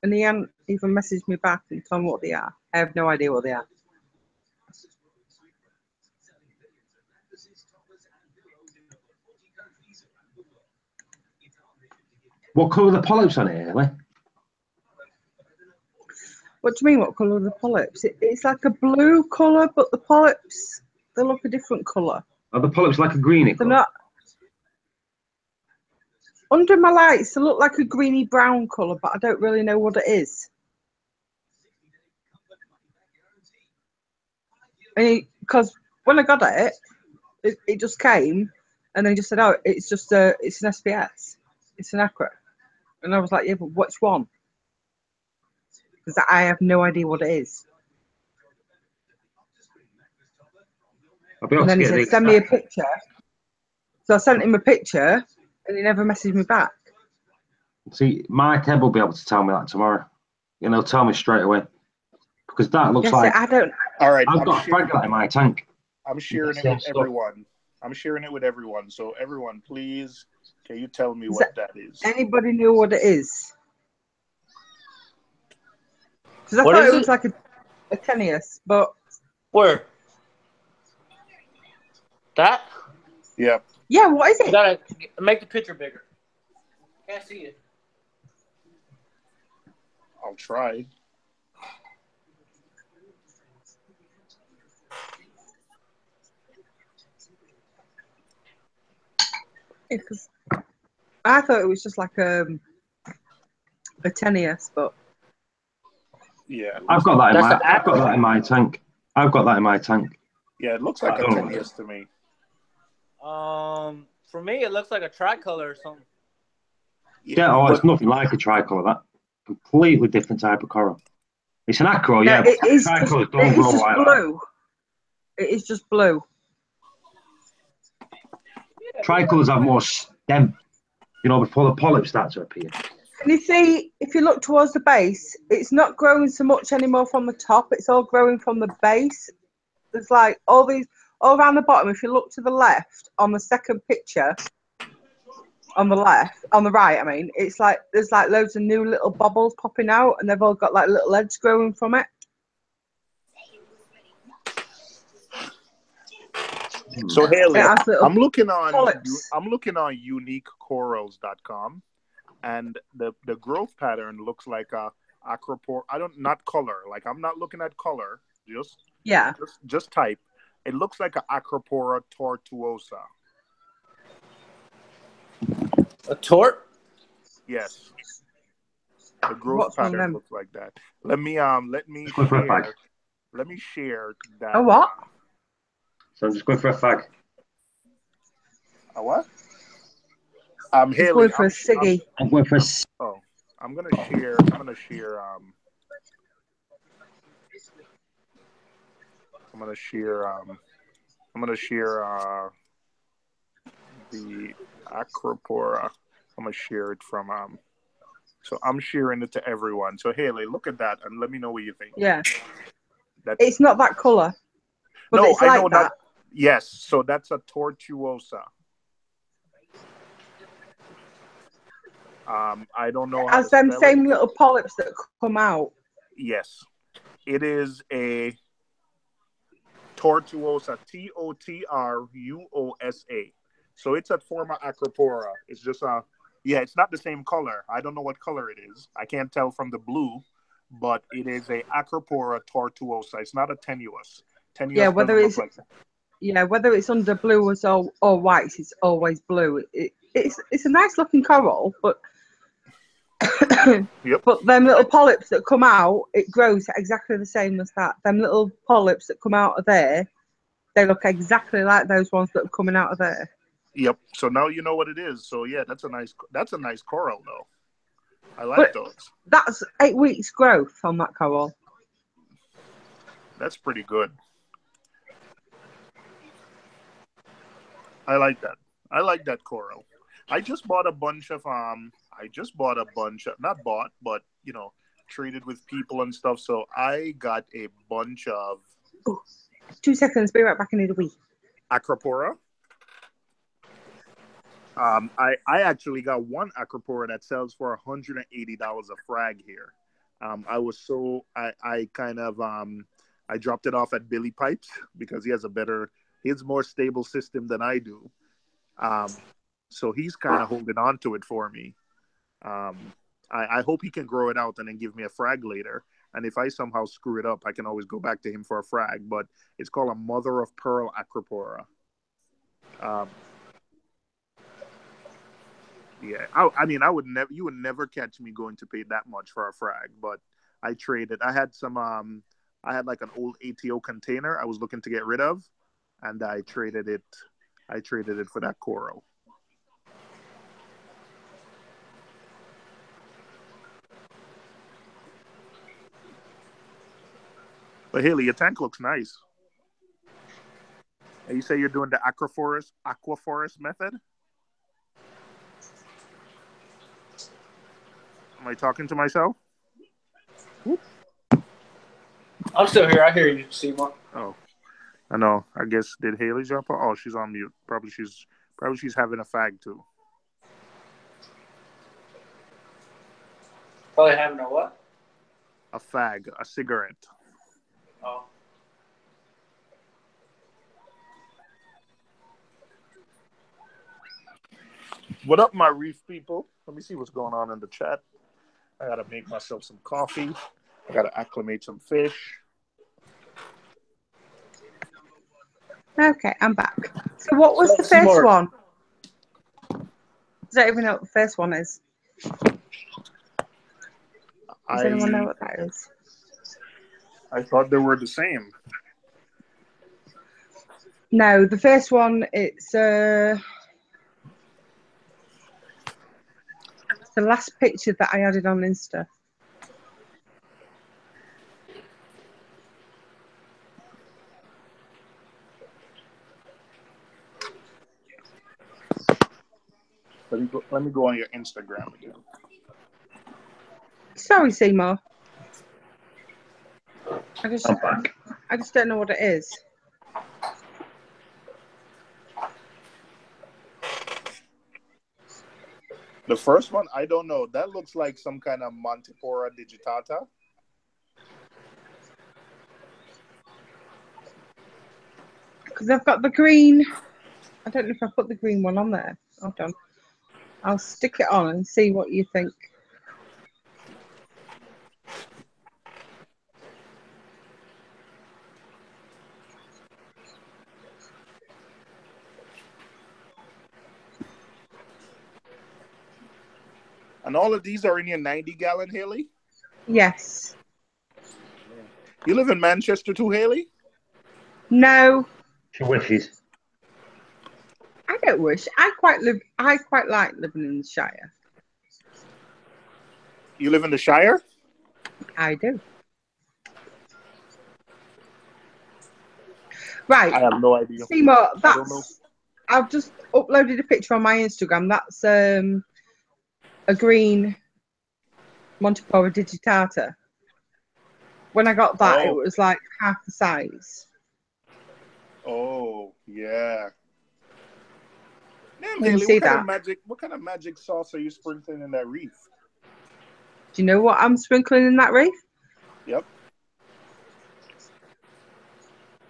and he hadn't even messaged me back and told me what they are. I have no idea what they are. What colour are the polyps on it, Haley? What do you mean, what colour are the polyps? It's like a blue colour, but the polyps, they look a different colour. Are the polyps like a greeny colour? They're not. Under my lights, they look like a greeny brown colour, but I don't really know what it is. Because when I got it just came, and they just said, "Oh, it's just it's an SPS, it's an Acro," and I was like, "Yeah, but which one?" Because I have no idea what it is. And then he said, "Send me a picture." So I sent him a picture, and he never messaged me back. See, my Ted will be able to tell me that tomorrow. And he'll tell me straight away. Because that looks like... I don't... All right. I've got a fragment in my tank. I'm sharing it with everyone. I'm sharing it with everyone. So everyone, please, can you tell me what that is? Anybody know what it is? Because I thought it was like a tenuous, but... Where? That? Yeah. Yeah, what is You it? gotta make the picture bigger. Can't see it. I'll try. Because I thought it was just like a Tenius, but Yeah. I've got that in That's my. the I've got that in my tank. I've got that in my tank. Yeah, it looks like a 10 years to me. For me, it looks like a tricolor or something. Yeah, oh, it's nothing like a tricolor. That completely different type of coral. It's an acro, yeah. it is Tricolors just, don't it grow is just like blue. It is just blue. that. Tricolors have more stem, you know, before the polyps start to appear. And you see, if you look towards the base, it's not growing so much anymore from the top. It's all growing from the base. There's like all around the bottom. If you look to the left on the second picture, on the right, I mean, it's like there's like loads of new little bubbles popping out, and they've all got like little legs growing from it. So Haley, I'm looking on polyps. uniquecorals.com, and the growth pattern looks like a acropora. Not color. Like I'm not looking at color. Just type. It looks like an Acropora tortuosa. A tort? Yes. The growth pattern looks like that. Let me share that. A what? So I'm just going for a fag. A what? He's going for a ciggy. I'm going for a. I'm gonna share. I'm gonna share the Acropora. I'm gonna share it from So I'm sharing it to everyone. So Haley, look at that and let me know what you think. Yeah. It's not that color. But no, it's like I know that. Yes, so that's a tortuosa. I don't know how as them same little polyps that come out. Yes, it is a tortuosa. Totruosa. So it's a forma acropora. It's just it's not the same color. I don't know what color it is. I can't tell from the blue, but it is a acropora tortuosa. It's not a tenuous. Tenuous whether it's like that. Whether it's under blue or white, it's always blue. It's a nice looking coral, but but them little polyps that come out, it grows exactly the same as that. Them little polyps that come out of there, they look exactly like those ones that are coming out of there. Yep. So now you know what it is. So yeah, that's a nice coral though. I like those. That's 8 weeks growth on that coral. That's pretty good. I like that. I like that coral. I just bought a bunch of not bought, but traded with people and stuff. So I got a bunch of 2 seconds, be right back. I need a wee. Acropora. I actually got one Acropora that sells for $180 a frag here. I dropped it off at Billy Pipes because he has more stable system than I do. So he's kind of holding on to it for me. I hope he can grow it out and then give me a frag later. And if I somehow screw it up, I can always go back to him for a frag. But it's called a mother of pearl Acropora. You would never catch me going to pay that much for a frag. But I traded. I had like an old ATO container I was looking to get rid of, and I traded it for that coral. But Haley, your tank looks nice. And you say you're doing the aquaforest method? Am I talking to myself? Whoop. I'm still here. I hear you, Seymour. Oh, I know. I guess did Haley jump out? Oh, she's on mute. Probably she's having a fag too. Probably having a what? A fag, a cigarette. Oh. What up, my reef people? Let me see what's going on in the chat. I gotta make myself some coffee. I gotta acclimate some fish. Okay, I'm back. So what was the first one? I don't even know what the first one is. Does anyone know what that is? I thought they were the same. No, the first one, it's the last picture that I added on Insta. Let me go on your Instagram again. Sorry, Seymour. I'm back. I just don't know what it is. The first one, I don't know. That looks like some kind of Montipora digitata. Because I've got the green. I don't know if I put the green one on there. Hold on. I'll stick it on and see what you think. And all of these are in your 90-gallon, Haley? Yes. You live in Manchester too, Haley? No. She wishes. I don't wish. I quite like living in the Shire. You live in the Shire? I do. Right. I have no idea. Seymour, I've just uploaded a picture on my Instagram. That's a green Montipora digitata. When I got that, it was like half the size. Oh, yeah. Damn, Can you Haley, see that? What kind of magic sauce are you sprinkling in that reef? Do you know what I'm sprinkling in that reef? Yep.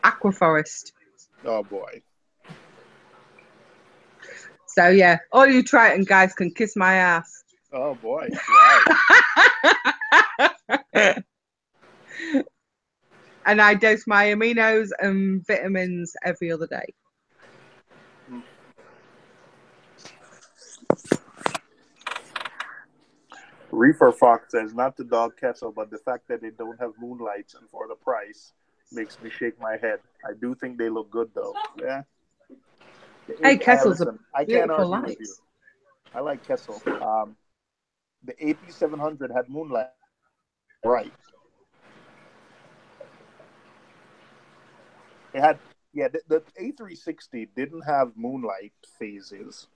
Aquaforest. Oh, boy. So, yeah, all you Triton guys can kiss my ass. Oh, boy. Wow. And I dose my aminos and vitamins every other day. Reefer Fox says, not the dog Kessel, but the fact that they don't have moonlights and for the price makes me shake my head. I do think they look good, though. Yeah. Hey, Kessel's a I can't beautiful argue with you. I like Kessel. The AP700 had moonlight. Right. It had, yeah, the A360 didn't have moonlight phases.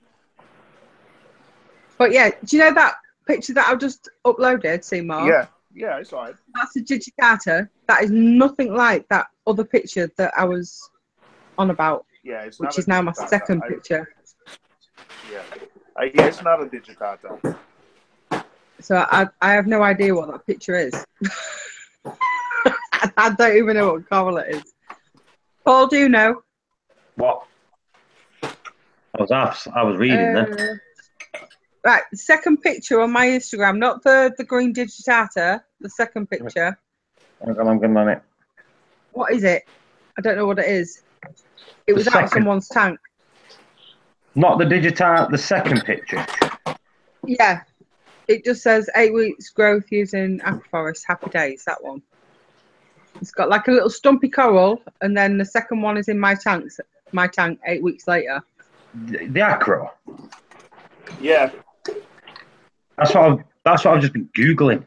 But yeah, do you know that picture that I've just uploaded, Seymour? Yeah, I saw it. That's a digitata. That is nothing like that other picture that I was on about. Yeah, it's which not is now my second picture. Yeah, it's not a digitata. So I have no idea what that picture is. I don't even know what colour it is. Paul, do you know? What? I was reading then. Right, second picture on my Instagram, not the green digitata, the second picture. I'm getting on it. What is it? I don't know what it is. It was out of someone's tank. Not the digitata, the second picture. Yeah. It just says 8 weeks growth using Aquaforest. Happy days, that one. It's got like a little stumpy coral, and then the second one is in my tank 8 weeks later. The acro. Yeah. That's what I've just been Googling.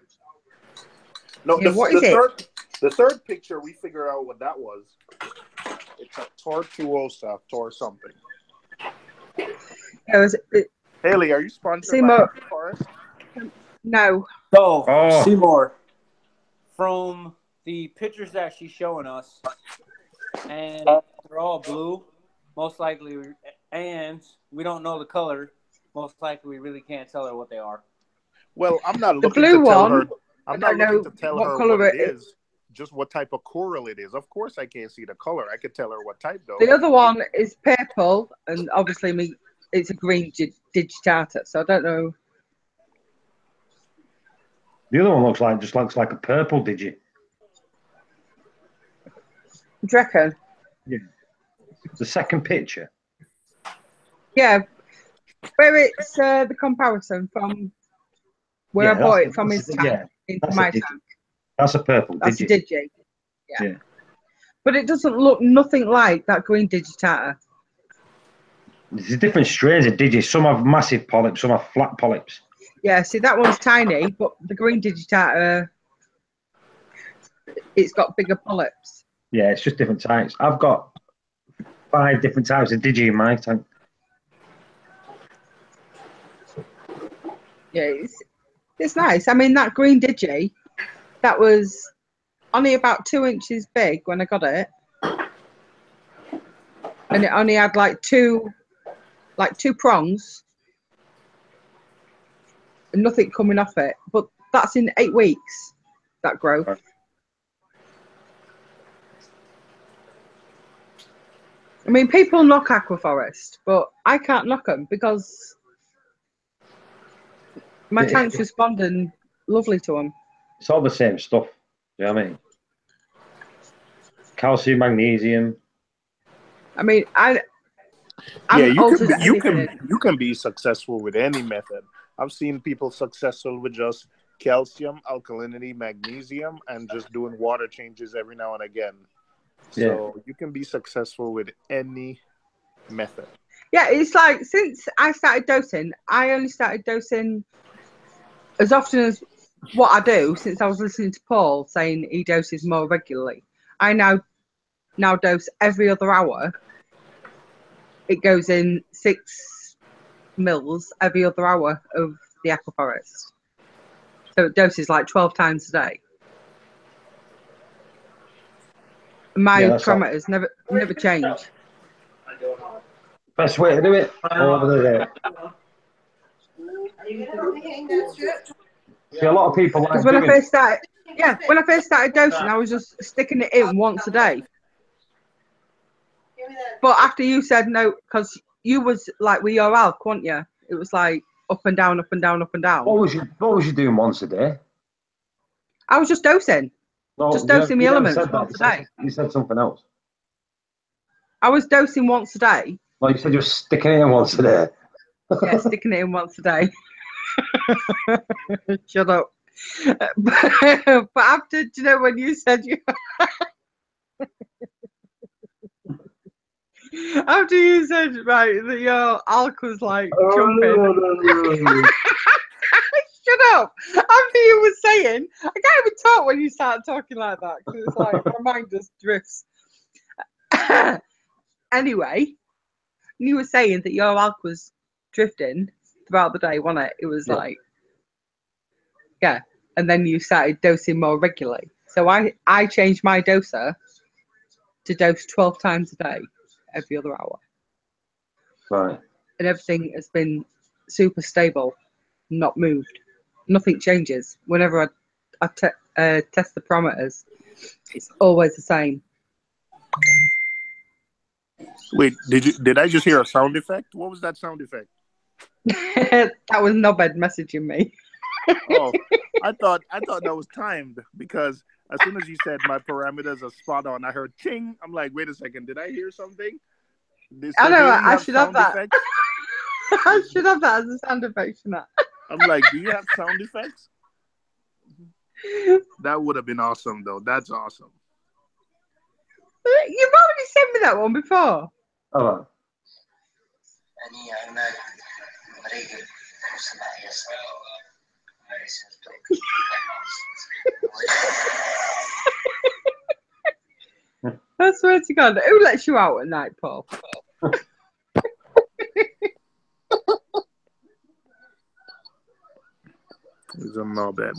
No, yeah, what is it? The third picture, we figure out what that was. It's a tortuosa, tor something. Haley, are you sponsored by Forest? No. So, Seymour, from the pictures that she's showing us, and they're all blue, most likely, and we don't know the color. Most likely, we really can't tell her what they are. Well, I'm not looking to tell her. I'm not looking to tell her what it is. Just what type of coral it is. Of course, I can't see the color. I could tell her what type, though. The other one is purple, and obviously it's a green digitata. So I don't know. The other one looks like a purple digi. Do you reckon? Yeah. The second picture. Yeah, where it's the comparison from where I bought it from his tank into my tank. That's a purple That's digi. a digi. Yeah. But it doesn't look nothing like that green digitata. There's different strains of digi. Some have massive polyps, some have flat polyps. Yeah, see, that one's tiny, but the green digitata, it's got bigger polyps. Yeah, it's just different types. I've got 5 different types of digi in my tank. Yeah, it's nice. I mean, that green digi, that was only about 2 inches big when I got it, and it only had like two prongs, and nothing coming off it. But that's in 8 weeks. That growth. Right. I mean, people knock Aquaforest, but I can't knock them because my tank's responding lovely to them. It's all the same stuff. You know what I mean? Calcium, magnesium. I mean, you can be successful with any method. I've seen people successful with just calcium, alkalinity, magnesium, and just doing water changes every now and again. So you can be successful with any method. Yeah, it's like since I started dosing, I only started dosing as often as what I do since I was listening to Paul saying he doses more regularly. I now dose every other hour. It goes in 6 mils every other hour of the Aquaforest. So it doses like 12 times a day. My parameters never change. Best way to do it over there. See, a lot of people like when I first started dosing, I was just sticking it in once a day. But after you said no, because you was like with your alk, weren't you? It was like up and down, up and down, up and down. What was you doing once a day? I was just dosing. No, just dosing the elements once a day. You said something else. I was dosing once a day. Well, you said you're sticking it in once a day. Yeah, sticking it in once a day. Shut up. But after, do you know when you said you... After you said, right, that your alk was like jumping. Shut up. After you were saying, I can't even talk when you start talking like that because it's like my mind just drifts. Anyway, you were saying that your alk was drifting throughout the day, wasn't it? It was like, yeah. And then you started dosing more regularly. So I changed my doser to dose 12 times a day, every other hour. Right. And everything has been super stable, not moved. Nothing changes. Whenever I test the parameters, it's always the same. Wait, did I just hear a sound effect? What was that sound effect? That was Nobed messaging me. Oh, I thought that was timed because as soon as you said my parameters are spot on, I heard ting. I'm like, wait a second, did I hear something? I know, I should have that. I should have that as a sound effect for that. I'm like, do you have sound effects? That would have been awesome, though. That's awesome. You've already sent me that one before. Oh. I swear to God, who lets you out at night, Paul? He's a knobhead.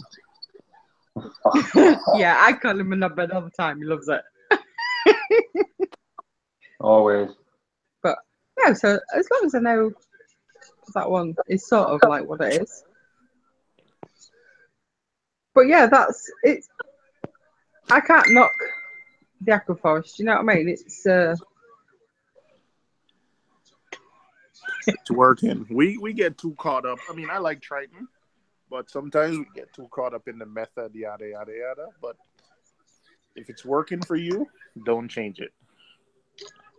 Yeah, I call him a knobhead all the time. He loves it. Always. But yeah, so as long as I know that one is sort of like what it is. But yeah, that's it. I can't knock the Aquaforest. You know what I mean? It's It's working. We get too caught up. I mean, I like Triton, but sometimes we get too caught up in the method, yada yada yada. But if it's working for you, don't change it.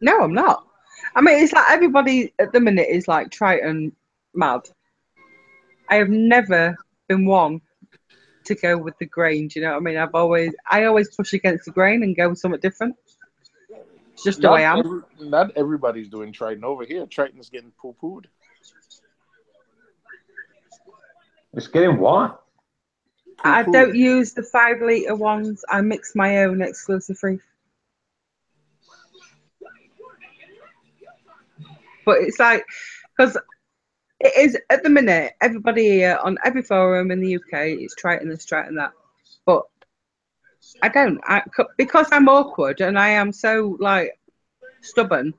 No, I'm not. I mean, it's like everybody at the minute is like Triton mad. I have never been one to go with the grain. Do you know what I mean? I always push against the grain and go with something different. It's just the way I am. Not everybody's doing Triton over here. Triton's getting poo-pooed. It's getting what? I don't use the 5 litre ones. I mix my own exclusive Reef. But it's like, because it is at the minute, everybody here on every forum in the UK is Triton this, Triton that. But I don't. Because I'm awkward and I am so like stubborn,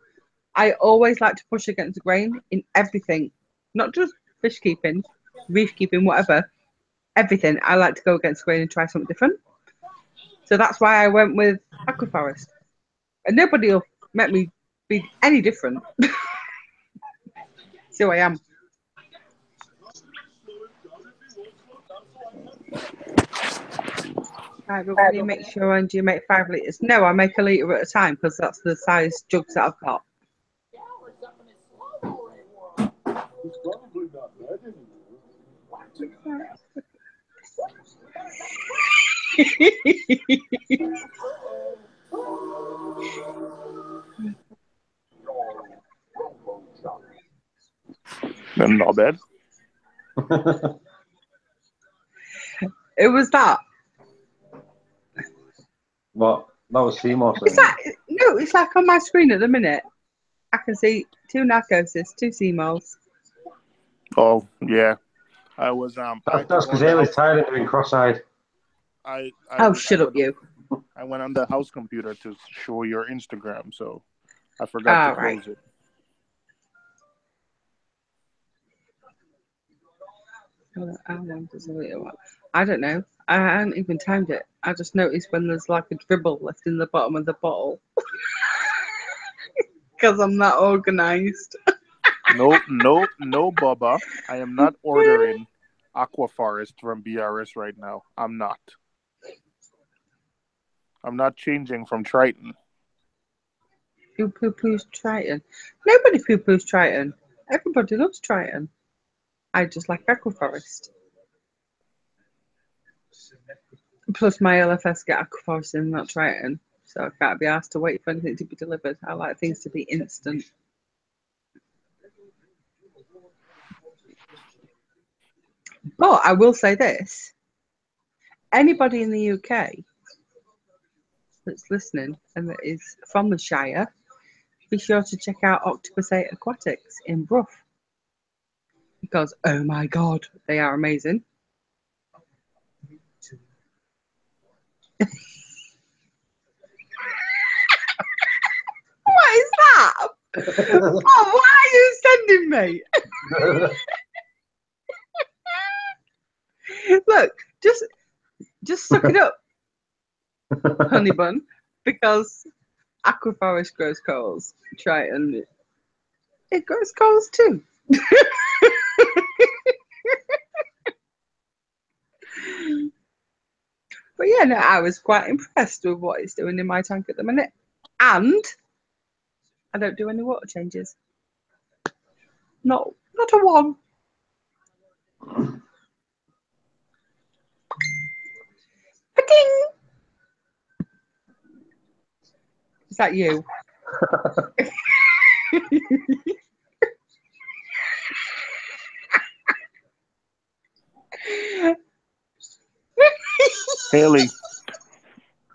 I always like to push against the grain in everything. Not just fish keeping, reef keeping, whatever. Everything. I like to go against the grain and try something different. So that's why I went with Aquaforest. And nobody will make me be any different. See who I am. Right, but when you make sure and do you make 5 litres? No, I make a litre at a time because that's the size jugs that I've got. Not bad. It was that. What? That was Seymour. It's like on my screen at the minute. I can see 2 narcosis, 2 Seymours. Oh yeah, I was That's because Haley's tired of doing cross-eyed. Shut up, you. I went on the house computer to show your Instagram, so I forgot to close it. I don't know. I hadn't even timed it. I just noticed when there's like a dribble left in the bottom of the bottle. Because I'm not organised. No, Bubba. I am not ordering Aquaforest from BRS right now. I'm not. I'm not changing from Triton. Who poo-poos Triton? Nobody poo-poos Triton. Everybody loves Triton. I just like Aquaforest. Plus my LFS get Aquaforest and not Triton. So I can't be asked to wait for anything to be delivered. I like things to be instant. But I will say this. Anybody in the UK that's listening and that is from the Shire, be sure to check out Octopus 8 Aquatics in Brough. Because, oh my God, they are amazing. What is that? Oh, what are you sending me? Look, just suck it up, honey bun, because Aquaforest grows corals. Triton, it grows corals too. But yeah, no, I was quite impressed with what it's doing in my tank at the minute. And I don't do any water changes. Not a one. Ba-ding! Is that you?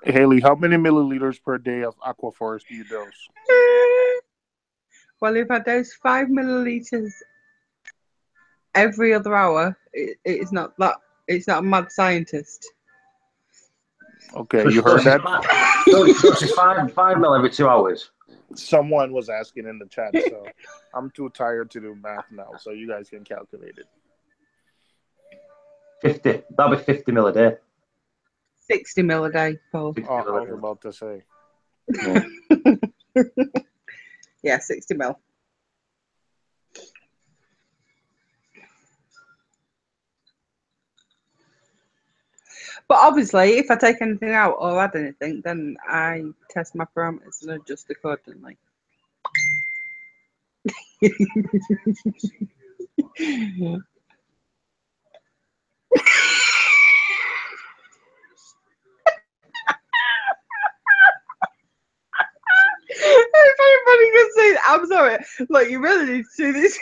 Haley, how many milliliters per day of Aquaforest do you dose? Well, if I dose 5 milliliters every other hour, it's not that. It's not a mad scientist. Okay, you heard that? So it's 5 mil every 2 hours. Someone was asking in the chat, so I'm too tired to do math now, so you guys can calculate it. 50. That'll be 50 mil a day. 60 mil a day, Paul. Oh, I was about to say. Yeah, yeah 60 mil. But obviously, if I take anything out or add anything, then I test my parameters and adjust accordingly. If anybody can see that, I'm sorry. Look, you really need to see this.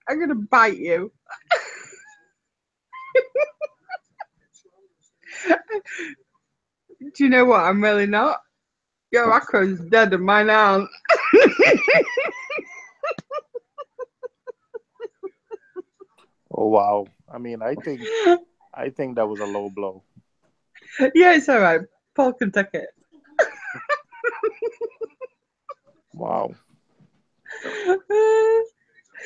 I'm gonna bite you. Do you know what? I'm really not. Your acro's dead and mine aren't. Oh wow! I mean, I think that was a low blow. Yeah, it's all right. Paul can take it. Wow.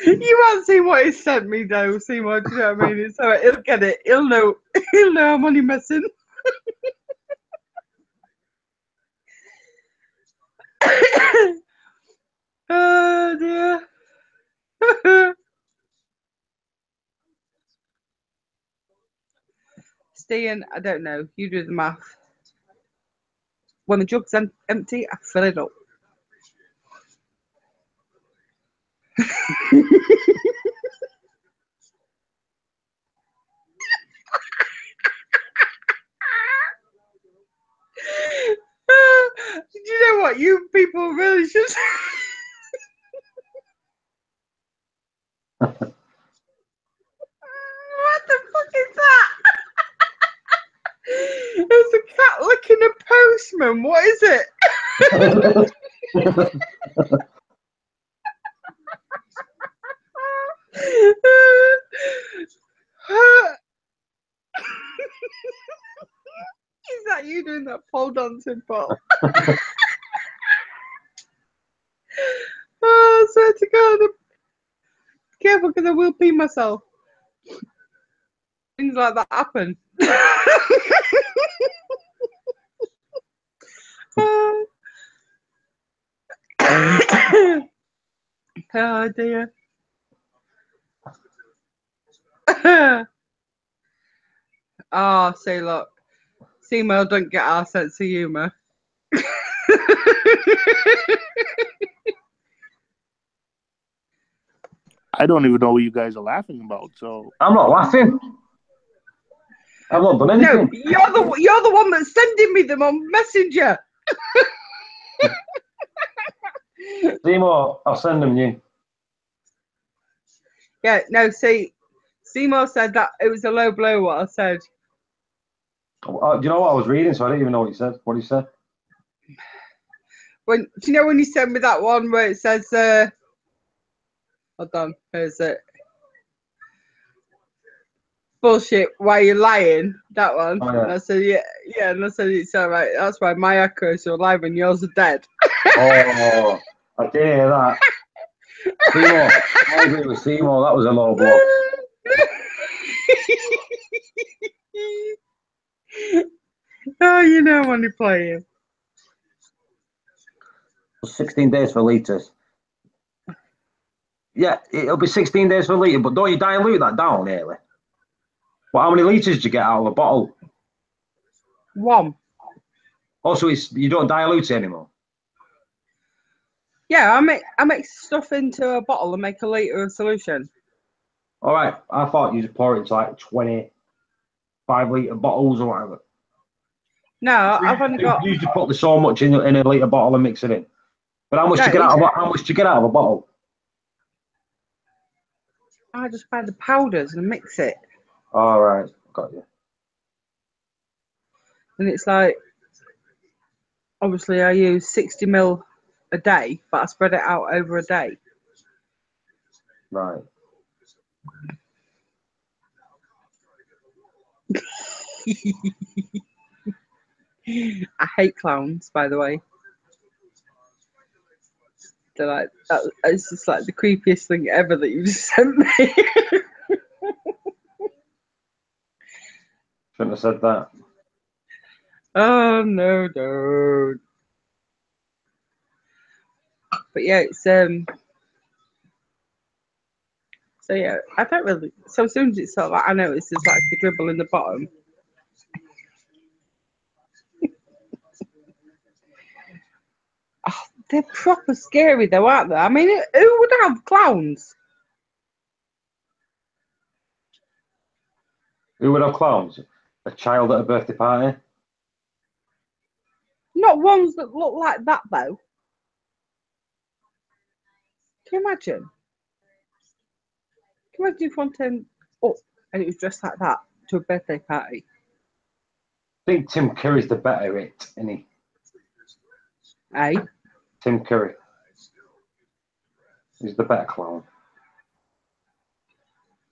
You haven't seen what he sent me though, Seymour. Do you know what I mean? It's all right. He'll get it. He'll know. He'll know I'm only messing. Oh dear. Stian, I don't know. You do the math. When the jug's empty, I fill it up. Do you know what? You people really should. What the fuck is that? It's a cat licking a postman. What is it? Is that you doing that pole dancing, Paul? Oh, I swear to God. Careful, because I will pee myself. Things like that happen. Oh dear. Oh, say look. Seymour don't get our sense of humour. I don't even know what you guys are laughing about. So I'm not laughing. I've not done anything. No, you're the one that's sending me them on Messenger. Seymour, I'll send them you. Yeah, no, see, Seymour said that it was a low blow what I said. Do you know what I was reading? So I didn't even know what he said. What he said? Do you know when you sent me that one where it says, hold on, where's it? Bullshit, why you lying? That one. Oh, yeah. And I said, yeah, and I said, it's all right. That's why my acros are alive and yours are dead. Oh, I did hear that. Seymour, I agree with Seymour. That was a low blow. Oh, you know when you're playing. 16 days for litres. Yeah, it'll be 16 days for a litre, but don't you dilute that down, really? Well, how many litres do you get out of a bottle? One. Also, you don't dilute it anymore. Yeah, I make stuff into a bottle and make a litre of solution. All right, I thought you just pour it into like 25-litre bottles or whatever. No, I've only got. You just put so much in a litre bottle and mix it in. But how much do you get out of a bottle? I just buy the powders and mix it. All right, got you. And it's like, obviously, I use 60 ml a day, but I spread it out over a day. Right. I hate clowns, by the way. They're like, it's just like the creepiest thing ever that you just sent me. Shouldn't have said that. Oh no, don't. But yeah, it's So yeah, I don't really. So as soon as it's sort of like, I notice there's like a dribble in the bottom. Oh, they're proper scary though, aren't they? I mean, who would have clowns? Who would have clowns? A child at a birthday party? Not ones that look like that though. Can you imagine? Can you imagine if one turned up and it was dressed like that to a birthday party? I think Tim Curry's the better it, isn't he? Eh? Tim Curry. He's the better clown.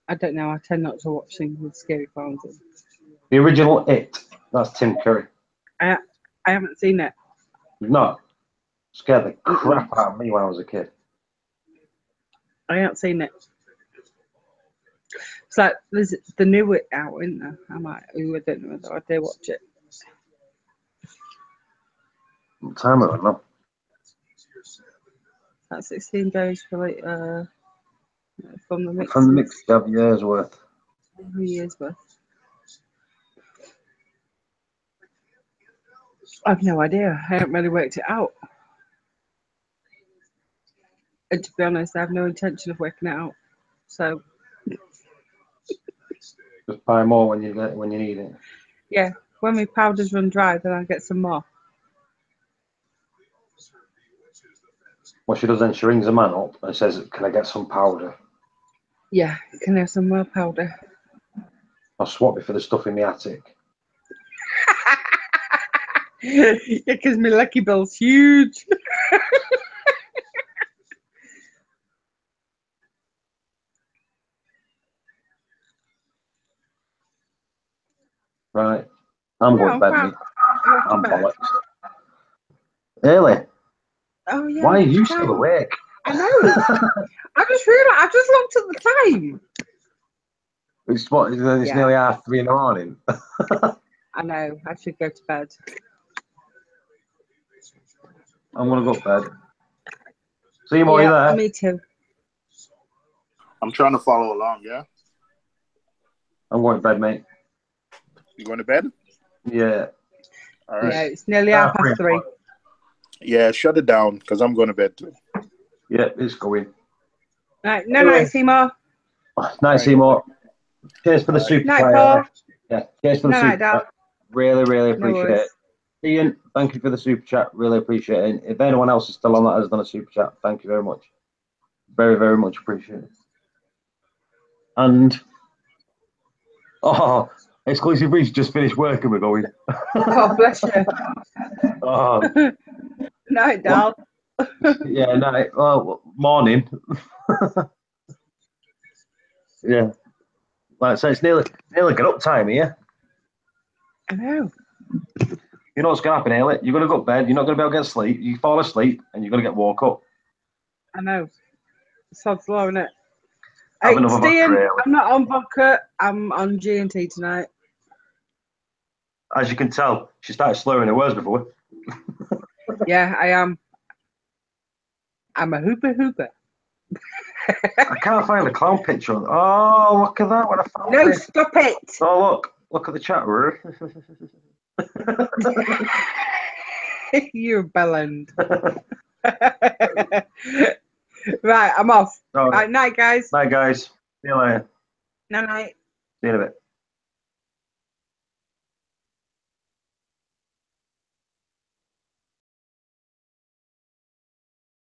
I don't know. I tend not to watch things with scary clowns in. The original It, that's Tim Curry. I haven't seen it. You've not? Scared the crap out of me when I was a kid. I haven't seen it. It's like there's the new It out, isn't there? I don't know whether I dare watch it. What time is it now? That's 16 days for like from the mix. From the mix, you have years worth. 3 years worth. I've no idea. I haven't really worked it out. And to be honest, I have no intention of working it out. So Just buy more when you need it. yeah, when my powders run dry, then I get some more. What she does then, she rings a man up and says, "Can I get some powder? Yeah, can I have some more powder?" I'll swap it for the stuff in the attic." Yeah, because my lucky bill's huge. Right. I'm going to bed, mate. I'm bed. bollocks. Early. Oh yeah. Why are you still awake? I know. I just realised. I just looked at the time. It's what? It's nearly 3:30 in the morning. I know. I should go to bed. I'm gonna go to bed. See you, more. You there? Me too. I'm trying to follow along. Yeah. I'm going to bed, mate. You going to bed? Yeah. All right. Yeah, it's nearly 3:30. Yeah, shut it down because I'm going to bed too. Yeah, it's going. Right, night, Seymour. Night, Seymour. Cheers for the super Night, chat. Paul. Yeah, cheers for the super chat. Really, really appreciate it. Ian, thank you for the super chat. Really appreciate it. If anyone else is still on that has done a super chat, thank you very much. Very, very much appreciated. And Exclusive Reach just finished work and we're going. Oh, bless you. Night, Dal. Yeah, night. Well, morning. Yeah. Like I say, it's nearly get up time here. I know. You know what's going to happen, Ailey? You're going to go to bed. You're not going to be able to get sleep. You fall asleep and you're going to get woke up. I know. Sod's law, isn't it? Have Hey, another Stian, vodka, I'm not on vodka. I'm on G&T tonight. As you can tell, she started slurring her words before. Yeah, I am. I'm a hooper. I can't find the clown picture. Oh, look at that. What I found. No, stop it. Oh, look at the chat room. You're bellend. Right, I'm off. Right, night, guys. Night, guys. See you later. Night. See you in a bit.